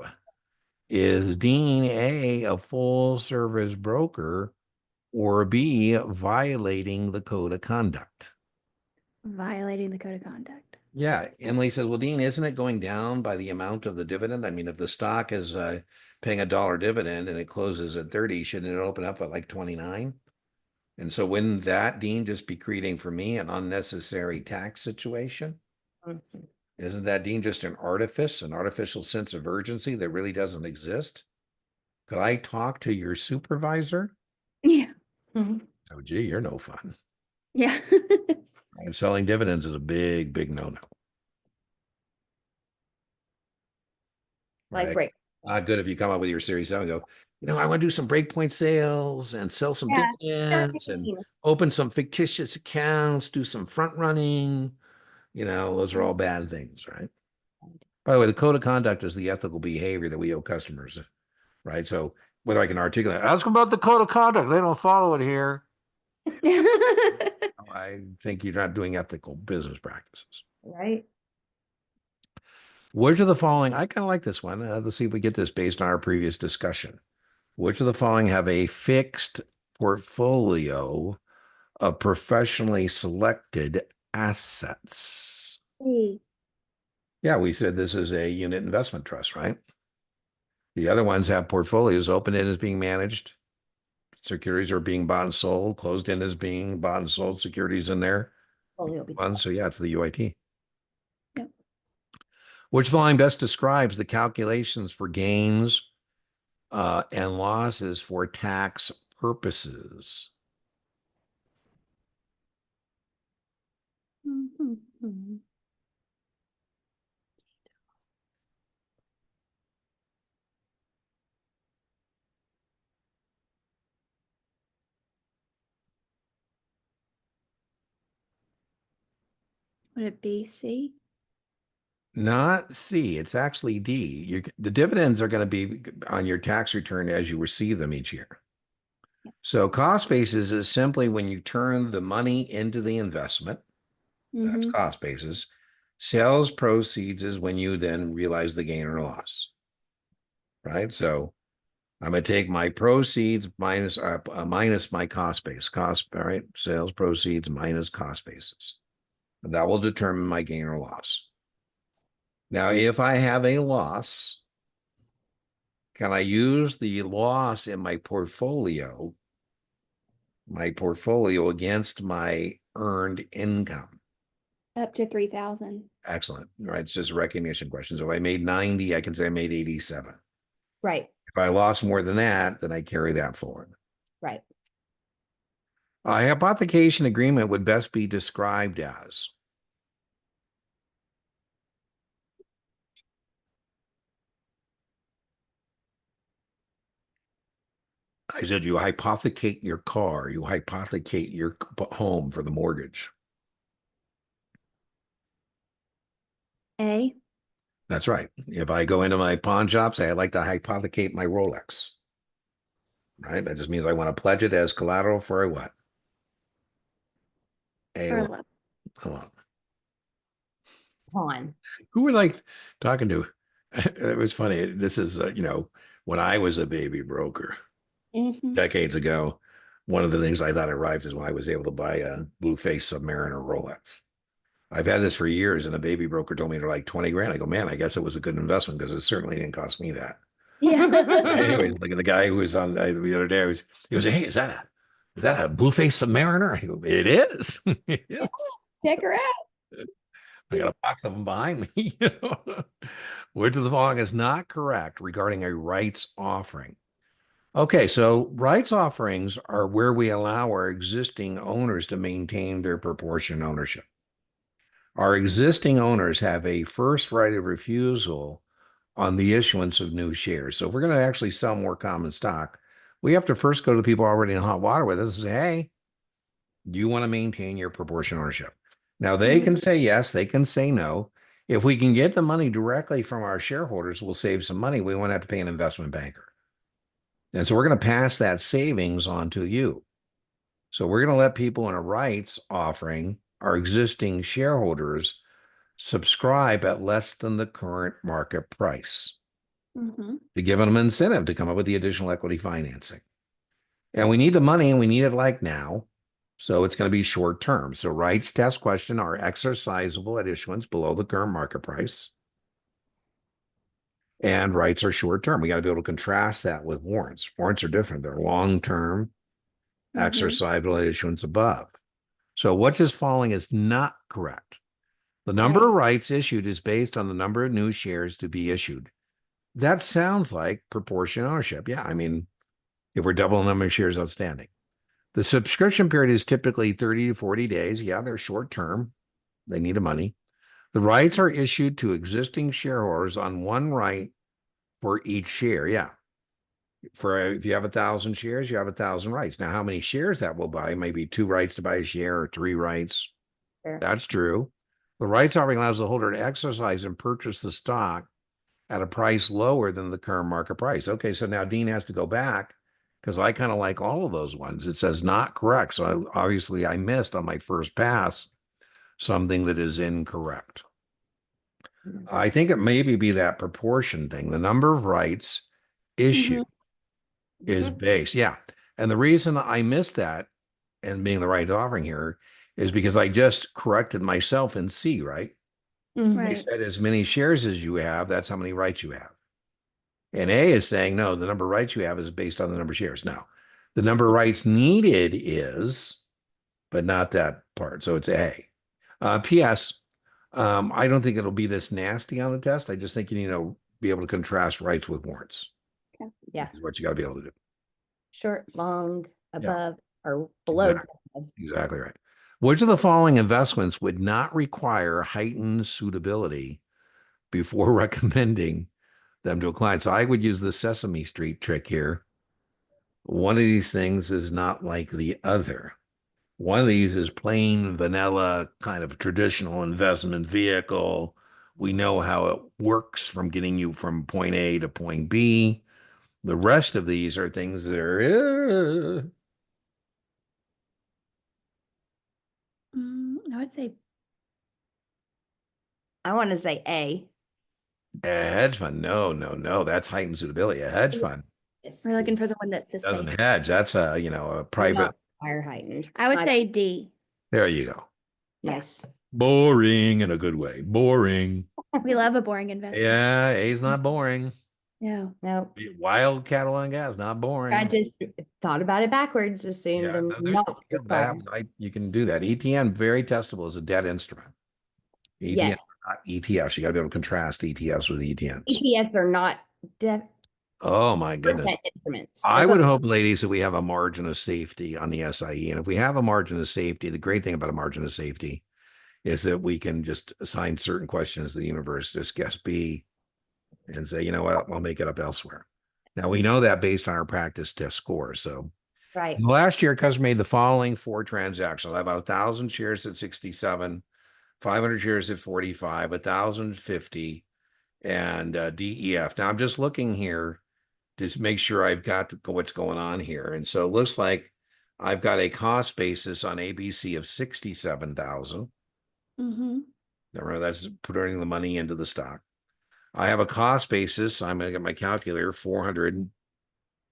Is Dean a full service broker, or B, violating the code of conduct? Violating the code of conduct. Yeah. Emily says, well, Dean, isn't it going down by the amount of the dividend? I mean, if the stock is paying $1 dividend and it closes at 30, shouldn't it open up at like 29? And so wouldn't that, Dean, just be creating for me an unnecessary tax situation? Isn't that, Dean, just an artificial sense of urgency that really doesn't exist? Could I talk to your supervisor? Yeah. Mhm. Oh, gee, you're no fun. Yeah. And selling dividends is a big, big no-no. Like Right? break. Good if you come up with your series 7 and go, I want to do some breakpoint sales and sell some Yeah. dividends and open some fictitious accounts, do some front running. Those are all bad things, right? By the way, the code of conduct is the ethical behavior that we owe customers, right? So whether I can articulate, ask them about the code of conduct. They don't follow it here. I think you're not doing ethical business practices. Right. Which of the following, I kind of like this one. Let's see if we get this based on our previous discussion. Which of the following have a fixed portfolio of professionally selected assets? Hey. Yeah, we said this is a unit investment trust, right? The other ones have portfolios. Open-end is being managed. Securities are being bought and sold. Closed-end is being bought and sold. Securities in there. Portfolio will be Funds. So yeah, it's the UIT. Yep. Which volume best describes the calculations for gains and losses for tax purposes? Mhm. Would it be C? Not C, it's actually D. The dividends are going to be on your tax return as you receive them each year. Yep. So cost basis is simply when you turn the money into the investment. That's Mhm. cost basis. Sales proceeds is when you then realize the gain or loss. Right? So I'm going to take my proceeds minus my cost base. All right? Sales proceeds minus cost basis. That will determine my gain or loss. Now, if I have a loss, can I use the loss in my portfolio against my earned income? Up to 3,000. Excellent. Right. It's just a recognition question. So if I made 90, I can say I made 87. Right. If I lost more than that, then I carry that forward. Right. A hypothecation agreement would best be described as. I said you hypothecate your car, you hypothecate your home for the mortgage. A. That's right. If I go into my pawn shop, say I'd like to hypothecate my Rolex. Right? That just means I want to pledge it as collateral for a what? A Or loan. A loan. On. Who were like talking to? It was funny. This is, when I was a baby broker Mhm. decades ago, one of the things I thought arrived is when I was able to buy a blue face Submariner Rolex. I've had this for years, and a baby broker told me they're like 20 grand. I go, man, I guess it was a good investment because it certainly didn't cost me that. Yeah. Anyways, like the guy who was on the other day, he was, hey, is that a blue face Submariner? I go, it is. It is. Check her out. I got a box of them behind me. Which of the following is not correct regarding a rights offering? Okay, so rights offerings are where we allow our existing owners to maintain their proportion ownership. Our existing owners have a first right of refusal on the issuance of new shares. So if we're going to actually sell more common stock, we have to first go to the people already in hot water with us and say, hey, do you want to maintain your proportion ownership? Now they can say yes, they can say no. If we can get the money directly from our shareholders, we'll save some money. We won't have to pay an investment banker. And so we're going to pass that savings on to you. So we're going to let people in a rights offering, our existing shareholders, subscribe at less than the current market price Mm-hmm. to give them an incentive to come up with the additional equity financing. And we need the money and we need it like now. So it's going to be short term. So rights test question are exercisable at issuance below the current market price. And rights are short term. We got to be able to contrast that with warrants. Warrants are different. They're long term, exercisable at issuance above. So what just following is not correct. The number Right. of rights issued is based on the number of new shares to be issued. That sounds like proportionate ownership. Yeah, I mean, if we're doubling the number of shares outstanding. The subscription period is typically 30 to 40 days. Yeah, they're short term. They need the money. The rights are issued to existing shareholders on one right for each share. Yeah. For if you have 1,000 shares, you have 1,000 rights. Now, how many shares that will buy? Maybe 2 rights to buy a share or 3 rights. Sure. That's true. The rights offering allows the holder to exercise and purchase the stock at a price lower than the current market price. Okay, so now Dean has to go back because I kind of like all of those ones. It says not correct. So obviously I missed on my first pass something that is incorrect. I think it maybe be that proportion thing. The number of rights issued is based. Yeah. And the reason I missed that and being the right offering here is because I just corrected myself in C, right? Mhm. They Right. said as many shares as you have, that's how many rights you have. And A is saying, no, the number of rights you have is based on the number of shares. Now, the number of rights needed is, but not that part. So it's A. P.S. I don't think it'll be this nasty on the test. I just think you need to be able to contrast rights with warrants. Yeah. Is what you got to be able to do. Short, long, above, or below. Exactly. Exactly right. Which of the following investments would not require heightened suitability before recommending them to a client? So I would use the Sesame Street trick here. One of these things is not like the other. One of these is plain vanilla, kind of traditional investment vehicle. We know how it works from getting you from point A to point B. The rest of these are things that are I would say I want to say A. a hedge fund. No, no, no. That's heightened suitability. A hedge fund we're looking for the one that's the doesn't same. hedge. That's a, a private. Fire heightened. I would say D. There you go. Nice. Boring in a good way. Boring. We love a boring investment. Yeah, A's not boring. No. No, Wild oil and gas, not boring. I just thought about it backwards, assumed Yeah, and no, there's not no that required. happens. You can do that. ETN, very testable as a debt instrument. ETN, Yes, not ETFs. You got to be able to contrast ETFs with ETNs. ETFs are not debt Oh my goodness. instruments. I They're would both- hope, ladies, that we have a margin of safety on the SIE. And if we have a margin of safety, the great thing about a margin of safety is that we can just assign certain questions to the universe, just guess B, and say, you know what, I'll make it up elsewhere. Now we know that based on our practice test score. So right. last year, customer made the following 4 transactions. I bought 1,000 shares at 67, 500 shares at 45, 1,050, and DEF. Now I'm just looking here to make sure I've got what's going on here. And so it looks like I've got a cost basis on ABC of 67,000. Mm-hmm. Remember, that's putting the money into the stock. I have a cost basis. I'm going to get my calculator, 400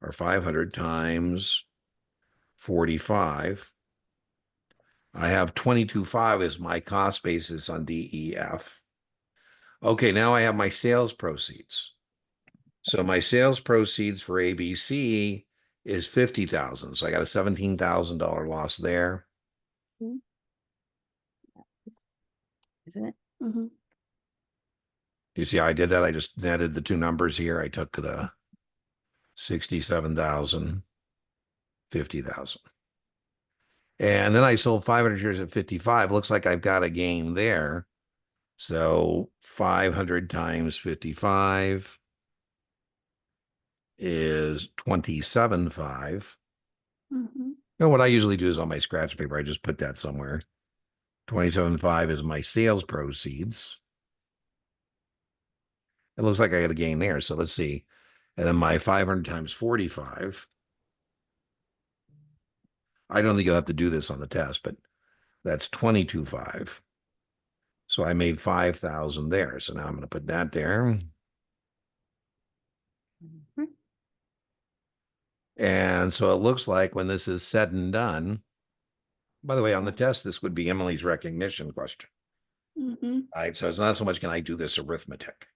or 500 times 45. I have 22.5 as my cost basis on DEF. Okay, now I have my sales proceeds. So my sales proceeds for ABC is 50,000. So I got a $17,000 loss there. Isn't it? Mm-hmm. You see how I did that? I just netted the two numbers here. I took the 67,000, 50,000. And then I sold 500 shares at 55. Looks like I've got a gain there. So 500 times 55 is 27.5. Mm-hmm. What I usually do is on my scratch paper, I just put that somewhere. 27.5 is my sales proceeds. It looks like I got a gain there. So let's see. And then my 500 times 45 I don't think you'll have to do this on the test, but that's 22.5. So I made 5,000 there. So now I'm going to put that there. Mhm. And so it looks like when this is said and done, by the way, on the test, this would be Emily's recognition question. Mhm. All right. So it's not so much can I do this arithmetic,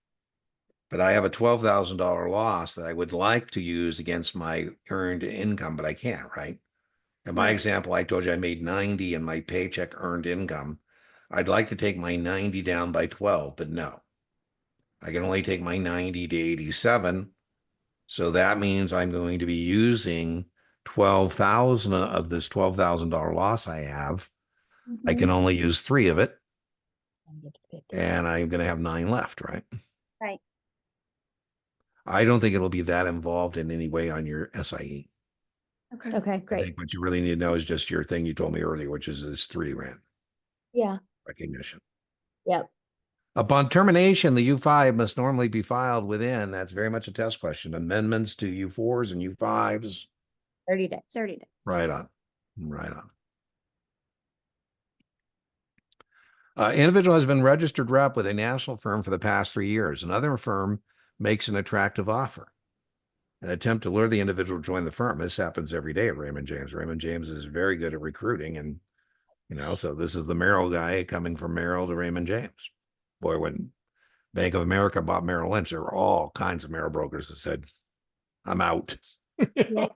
but I have a $12,000 loss that I would like to use against my earned income, but I can't, right? In my Right. example, I told you I made 90 in my paycheck earned income. I'd like to take my 90 down by 12, but no, I can only take my 90 to 87. So that means I'm going to be using 12,000 of this $12,000 loss I have. I can Mhm. only use 3 of it, And get to 50. and I'm going to have 9 left, right? Right. I don't think it'll be that involved in any way on your SIE. Okay. Okay, I great. think what you really need to know is just your thing you told me earlier, which is this 3 rand Yeah. recognition. Yep. Upon termination, the U5 must normally be filed within, that's very much a test question, amendments to U4s and U5s. 30 days. 30 days. Right on. Right on. Individual has been registered rep with a national firm for the past 3 years. Another firm makes an attractive offer. An attempt to lure the individual to join the firm. This happens every day at Raymond James. Raymond James is very good at recruiting. And, so this is the Merrill guy coming from Merrill to Raymond James. Boy, when Bank of America bought Merrill Lynch, there were all kinds of Merrill brokers that said, I'm out. Yeah.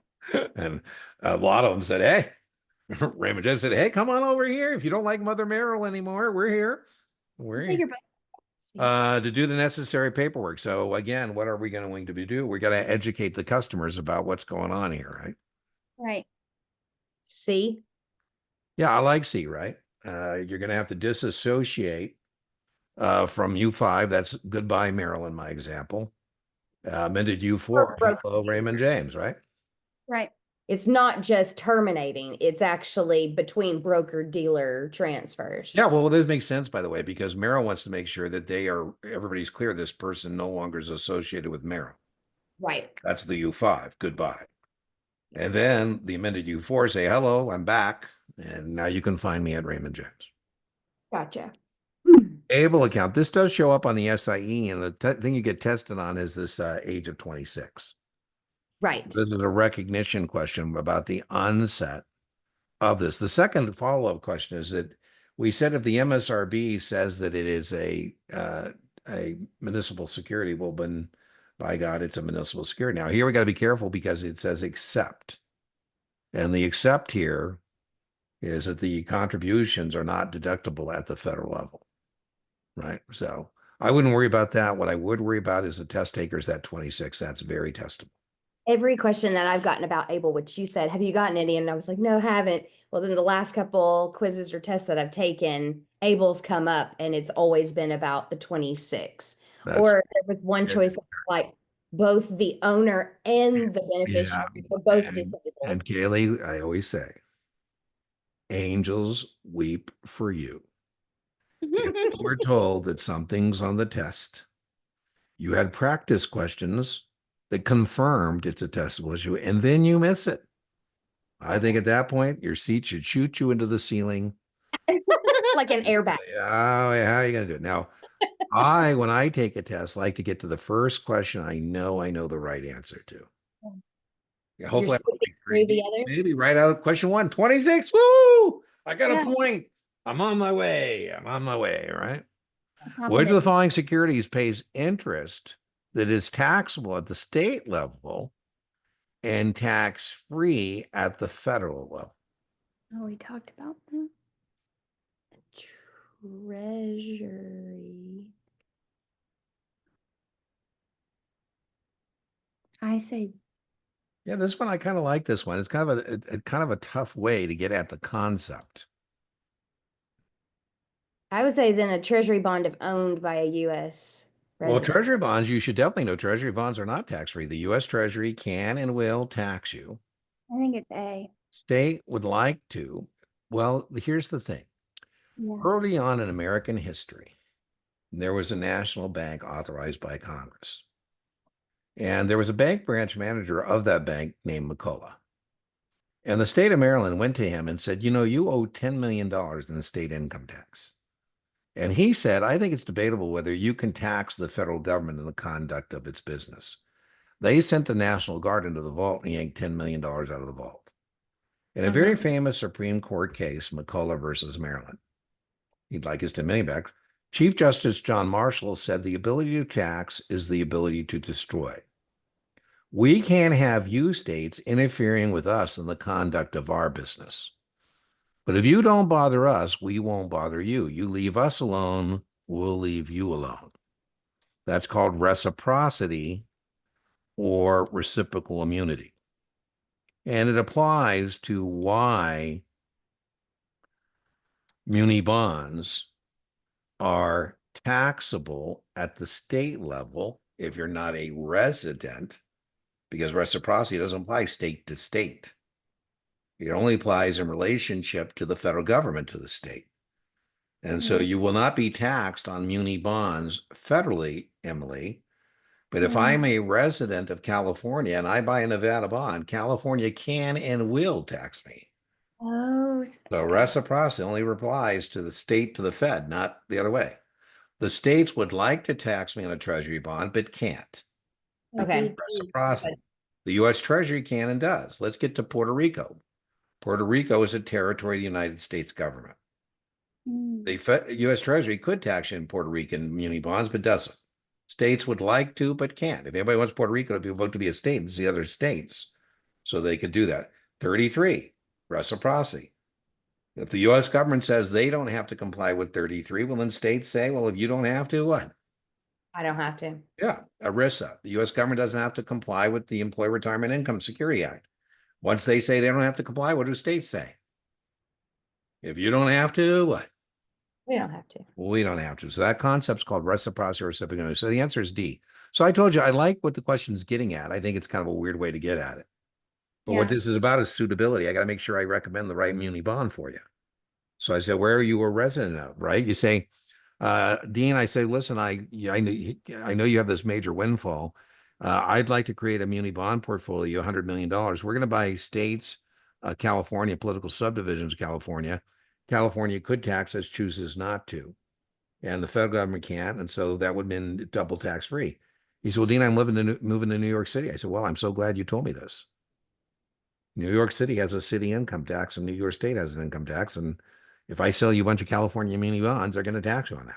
And a lot of them said, hey, Raymond James said, hey, come on over here. If you don't like Mother Merrill anymore, we're here. We're I think here. you're both. To do the necessary paperwork. So again, what are we going to do? We got to educate the customers about what's going on here, right? Right. See? Yeah, I like C, right? You're going to have to disassociate from U5. That's goodbye, Merrill, in my example. Amended U4, Broker hello, Raymond James, right? Right. It's not just terminating, it's actually between broker dealer transfers. Yeah, well, this makes sense, by the way, because Merrill wants to make sure that everybody's clear this person no longer is associated with Merrill. Right. That's the U5, goodbye. And then the amended U4 say, hello, I'm back. And now you can find me at Raymond James. Gotcha. Able account. This does show up on the SIE, and the thing you get tested on is this age of 26. Right. This is a recognition question about the onset of this. The second follow-up question is that we said if the MSRB says that it is a municipal security, well, then by God, it's a municipal security. Now here we got to be careful because it says except. And the except here is that the contributions are not deductible at the federal level, right? So I wouldn't worry about that. What I would worry about is the test takers at 26. That's very testable. Every question that I've gotten about ABLE, which you said, have you gotten any? And I was like, no, haven't. Well, then the last couple quizzes or tests that I've taken, ABLE's come up and it's always been about the 26. That's, Or there was one yeah. choice like both the owner and the beneficiary were both disabled. And Kaylee, I always say, angels weep for you. If you were told that something's on the test, you had practice questions that confirmed it's a testable issue, and then you miss it. I think at that point, your seat should shoot you into the ceiling. Like an airbag. Oh, how are you going to do it? Now, when I take a test, like to get to the first question I know the right answer to. Yeah, hopefully, You're skipping through the others. maybe right out of question 1, 26. Woo! I got Yeah. a point. I'm on my way. Right? Top Which of of the it. following securities pays interest that is taxable at the state level and tax-free at the federal level? Oh, we talked about that. Treasury. I say Yeah, this one I kind of like this one. It's kind of a kind of a tough way to get at the concept. I would say then a treasury bond if owned by a U.S. Well, resident. treasury bonds, you should definitely know treasury bonds are not tax-free. The U.S. Treasury can and will tax you. I think it's A. State would like to. Well, here's the thing. Yeah. Early on in American history, there was a national bank authorized by Congress. And there was a bank branch manager of that bank named McCullough. And the state of Maryland went to him and said, you know, you owe $10 million in the state income tax. And he said, I think it's debatable whether you can tax the federal government in the conduct of its business. They sent the National Guard into the vault and yanked $10 million out of the vault. In a very famous Supreme Court case, McCullough versus Maryland, he'd like his $10 million back. Chief Justice John Marshall said the ability to tax is the ability to destroy. We can't have you states interfering with us in the conduct of our business. But if you don't bother us, we won't bother you. You leave us alone, we'll leave you alone. That's called reciprocity or reciprocal immunity. And it applies to why muni bonds are taxable at the state level if you're not a resident, because reciprocity doesn't apply state to state. It only applies in relationship to the federal government, to the state. And so you will not be taxed on muni bonds federally, Emily. But if I'm a resident of California and I buy a Nevada bond, California can and will tax me. Oh, So reciprocity only applies to the state, to the Fed, not the other way. The states would like to tax me on a treasury bond, but can't. Okay. Reciprocity. The U.S. Treasury can and does. Let's get to Puerto Rico. Puerto Rico is a territory of the United States government. The U.S. Treasury could tax you in Puerto Rican muni bonds, but doesn't. States would like to, but can't. If anybody wants Puerto Rico to vote to be a state, it's the other states. So they could do that. 33, reciprocity. If the U.S. government says they don't have to comply with 33, well, then states say, well, if you don't have to, what? I don't have to. Yeah, ERISA. The U.S. government doesn't have to comply with the Employee Retirement Income Security Act. Once they say they don't have to comply, what do states say? If you don't have to, what? We don't have to. We don't have to. So that concept's called reciprocity or reciprocal. So the answer is D. So I told you, I like what the question's getting at. I think it's kind of a weird way to get at it. But what this is about is suitability. I got to make sure I recommend the right muni bond for you. So I said, where are you a resident of, right? You say, Dean, I say, listen, I know you have this major windfall. I'd like to create a muni bond portfolio, $100 million. We're going to buy states, California, political subdivisions, California. California could tax us, chooses not to. And the federal government can't. And so that would have been double tax free. He said, well, Dean, I'm moving to New York City. I said, well, I'm so glad you told me this. New York City has a city income tax and New York State has an income tax. And if I sell you a bunch of California muni bonds, they're going to tax you on that.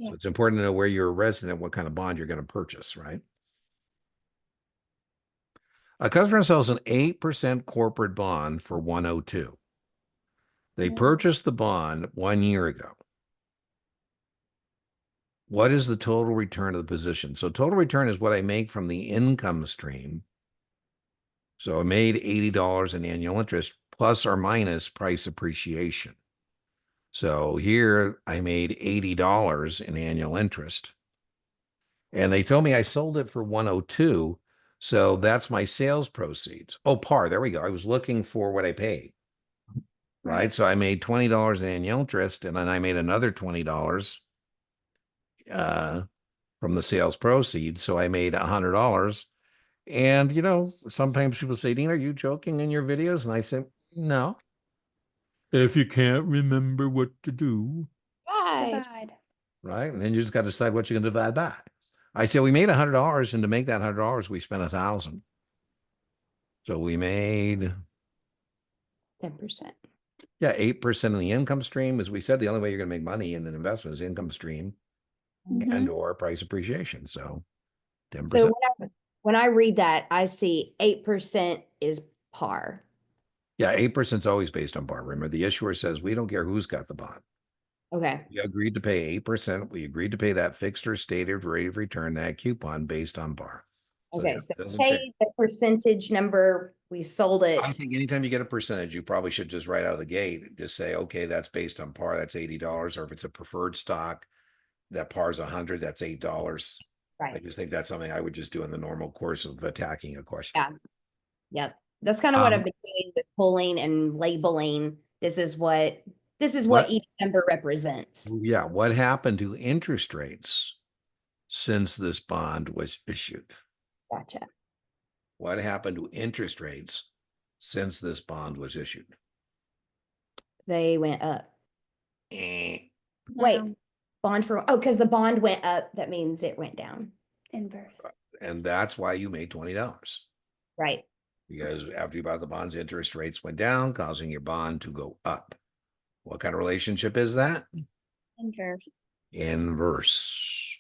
So it's important to know where you're a resident, what kind of bond you're going to purchase, right? A customer sells an 8% corporate bond for 102. They purchased the bond 1 year ago. What is the total return of the position? So total return is what I make from the income stream. So I made $80 in annual interest plus or minus price appreciation. So here I made $80 in annual interest. And they told me I sold it for 102. So that's my sales proceeds. Oh, par. There we go. I was looking for what I paid. Right. So I made $20 in annual interest, and then I made another $20 from the sales proceeds. So I made $100. And, you know, sometimes people say, Dean, are you joking in your videos? And I say, no. If you can't remember what to do. divide. Right. And then you just got to decide what you're going to divide by. I said, we made $100. And to make that $100, we spent $1,000. So we made 10%. Yeah, 8% in the income stream. As we said, the only way you're going to make money in an investment is income stream and or price appreciation. So 10%. So when I read that, I see 8% is par. Yeah, 8% is always based on par. Remember, the issuer says, we don't care who's got the bond. Okay. We agreed to pay 8%. We agreed to pay that fixed or stated rate of return, that coupon based on par. So Okay. that So doesn't pay change. the percentage number we sold it. I think anytime you get a percentage, you probably should just right out of the gate, just say, okay, that's based on par. That's $80. Or if it's a preferred stock, that par is 100, that's $8. I Right. just think that's something I would just do in the normal course of attacking a question. Yeah. Yep. That's kind of what I've been doing with pulling and labeling. This is what each number represents. Yeah. What happened to interest rates since this bond was issued? Gotcha. What happened to interest rates since this bond was issued? They went up. Eh. Wait, No, bond for, oh, because the bond went up, that means it went down, inverse. And that's why you made $20. right? Because after you bought the bonds, interest rates went down, causing your bond to go up. What kind of relationship is that? Inverse. Inverse.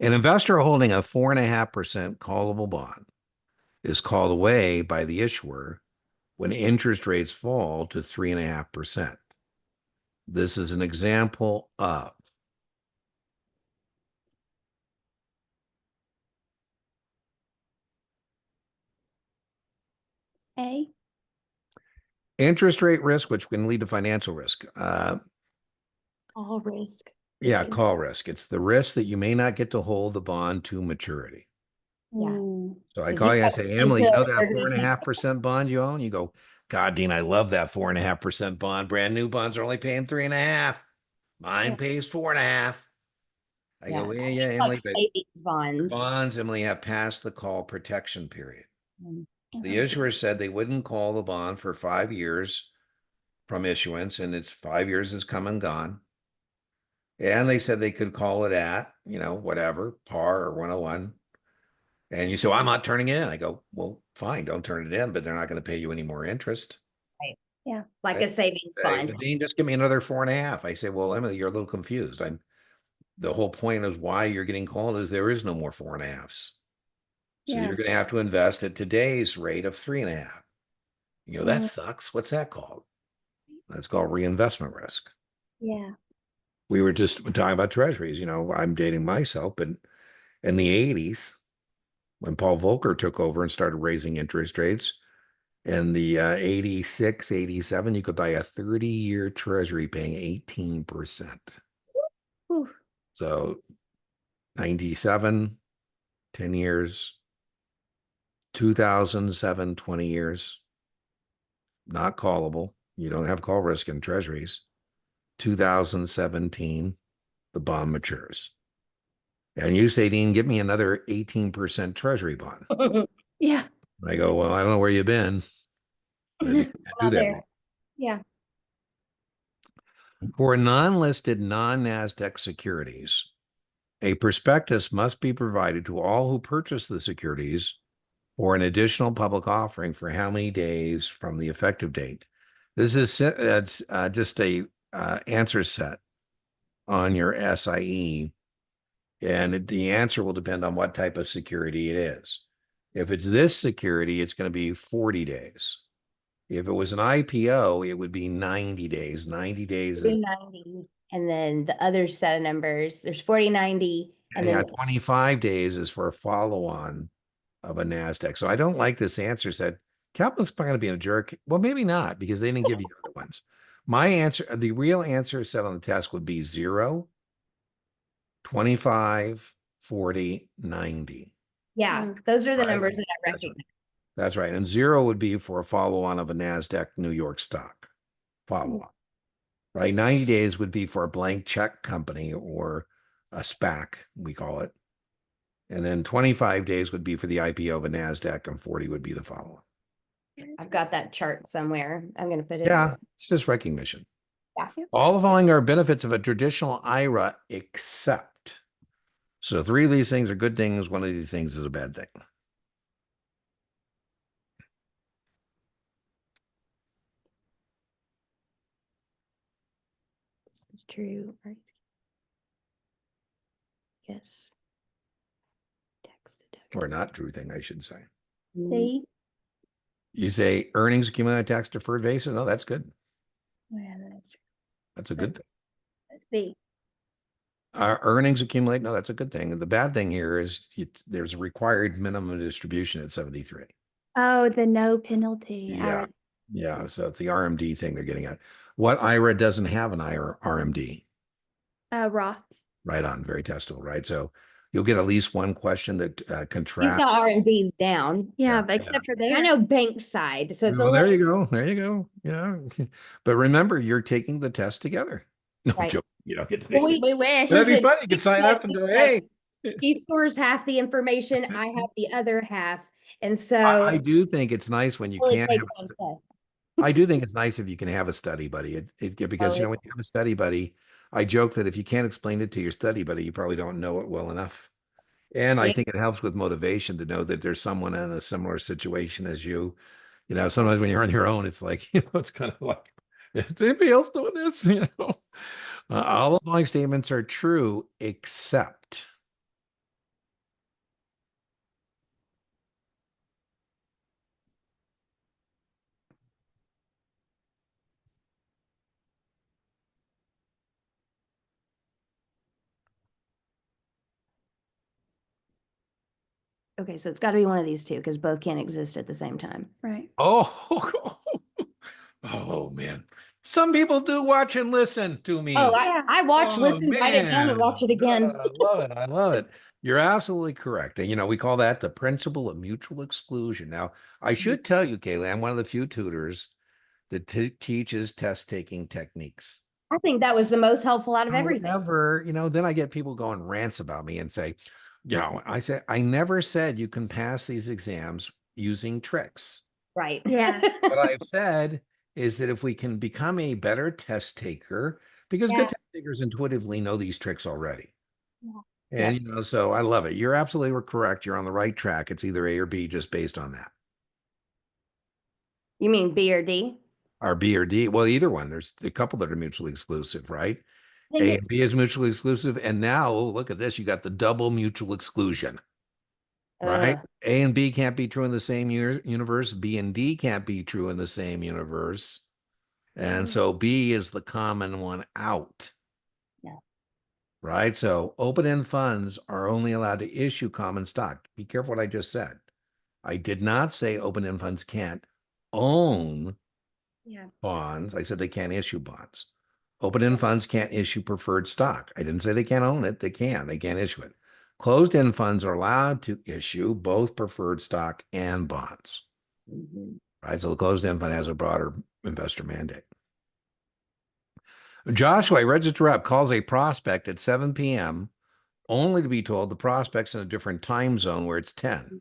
An investor holding a 4.5% callable bond is called away by the issuer when interest rates fall to 3.5%. This is an example of A. interest rate risk, which can lead to financial risk. All risk. Yeah, call risk. It's the risk that you may not get to hold the bond to maturity. Yeah. Mm. So I 'Cause call you you, I have say, to Emily, you think know that that they're gonna take 4.5% bond you own? You go, God, Dean, I love that 4.5% bond. Brand new bonds are only paying 3.5. Mine Yeah. pays 4.5. I Yeah. go, yeah, like Emily, but savings the bonds. bonds, Emily, have passed the call protection period. Mm. The issuer said they wouldn't call the bond for 5 years from issuance, and it's 5 years has come and gone. And they said they could call it at, whatever, par or 101. And you say, well, I'm not turning it in. I go, well, fine, don't turn it in, but they're not going to pay you any more interest. Yeah. Like a savings Hey, bond. but Dean, just give me another 4.5. I say, well, Emily, you're a little confused. The whole point of why you're getting called is there is no more 4.5s. So Yeah. you're going to have to invest at today's rate of 3.5. That Mm. sucks. What's that called? That's called reinvestment risk. Yeah. We were just talking about treasuries. I'm dating myself, but in the 80s, when Paul Volcker took over and started raising interest rates, in the 86, 87, you could buy a 30-year treasury paying 18%. Whew. So 97, 10 years, 2007, 20 years, not callable. You don't have call risk in treasuries. 2017, the bond matures. And you say, Dean, give me another 18% treasury bond. Yeah. I go, well, I don't know where you've been. But you can't do Not that. there. Yeah. For non-listed non-NASDAQ securities, a prospectus must be provided to all who purchase the securities or an additional public offering for how many days from the effective date. This is just a answer set on your SIE, and the answer will depend on what type of security it is. If it's this security, it's going to be 40 days. If it was an IPO, it would be 90 days. 90 days is 90. And then the other set of numbers, there's 40, 90, and yeah, then 25 days is for a follow-on of a NASDAQ. So I don't like this answer said, Kaplan's going to be a jerk. Well, maybe not, because they didn't give you other ones. My answer, the real answer set on the test would be 0, 25, 40, 90. yeah, Mm. those are the Right. numbers that I That's right. recognize. That's right. And 0 would be for a follow-on of a NASDAQ New York stock follow-on. Right? 90 days would be for a blank check company or a SPAC, we call it. And then 25 days would be for the IPO of a NASDAQ, and 40 would be the follow-on. I've got that chart somewhere. I'm going to put it. Yeah, it's just recognition. Yeah. All the following are benefits of a traditional IRA, except. So 3 of these things are good things. 1 of these things is a bad thing. This is true, right? Yes. Tax deduction. Or not true thing, I should say. See? You say earnings accumulated tax deferred basis. No, that's good. Oh, yeah, that's true. That's a good thing. That's B. Earnings accumulate. No, that's a good thing. And the bad thing here is there's a required minimum distribution at 73. Oh, the no penalty. Yeah. Yeah. So it's the RMD thing they're getting at. What IRA doesn't have an IRA RMD? Roth. Right on. Very testable, right? So you'll get at least one question that He's contrasts. got R&Ds down. Yeah, Yeah. but except for I there. know bank side, so it's a Well, there little you go. There you go. Yeah. But remember, you're taking the test together. No Right. joke. You don't get to Well, take it. We wish. That'd be could- fun. You could sign up and go, hey, She stores half the information, I have the other half, and I so do think it's nice when you only can take have one test. I do think it's nice if you can have a study buddy. Because Oh, when you have a study buddy, I joke that if you can't explain it to your study buddy, you probably don't know it well enough. And I yeah, think it helps with motivation to know that there's someone in a similar situation as you. Sometimes when you're on your own, it's like, it's kind of like, is anybody else doing this? All of my statements are true, except. okay, so it's got to be one of these two because both can't exist at the same time. Right. Oh, oh man. Some people do watch and listen to me. Oh, Yeah. I watch, Oh listen, write it down, and man. watch it again. I love it. I love it. You're absolutely correct. And we call that the principle of mutual exclusion. Now, I should tell you, Kayla, I'm one of the few tutors that teaches test taking techniques. I think that was the most helpful out of everything. However, then I get people going rants about me and say, I say, I never said you can pass these exams using tricks. Right. Yeah. What I've said is that if we can become a better test taker, because Yeah. good test takers intuitively know these tricks already. Yeah. And so I love it. You're absolutely correct. You're on the right track. It's either A or B just based on that. You mean B or D? Or B or D. Well, either one. There's a couple that are mutually exclusive, right? I think A and it's B is mutually exclusive. And now look at this. You got the double mutual exclusion, right? A and B can't be true in the same universe. B and D can't be true in the same universe. And so B is the common one out. Yeah. Right? So open-end funds are only allowed to issue common stock. Be careful what I just said. I did not say open-end funds can't own Yeah. bonds. I said they can't issue bonds. Open-end funds can't issue preferred stock. I didn't say they can't own it. They can. They can't issue it. Closed-end funds are allowed to issue both preferred stock and bonds. Right? So the closed-end fund has a broader investor mandate. Joshua, I register up, calls a prospect at 7 p.m. only to be told the prospect's in a different time zone where it's 10.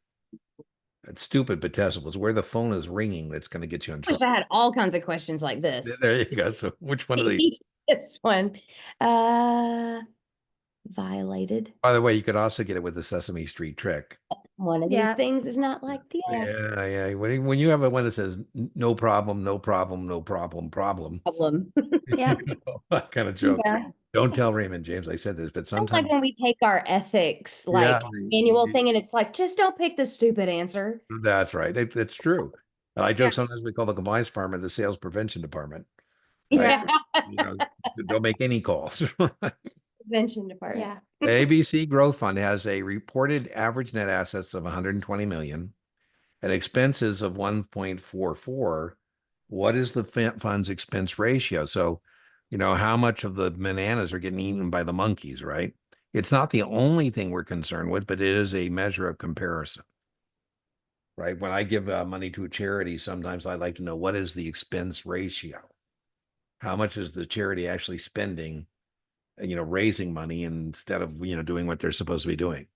That's stupid, but testable. It's where the phone is ringing that's going to get you in Wish trouble. I had all kinds of questions like this. There you go. So which one of these? This one. Violated. By the way, you could also get it with the Sesame Street trick. One of Yeah. these things is not like the other. Yeah. When you have one that says no problem, no problem, no problem, problem, Problem. Yeah. that kind of joke. Yeah. Don't tell Raymond James I said this, but It's like sometimes, when we take our ethics yeah, annual thing and it's like, just don't pick the stupid answer. that's right. It's true. And I joke Yeah. sometimes we call the compliance department the sales prevention department. Yeah. Don't make any calls. Prevention department. Yeah. ABC Growth Fund has a reported average net assets of 120 million and expenses of 1.44. What is the fund's expense ratio? So, how much of the bananas are getting eaten by the monkeys, right? It's not the only thing we're concerned with, but it is a measure of comparison, right? When I give money to a charity, sometimes I like to know what is the expense ratio? How much is the charity actually spending, raising money instead of, doing what they're supposed to be doing?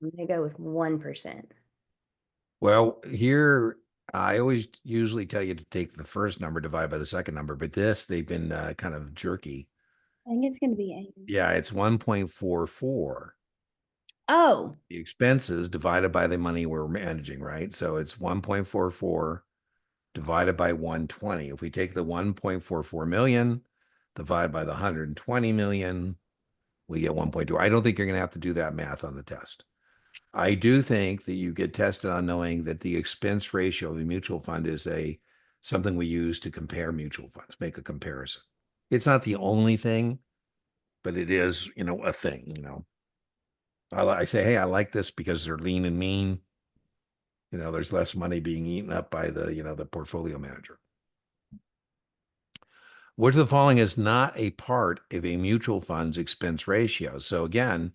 I'm gonna go with 1%. Well, here I always usually tell you to take the first number divided by the second number, but they've been kind of jerky. I think it's going to be 8. Yeah, it's 1.44. Oh, The expenses divided by the money we're managing, right? So it's 1.44 divided by 120. If we take the 1.44 million divided by the 120 million, we get 1.2. I don't think you're going to have to do that math on the test. I do think that you get tested on knowing that the expense ratio of a mutual fund is something we use to compare mutual funds, make a comparison. It's not the only thing, but it is, a thing, I say, hey, I like this because they're lean and mean. There's less money being eaten up by the portfolio manager. Which of the following is not a part of a mutual fund's expense ratio? So again,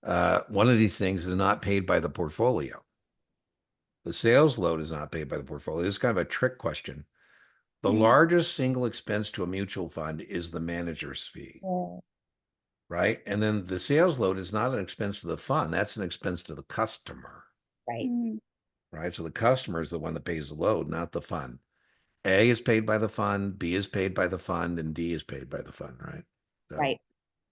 one of these things is not paid by the portfolio. The sales load is not paid by the portfolio. This is kind of a trick question. The largest single expense to a mutual fund is the manager's fee, right? And then the sales load is not an expense to the fund. That's an expense to the customer, Right. right? So the customer is the one that pays the load, not the fund. A is paid by the fund, B is paid by the fund, and D is paid by the fund, right? So Right.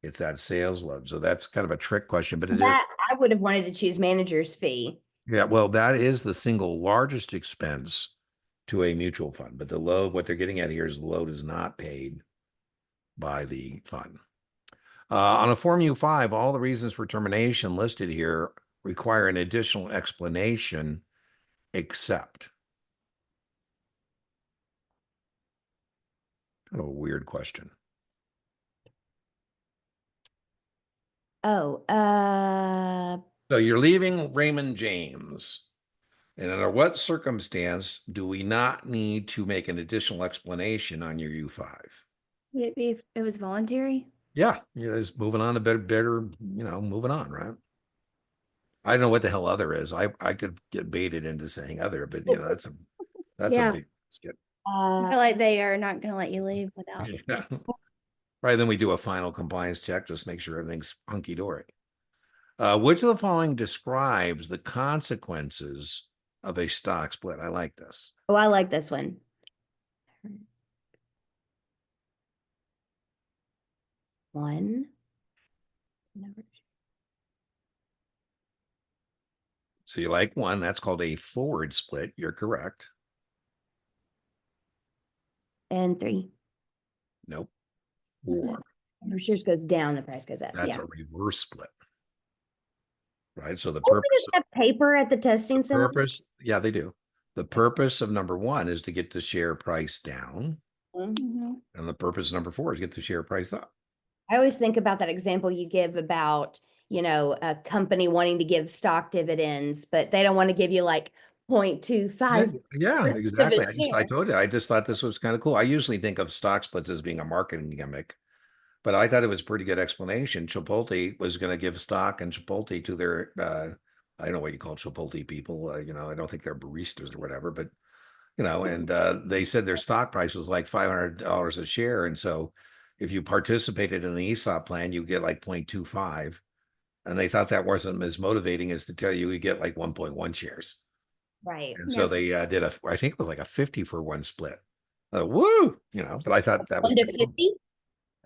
it's that sales load. So that's kind of a trick question, but it is. That I would have wanted to choose manager's fee. Yeah, well, that is the single largest expense to a mutual fund, but the load, what they're getting at here is the load is not paid by the fund. On a Form U5, all the reasons for termination listed here require an additional explanation, except. Kind of a weird question. Oh, So you're leaving Raymond James. And under what circumstance do we not need to make an additional explanation on your U5? Would it be if it was voluntary? Yeah, it's moving on to better, moving on, right? I don't know what the hell other is. I could get baited into saying other, but that's Yeah. a big skip. I feel like they are not going to let you leave without. Yeah. Right. Then we do a final compliance check, just make sure everything's hunky dory. Which of the following describes the consequences of a stock split? I like this. oh, I like this one. One. Number So you like one, that's called a forward split. You're correct. and 3. Nope. 4. Yours goes down, the price goes up. That's Yeah. a reverse split. Right. So the Oh, we purpose just have paper at the testing center. yeah, they do. The purpose of number 1 is to get the share price down. Mhm. And the purpose of number 4 is get the share price up. I always think about that example you give about, a company wanting to give stock dividends, but they don't want to give you like 0.25. Yeah, of a exactly. I share. told you, I just thought this was kind of cool. I usually think of stock splits as being a marketing gimmick, but I thought it was a pretty good explanation. Chipotle was going to give stock and Chipotle to their, I don't know what you call Chipotle people. I don't think they're baristas or whatever, but and they said their stock price was like $500 a share. And so if you participated in the ESOP plan, you get like 0.25. And they thought that wasn't as motivating as to tell you get like 1.1 shares. Right. And so they did I think it was like a 50 for 1 split. Woo, but I thought that was 1 to pretty cool. 50?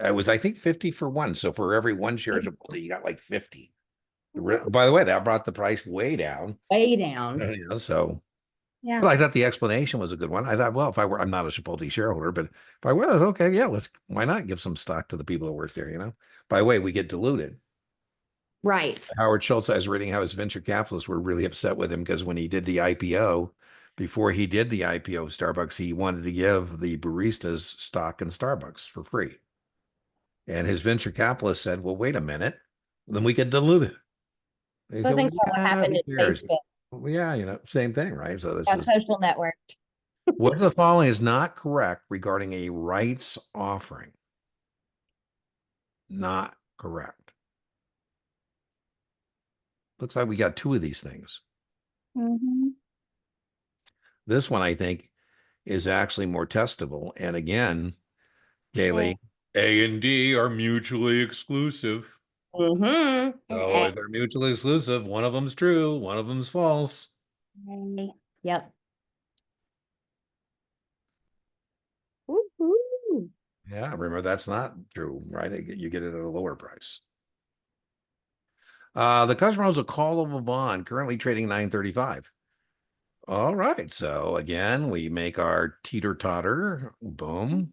It was, I think, 50 for 1. So for every 1 share of Chipotle, you got like 50. By the way, that brought the price way down. Way down. So Yeah. but I thought the explanation was a good one. I thought, well, if I were, I'm not a Chipotle shareholder, but if I was, okay, yeah, why not give some stock to the people that work there, By the way, we get diluted. Right. Howard Schultz, I was reading how his venture capitalists were really upset with him because when he did the IPO, before he did the IPO of Starbucks, he wanted to give the baristas stock in Starbucks for free. And his venture capitalist said, well, wait a minute, then we get diluted. So I think what happened at Facebook. Well, yeah, same thing, right? So this Yeah, is social network. what if the following is not correct regarding a rights offering? Not correct. Looks like we got 2 of these things. Mhm. This one, I think, is actually more testable. And again, Kaylee, A and D are mutually exclusive. Mm-hmm. So if they're mutually exclusive, one of them's true, one of them's false. Yep. Woo-hoo. Yeah, remember that's not true, right? You get it at a lower price. The customer owns a callable bond currently trading 935. All right. So again, we make our teeter-totter. Boom.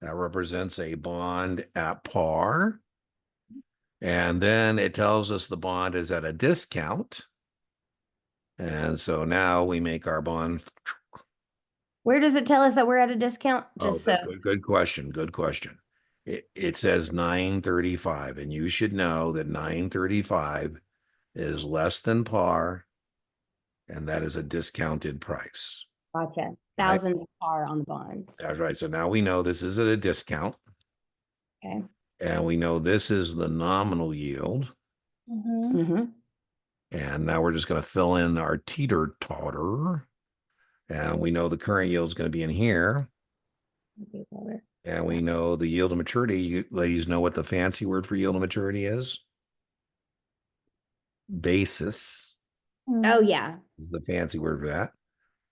That represents a bond at par. And then it tells us the bond is at a discount. And so now we make our bond. Where does it tell us that we're at a discount? Just so. Good question. Good question. It says 935, and you should know that 935 is less than par, and that is a discounted price. Gotcha. thousands are on the bonds. That's right. So now we know this is at a discount, Okay. and we know this is the nominal yield. Mm-hmm. And now we're just going to fill in our teeter-totter. And we know the current yield is going to be in here. And we know the yield to maturity. You ladies know what the fancy word for yield to maturity is? Basis Oh yeah. is the fancy word for that.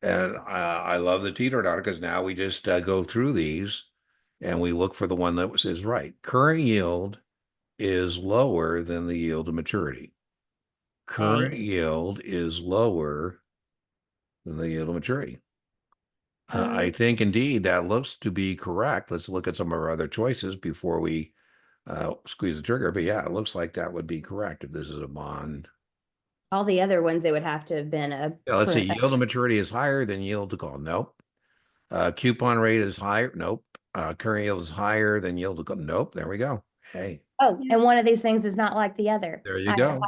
And I love the teeter-totter because now we just go through these and we look for the one that is right. Current yield is lower than the yield to maturity. Current yield is lower than the yield to maturity. I think indeed that looks to be correct. Let's look at some of our other choices before we squeeze the trigger. But yeah, it looks like that would be correct if this is a bond. All the other ones, they would have to have been a. Yeah, let's say yield to maturity is higher than yield to call. Nope. Coupon rate is higher. Nope. Current yield is higher than yield to call. Nope. There we go. Hey, Oh, and one of these things is not like the other. there you go.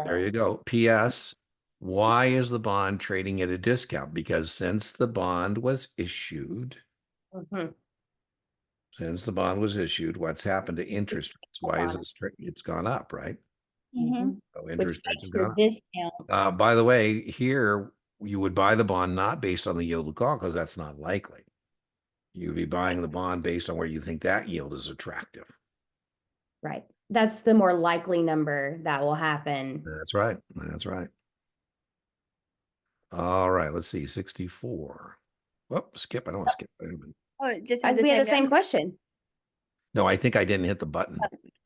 There you go. P.S. Why is the bond trading at a discount? Because since the bond was issued, what's happened to interest rates? Why is this? It's gone up, right? So interest rates have gone up. Discount. By the way, here you would buy the bond not based on the yield to call because that's not likely. You'd be buying the bond based on where you think that yield is attractive. Right. That's the more likely number that will happen. That's right. That's right. All right. Let's see. 64. Whoop, skip. I don't want to skip. Oh, it just We had had the same question. No, I think I didn't hit the button.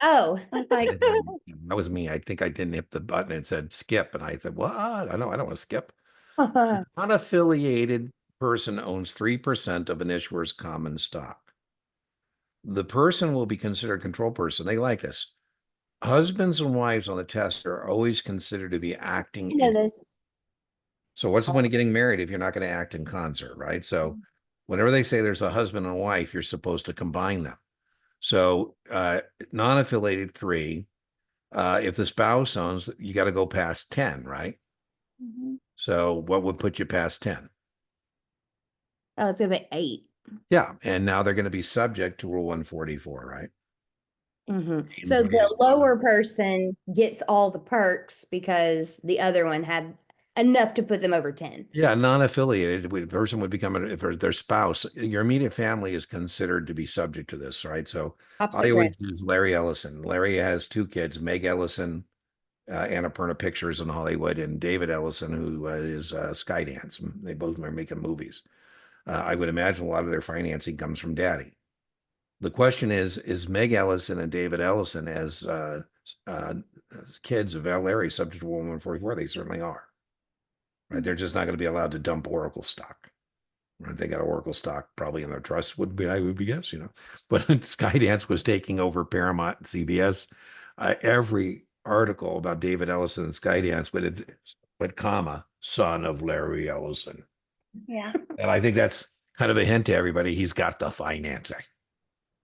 Oh, I was like, That was me. I think I didn't hit the button. It said skip. And I said, what? I know. I don't want to skip. Unaffiliated person owns 3% of an issuer's common stock. The person will be considered a control person. They like this. Husbands and wives on the test are always considered to be acting. this. So what's the point of getting married if you're not going to act in concert, right? So whenever they say there's a husband and wife, you're supposed to combine them. So non-affiliated 3, if the spouse owns, you got to go past 10, right? So what would put you past 10? Oh, it's gonna be 8. Yeah. And now they're going to be subject to Rule 144, right? So the lower person gets all the perks because the other one had enough to put them over 10. Yeah, non-affiliated, the person would become, if their spouse, your immediate family is considered to be subject to this, right? So I always use Larry Ellison. Larry has 2 kids, Meg Ellison, Annapurna Pictures in Hollywood, and David Ellison, who is Skydance. They both are making movies. I would imagine a lot of their financing comes from daddy. The question is Meg Ellison and David Ellison as kids of Larry subject to Rule 144? They certainly are. Right? They're just not going to be allowed to dump Oracle stock. Right? They got Oracle stock probably in their trust I would be guess, But Skydance was taking over Paramount and CBS. Every article about David Ellison and Skydance but comma, son of Larry Ellison. yeah. And I think that's kind of a hint to everybody. He's got the financing.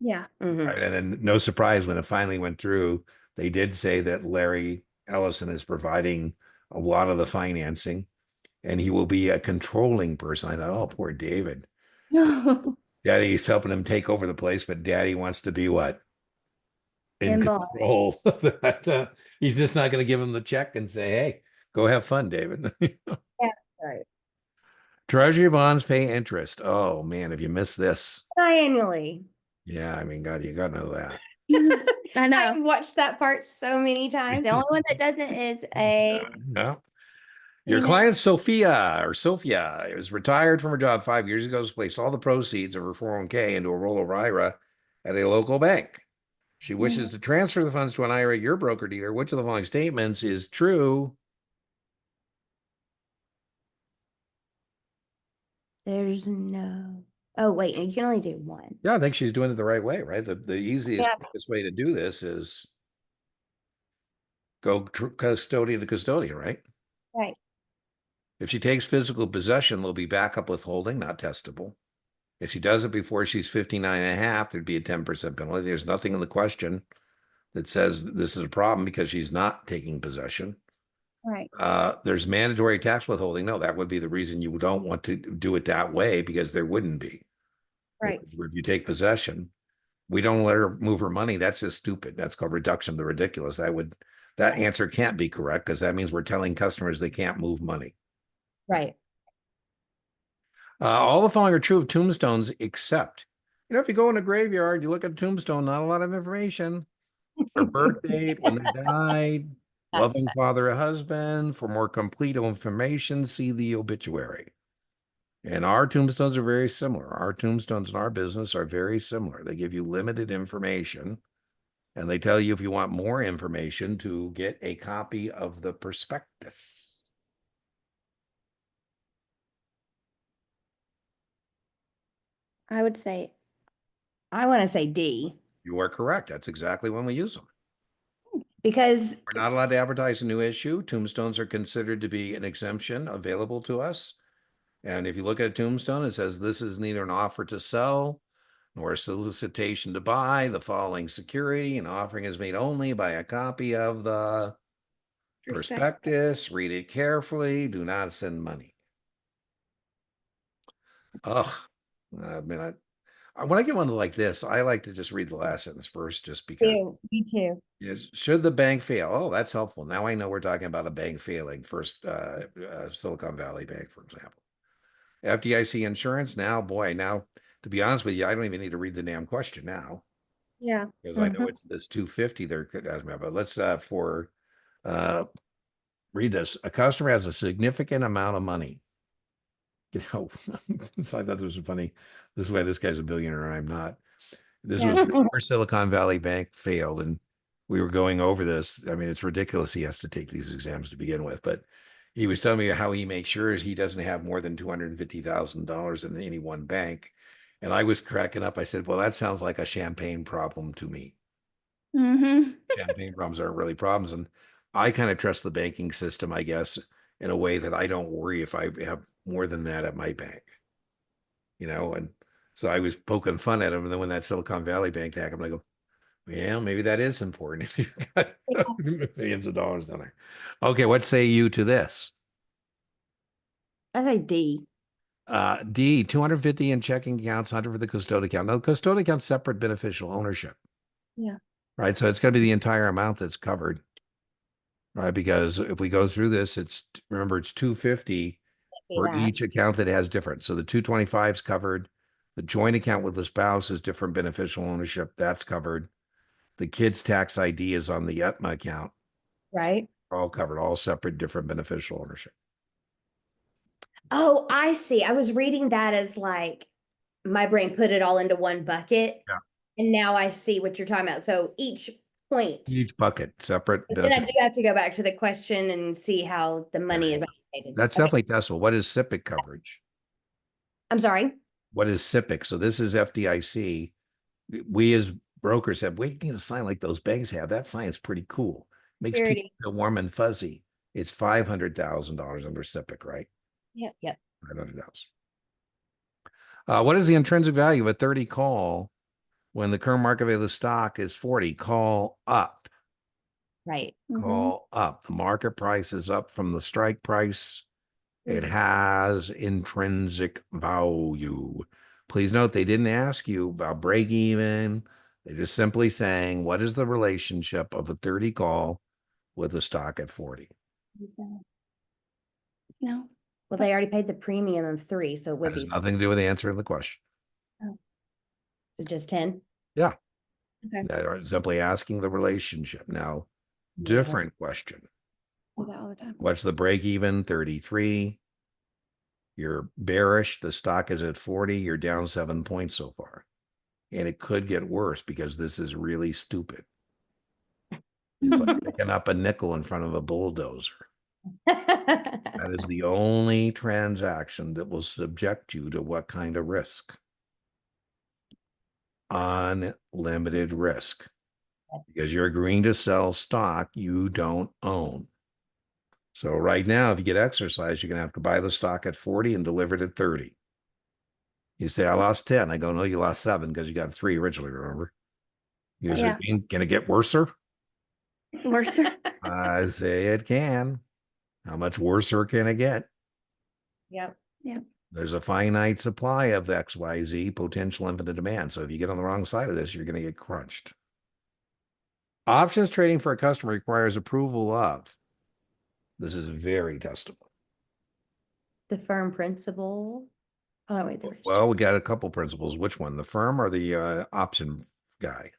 Yeah. Right? And then no surprise when it finally went through, they did say that Larry Ellison is providing a lot of the financing and he will be a controlling person. I thought, oh, poor David. Daddy's helping him take over the place, but daddy wants to be what? In control. He's just not going to give him the check and say, hey, go have fun, David. Yeah, right. Treasury bonds pay interest. Oh, man, if you miss this. Biannually. Yeah, I mean, God, you got to know that. I know. I've watched that part so many times. The only one that doesn't is a No. Your client, Sophia is retired from her job 5 years ago, has placed all the proceeds of her 401k into a rollover IRA at a local bank. She wishes to transfer the funds to an IRA at your broker dealer. Which of the following statements is true? There's no. Oh, wait, you can only do one. Yeah, I think she's doing it the right way, right? The easiest quickest way to do this is go custodian to custodian, right? Right. If she takes physical possession, there'll be backup withholding, not testable. If she does it before she's 59 and a half, there'd be a 10% penalty. There's nothing in the question that says this is a problem because she's not taking possession. Right. There's mandatory tax withholding. No, that would be the reason you don't want to do it that way, because there wouldn't be. Right. If you take possession, we don't let her move her money. That's just stupid. That's called reduction to ridiculous. That answer can't be correct, because that means we're telling customers they can't move money. Right. All the following are true of tombstones, except, if you go in a graveyard, you look at a tombstone, not a lot of information. Their birth date, when they died, That's loving fine. father or husband. For more complete information, see the obituary. And our tombstones are very similar. Our tombstones in our business are very similar. They give you limited information, and they tell you if you want more information to get a copy of the prospectus. I would say I want to say D, You are correct. That's exactly when we use them. because We're not allowed to advertise a new issue. Tombstones are considered to be an exemption available to us. And if you look at a tombstone, it says this is neither an offer to sell nor a solicitation to buy the following security. An offering is made only by a copy of the prospectus. Read it carefully. Do not send money. Ugh. I mean, when I get one like this, I like to just read the last sentence first, just because. me too. Yes, should the bank fail? Oh, that's helpful. Now I know we're talking about a bank failing. First, Silicon Valley Bank, for example. FDIC insurance. Now, boy, to be honest with you, I don't even need to read the damn question now, Yeah. because I know it's this 250 they're asking about. But let's read this. A customer has a significant amount of money. So I thought this was funny. This way, this guy's a billionaire. I'm not. This was before Silicon Valley Bank failed, and we were going over this. I mean, it's ridiculous he has to take these exams to begin with, but he was telling me how he makes sure he doesn't have more than $250,000 in any one bank. And I was cracking up. I said, well, that sounds like a champagne problem to me. Champagne problems aren't really problems. And I kind of trust the banking system, I guess, in a way that I don't worry if I have more than that at my bank. And so I was poking fun at him. And then when that Silicon Valley Bank happened, I go, yeah, maybe that is important if you've got millions of dollars in there. Okay, what say you to this? I say D. D, 250 in checking accounts, 100 for the custodial account. Now, the custodial account's separate beneficial ownership. Yeah. Right. So it's going to be the entire amount that's covered. Right. Because if we go through this, remember, it's 250 for each account that has different. So the 225 is covered. The joint account with the spouse is different beneficial ownership. That's covered. The kid's tax ID is on the UTMA account. Right. All covered, all separate, different beneficial ownership. Oh, I see. I was reading that as like my brain put it all into one bucket. Yeah. And now I see what you're talking about. So each point. Each bucket, separate. But then I do have to go back to the question and see how the money is allocated. That's Okay. definitely testable. What is SIPC coverage? I'm sorry. What is SIPC? So this is FDIC. We as brokers have, we need a sign like those banks have. That sign is pretty cool. Makes people feel warm and fuzzy. It's $500,000 under SIPC, right? Yep. 500,000. What is the intrinsic value of a 30 call when the current market value of the stock is 40? Call up. Right. Call up. The market price is up from the strike price. It has intrinsic value. Please note, they didn't ask you about break even. They're just simply saying, what is the relationship of a 30 call with a stock at 40? No. Well, they already paid the premium of 3, so it would That has be nothing to do with answering the question. just 10. Yeah. Okay. They're simply asking the relationship. Now, different question. Do that all the time. What's the break even? 33. You're bearish. The stock is at 40. You're down 7 points so far. And it could get worse because this is really stupid. It's like picking up a nickel in front of a bulldozer. That is the only transaction that will subject you to what kind of risk? Unlimited risk. Because you're agreeing to sell stock you don't own. So right now, if you get exercise, you're going to have to buy the stock at 40 and deliver it at 30. You say, I lost 10. I go, no, you lost 7 because you got 3 originally, remember? You say, can it get worser? Worse. I say it can. How much worser can it get? Yep. There's a finite supply of XYZ, potential infinite demand. So if you get on the wrong side of this, you're going to get crunched. Options trading for a customer requires approval of. This is very testable. The firm principal. Oh, wait, Well, we got a couple principles. Which one? The firm or the option guy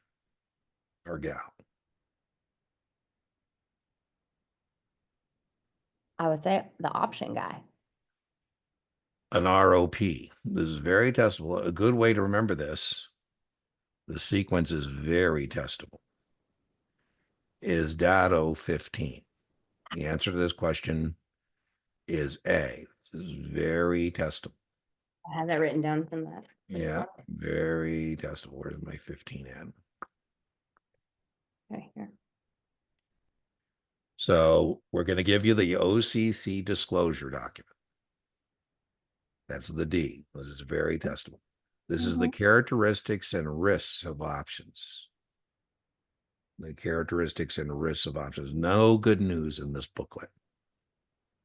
or gal? I would say the option guy. An ROP. This is very testable. A good way to remember this, the sequence is very testable, is Dado 15. The answer to this question is A. This is very testable. I have that written down from that. Yeah, very testable. Where's my 15 at? Right here. So we're going to give you the OCC disclosure document. That's the D. This is very testable. This is the characteristics and risks of options. The characteristics and risks of options. No good news in this booklet.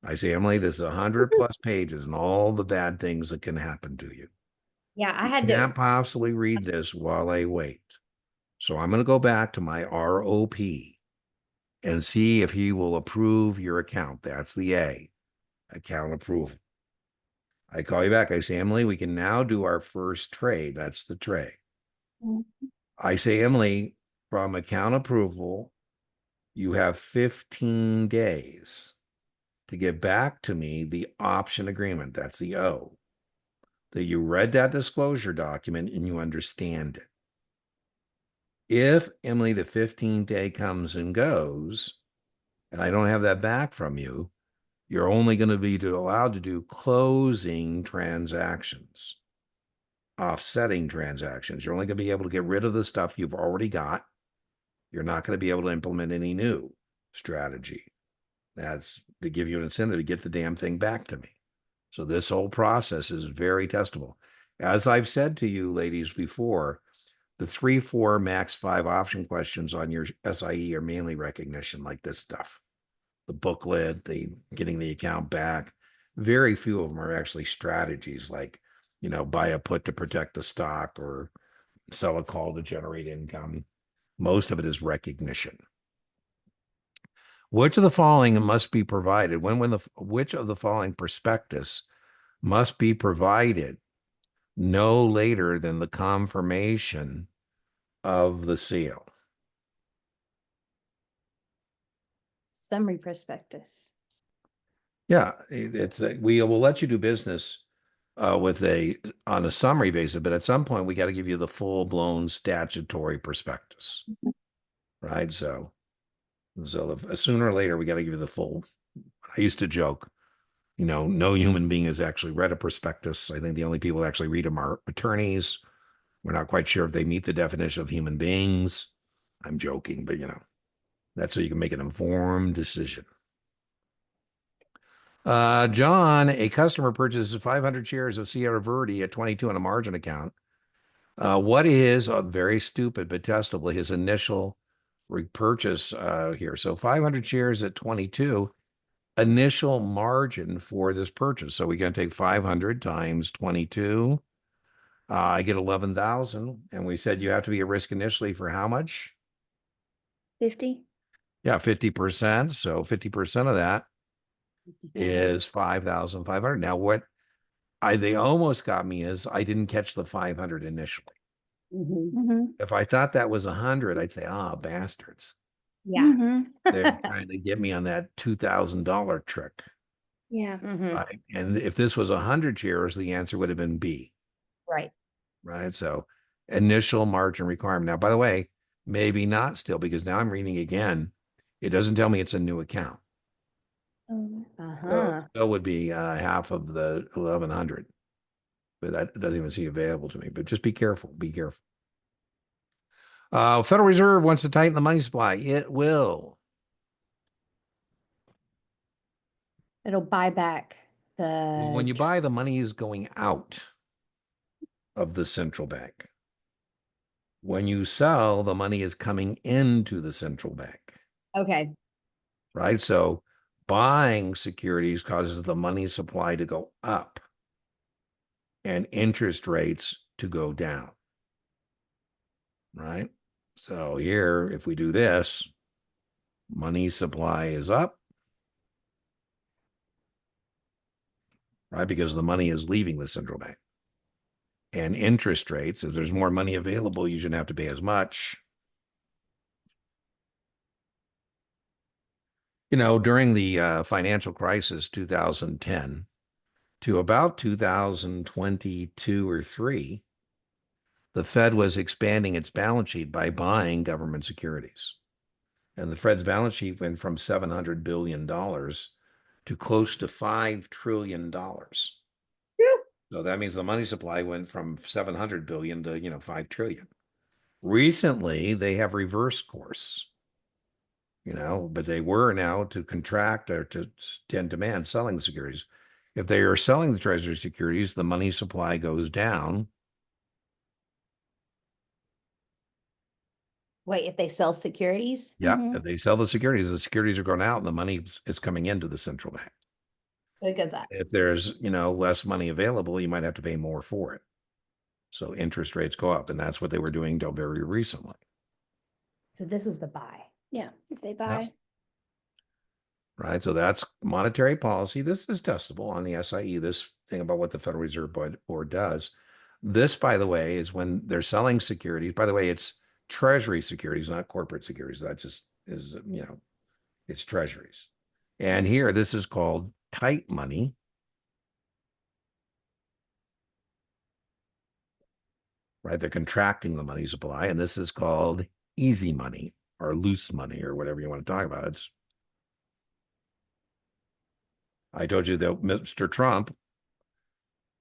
I say, Emily, this is 100 plus pages and all the bad things that can happen to you. Yeah, I had Can't to. possibly read this while I wait. So I'm going to go back to my ROP and see if he will approve your account. That's the A, account approval. I call you back. I say, Emily, we can now do our first trade. That's the trade. I say, Emily, from account approval, you have 15 days to get back to me the option agreement. That's the O. That you read that disclosure document and you understand it. If, Emily, the 15-day comes and goes, and I don't have that back from you, you're only going to be allowed to do closing transactions, offsetting transactions. You're only going to be able to get rid of the stuff you've already got. You're not going to be able to implement any new strategy. That's to give you an incentive to get the damn thing back to me. So this whole process is very testable. As I've said to you ladies before, the 3, 4, max 5 option questions on your SIE are mainly recognition, like this stuff. The booklet, the getting the account back. Very few of them are actually strategies like, buy a put to protect the stock or sell a call to generate income. Most of it is recognition. Which of the following must be provided? Which of the following prospectus must be provided no later than the confirmation of the seal? Summary prospectus. Yeah, we will let you do business on a summary basis, but at some point we got to give you the full blown statutory prospectus, right? So sooner or later we got to give you the full. I used to joke, no human being has actually read a prospectus. I think the only people that actually read them are attorneys. We're not quite sure if they meet the definition of human beings. I'm joking, but that's so you can make an informed decision. John, a customer purchases 500 shares of Sierra Verde at 22 on a margin account. What is very stupid but testable? His initial repurchase here. So 500 shares at 22, initial margin for this purchase. So we're going to take 500 times 22. I get 11,000, and we said you have to be at risk initially for how much? 50. Yeah, 50%. So 50% of that is 5,500. Now, what they almost got me is I didn't catch the 500 initially. If I thought that was 100, I'd say, bastards. Yeah. They're trying to get me on that $2,000 trick. Yeah. Right? And if this was 100 shares, the answer would have been B. Right. Right. So initial margin requirement. Now, by the way, maybe not still, because now I'm reading again. It doesn't tell me it's a new account. So it still would be half of the 1,100, but that doesn't even seem available to me. But just be careful. Be careful. Federal Reserve wants to tighten the money supply. It will. It'll buy back Well, when you buy, the money is going out of the central bank. When you sell, the money is coming into the central bank. Okay. Right. So buying securities causes the money supply to go up and interest rates to go down. Right? So here, if we do this, money supply is up, right? Because the money is leaving the central bank. And interest rates, if there's more money available, you shouldn't have to pay as much. You know, during the financial crisis, 2010 to about 2022 or 3, the Fed was expanding its balance sheet by buying government securities. And the Fed's balance sheet went from $700 billion to close to $5 trillion. So that means the money supply went from 700 billion to, 5 trillion. Recently, they have reversed course, but they were now to contract or to demand selling the securities. If they are selling the treasury securities, the money supply goes down. Wait, if they sell securities? Yeah. Mhm. If they sell the securities are going out and the money is coming into the central bank. It goes up. If there's, less money available, you might have to pay more for it. So interest rates go up, and that's what they were doing till very recently. So this was the buy. Yeah, if they buy. Right. So that's monetary policy. This is testable on the SIE, this thing about what the Federal Reserve Board does. This, by the way, is when they're selling securities. By the way, it's treasury securities, not corporate securities. That just is, it's treasuries. And here, this is called tight money. Right. They're contracting the money supply. And this is called easy money or loose money or whatever you want to talk about. I told you that Mr. Trump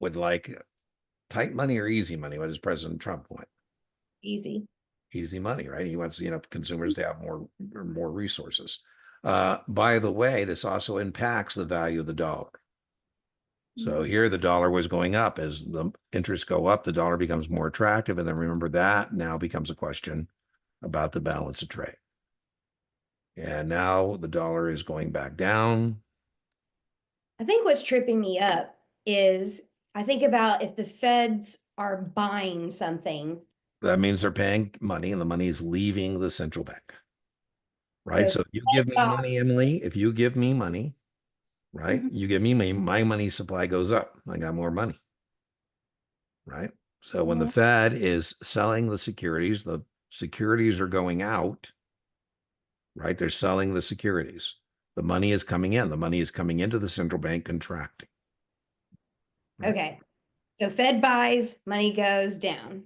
would like tight money or easy money. What does President Trump want? Easy. Easy money, right? He wants, consumers to have more resources. By the way, this also impacts the value of the dollar. So here the dollar was going up. As the interests go up, the dollar becomes more attractive. And then remember that now becomes a question about the balance of trade. And now the dollar is going back down. I think what's tripping me up is I think about if the feds are buying something. That means they're paying money and the money is leaving the central bank. Right. So So if you give me money, Emily, if you give me money, right, you give me money, my money supply goes up. I got more money. Right. So when the Fed is selling the securities are going out. Right. They're selling the securities. The money is coming in. The money is coming into the central bank contracting. Right? Okay. So Fed buys, money goes down.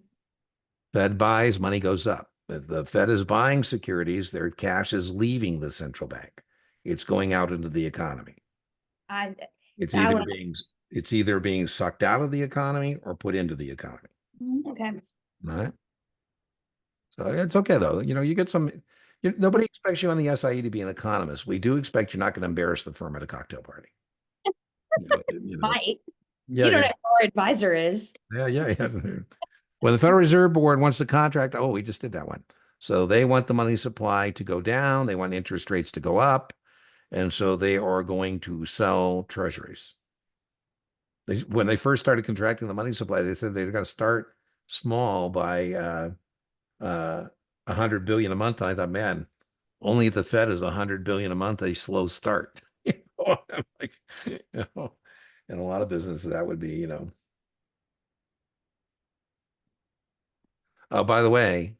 Fed buys, money goes up. If the Fed is buying securities, their cash is leaving the central bank. It's going out into the economy. It's either being sucked out of the economy or put into the economy. Okay. Right. So it's okay though. You get some. Nobody expects you on the SIE to be an economist. We do expect you're not going to embarrass the firm at a cocktail party. Might. Yeah, You don't know who our advisor is. yeah. When the Federal Reserve Board wants the contract, we just did that one. So they want the money supply to go down. They want interest rates to go up. And so they are going to sell treasuries. When they first started contracting the money supply, they said they're going to start small by 100 billion a month. And I thought, man, only the Fed is 100 billion a month, a slow start. I'm like, in a lot of businesses, that would be, by the way,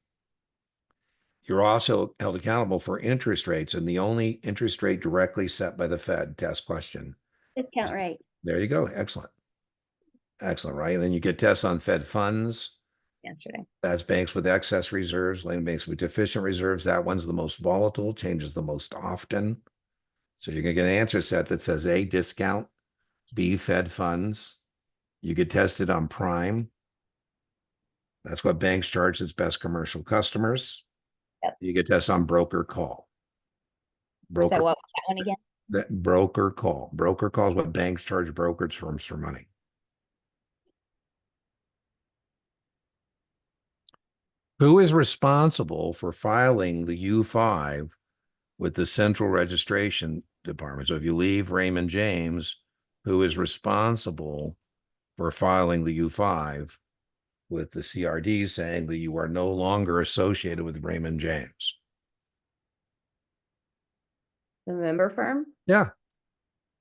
you're also held accountable for interest rates, and the only interest rate directly set by the Fed, test question. Discount rate. There you go. Excellent. Excellent, right? And then you get tests on Fed funds. Yesterday. That's banks with excess reserves, lending banks with deficient reserves. That one's the most volatile, changes the most often. So you're going to get an answer set that says A, discount, B, Fed funds. You get tested on prime. That's what banks charge its best commercial customers. Yep. You get tested on broker call. So what was that one again? That broker call. Broker call is what banks charge brokerage firms for money. Who is responsible for filing the U5 with the central registration department. So if you leave Raymond James, who is responsible for filing the U5 with the CRD saying that you are no longer associated with Raymond James. The member firm? Yeah.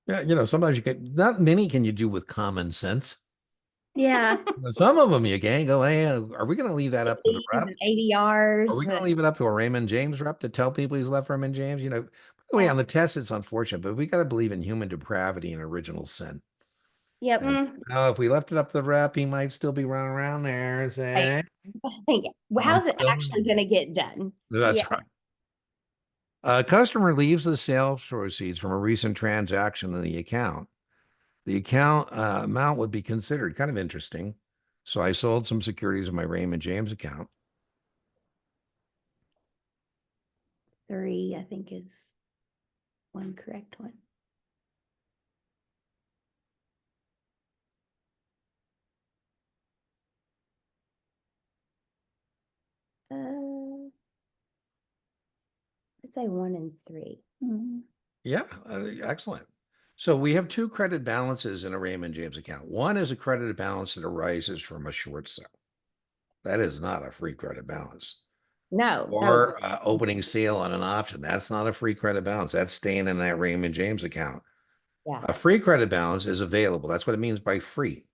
Yeah, you know, sometimes you can, not many can you do with common sense. Yeah. But some of them you can go, hey, are we going to leave that up to the Fees rep? and ADRs. Are we going to leave it up to a Raymond James rep to tell people he's left Raymond James? You know, by the way, Yeah. on the test, it's unfortunate, but we got to believe in human depravity and original sin. Yep. And, if we left it up to the rep, he might still be running around there saying, I think, well, I'm how's it still- actually going to get done? That's Yeah. right. A customer leaves the sales proceeds from a recent transaction in the account. The account amount would be considered kind of interesting. So I sold some securities in my Raymond James account. 3, I think, is one correct one. I'd say 1 and 3. Yeah, excellent. So we have two credit balances in a Raymond James account. One is a credit balance that arises from a short sale. That is not a free credit balance. No, Or opening sale on an option. That's not a free credit balance. That's staying in that Raymond James account. yeah, A free credit balance is available. That's what it means by free.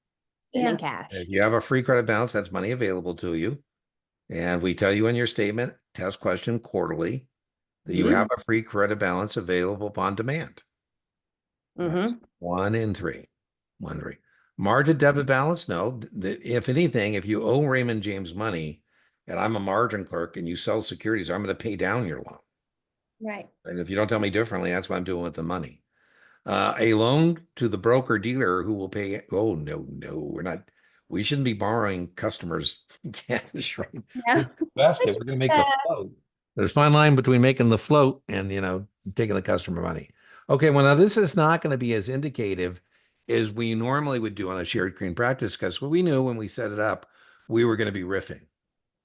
sitting Yeah. cash. If you have a free credit balance, that's money available to you. And we tell you in your statement, test question quarterly, that you Mhm. have a free credit balance available upon demand. That's Mhm. 1 in 3. 1, 3. Margin debit balance? No. If anything, if you owe Raymond James money and I'm a margin clerk and you sell securities, I'm going to pay down your loan. Right. And if you don't tell me differently, that's what I'm doing with the money. A loan to the broker dealer who will pay. Oh, no, we're not. We shouldn't be borrowing customers cash, right? No. Best Which, if we're going to make uh, the float. There's a fine line between making the float and, taking the customer money. Okay, well, now this is not going to be as indicative as we normally would do on a shared screen practice because what we knew when we set it up, we were going to be riffing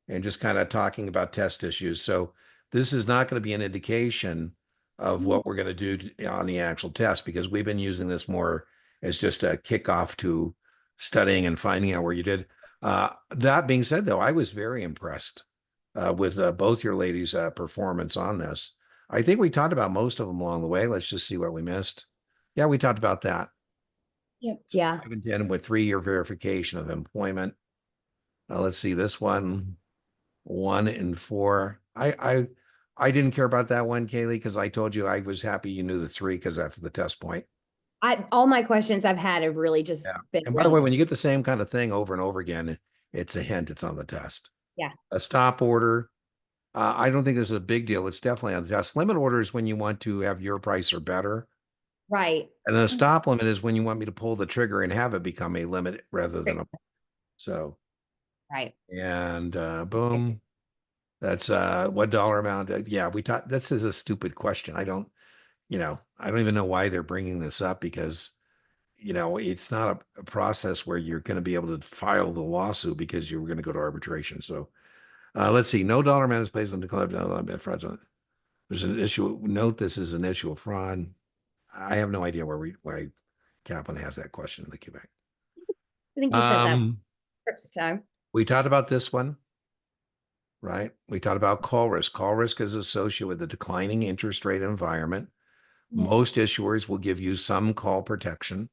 and just kind of talking about test issues. So this is not going to be an indication of what we're going to do on the actual test because we've been using this more as just a kickoff to studying and finding out where you did. That being said, though, I was very impressed with both your ladies' performance on this. I think we talked about most of them along the way. Let's just see what we missed. Yeah, we talked about that. Yep. Yeah. 5 and 10 with 3-year verification of employment. Let's see this one. 1 and 4. I didn't care about that one, Kaylee, because I told you I was happy you knew the 3 because that's the test point. All my questions I've had have really just Yeah. been. And by the way, when you get the same kind of thing over and over again, it's a hint it's on the test. Yeah. A stop order. I don't think this is a big deal. It's definitely on the test. Limit order is when you want to have your price or better. Right. And then a stop limit is when you want me to pull the trigger and have it become a limit rather than a. So, Right. and boom. That's what dollar amount? Yeah, we taught. This is a stupid question. I don't even know why they're bringing this up because, it's not a process where you're going to be able to file the lawsuit because you're going to go to arbitration. So let's see. No dollar amount is placed on the collective fraudulent. There's an issue. Note this is an issue of fraud. I have no idea why Kaplan has that question in the Quebec. I think you said that first time. We talked about this one. Right. We talked about call risk. Call risk is associated with the declining interest rate environment. Most issuers will give you some call protection,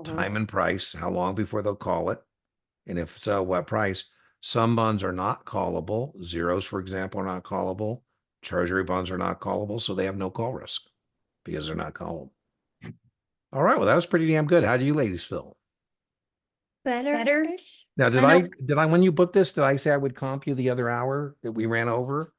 time and price, how long before they'll call it. And if so, what price? Some bonds are not callable. Zeros, for example, are not callable. Treasury bonds are not callable. So they have no call risk because they're not callable. All right. Well, that was pretty damn good. How do you ladies feel? Better. Now, I know. did I, when you booked this, did I say I would comp you the other hour that we ran over?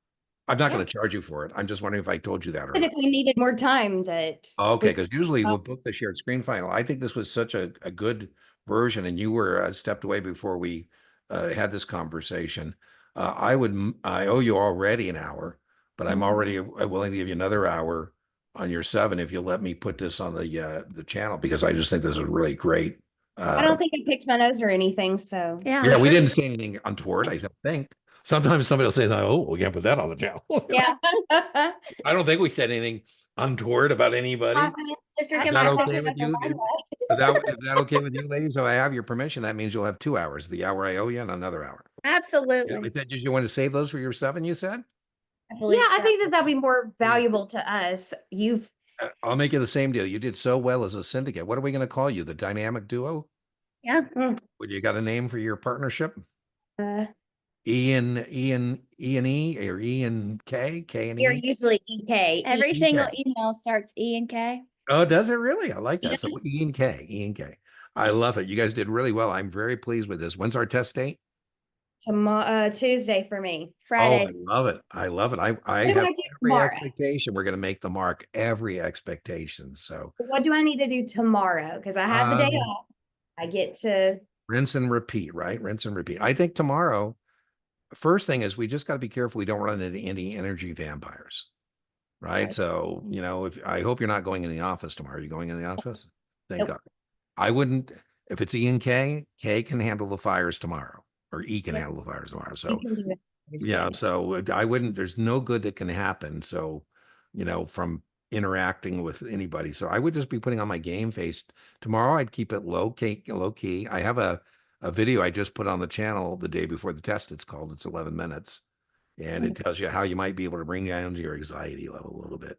I'm not Yeah. going to charge you for it. I'm just wondering if I told you that But earlier. if we needed more time, that. Okay, because usually Oh. we'll book the shared screen final. I think this was such a good version, and you were stepped away before we had this conversation. I owe you already an hour, but I'm already willing to give you another hour on your 7 if you'll let me put this on the channel because I just think this is really great. I don't think I picked my nose or anything. So Yeah. Yeah, we didn't say anything untoward, I don't think. Sometimes somebody will say, "Oh, we can't put that on the channel." Yeah. I don't think we said anything untoward about anybody. Just Is drinking that my okay coffee with with the you? light. Is that okay with you, ladies? So I have your permission. That means you'll have 2 hours, the hour I owe you and another hour. Yeah, Absolutely. is that, did you want to save those for your 7, you said? I Yeah, believe I so. think that that'd be more valuable to us. You've I'll make you the same deal. You did so well as a syndicate. What are we going to call you? The dynamic duo? Yeah. Would you got a name for your partnership? uh, E and E or E and K, K and you're E? usually EK. Every EK. single email starts E and K. Oh, does it really? I like that. Yeah. So E and K, E and K. I love it. You guys did really well. I'm very pleased with this. When's our test date? Tomorrow, Tuesday for me. Oh, Friday. I love it. I love it. I What do have I do every tomorrow? expectation. We're going to make the mark, every expectation. So What do I need to do tomorrow? Because I have the day um, off. I get to. rinse and repeat, right? Rinse and repeat. I think tomorrow, first thing is we just got to be careful we don't run into any energy vampires, right? Okay. So, if I hope you're not going in the office tomorrow. Are you going in the office? Thank Nope. God. I wouldn't, if it's E and K can handle the fires tomorrow, or E can Yep. handle the fires tomorrow. You So, can do it yeah, Tuesday. so I wouldn't, there's no good that can happen. So, from interacting with anybody. So I would just be putting on my game face. Tomorrow I'd keep it low key. I have a video I just put on the channel the day before the test. It's 11 minutes. And it tells you how you might be able to bring down your anxiety level a little bit.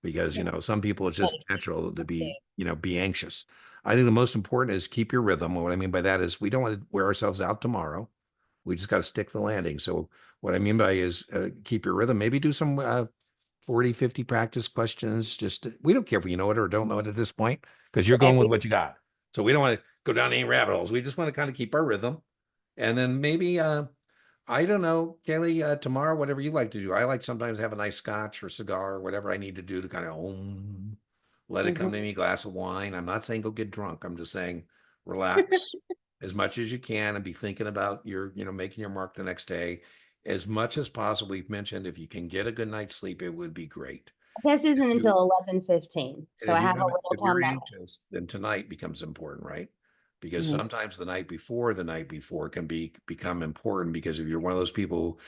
Because, Yeah. some people it's just Right. natural to be anxious. I think the most important is keep your rhythm. What I mean by that is we don't want to wear ourselves out tomorrow. We just got to stick the landing. So what I mean by is keep your rhythm. Maybe do some 40, 50 practice questions. We don't care if you know it or don't know it at this point because you're going with what you got. So we don't want to go down any rabbit holes. We just want to kind of keep our rhythm. And then maybe, I don't know, Kelly, tomorrow, whatever you like to do. I like sometimes have a nice scotch or cigar or whatever I need to do to kind of let it come to me, glass of wine. I'm not saying go get drunk. I'm just saying relax as much as you can and be thinking about making your mark the next day. As much as possible, we've mentioned if you can get a good night's sleep, it would be great. Test isn't you- until 11:15, so I have a little If you're time left. anxious, then tonight becomes important, right? Because Mhm. sometimes the night before can become important because if you're one of those people,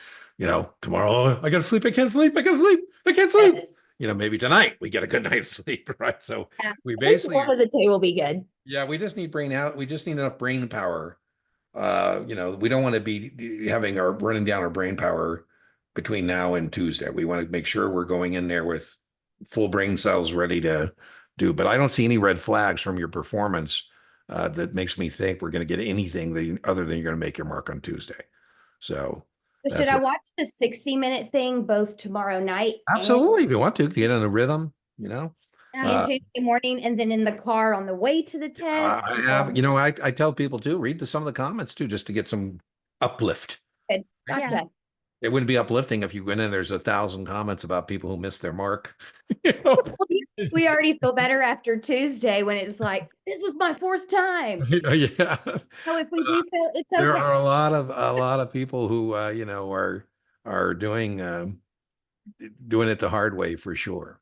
tomorrow, "Oh, I gotta sleep, I can't sleep, I can't sleep, I can't sleep. Maybe tonight we get a good night's sleep, right? So Yeah. we At least basically, one of the two will be good. yeah, we just need we just need enough brain power. We don't want to be having our running down our brain power between now and Tuesday. We want to make sure we're going in there with full brain cells ready to do. But I don't see any red flags from your performance that makes me think we're going to get anything other than you're going to make your mark on Tuesday. So So should that's I what, watch the 60-minute thing both tomorrow night absolutely, if you want to get in a rhythm, Yeah. and uh, Tuesday morning, and then in the car on the way to the test? I have, I tell people too, read some of the comments too, just to get some uplift. Good. Yeah. Gotcha. It wouldn't be uplifting if you went in, there's 1,000 comments about people who missed their mark. We already feel better after Tuesday when it's like, this was my fourth time. Yeah. So if we do feel it's There okay. are a lot of people who are doing it the hard way for sure.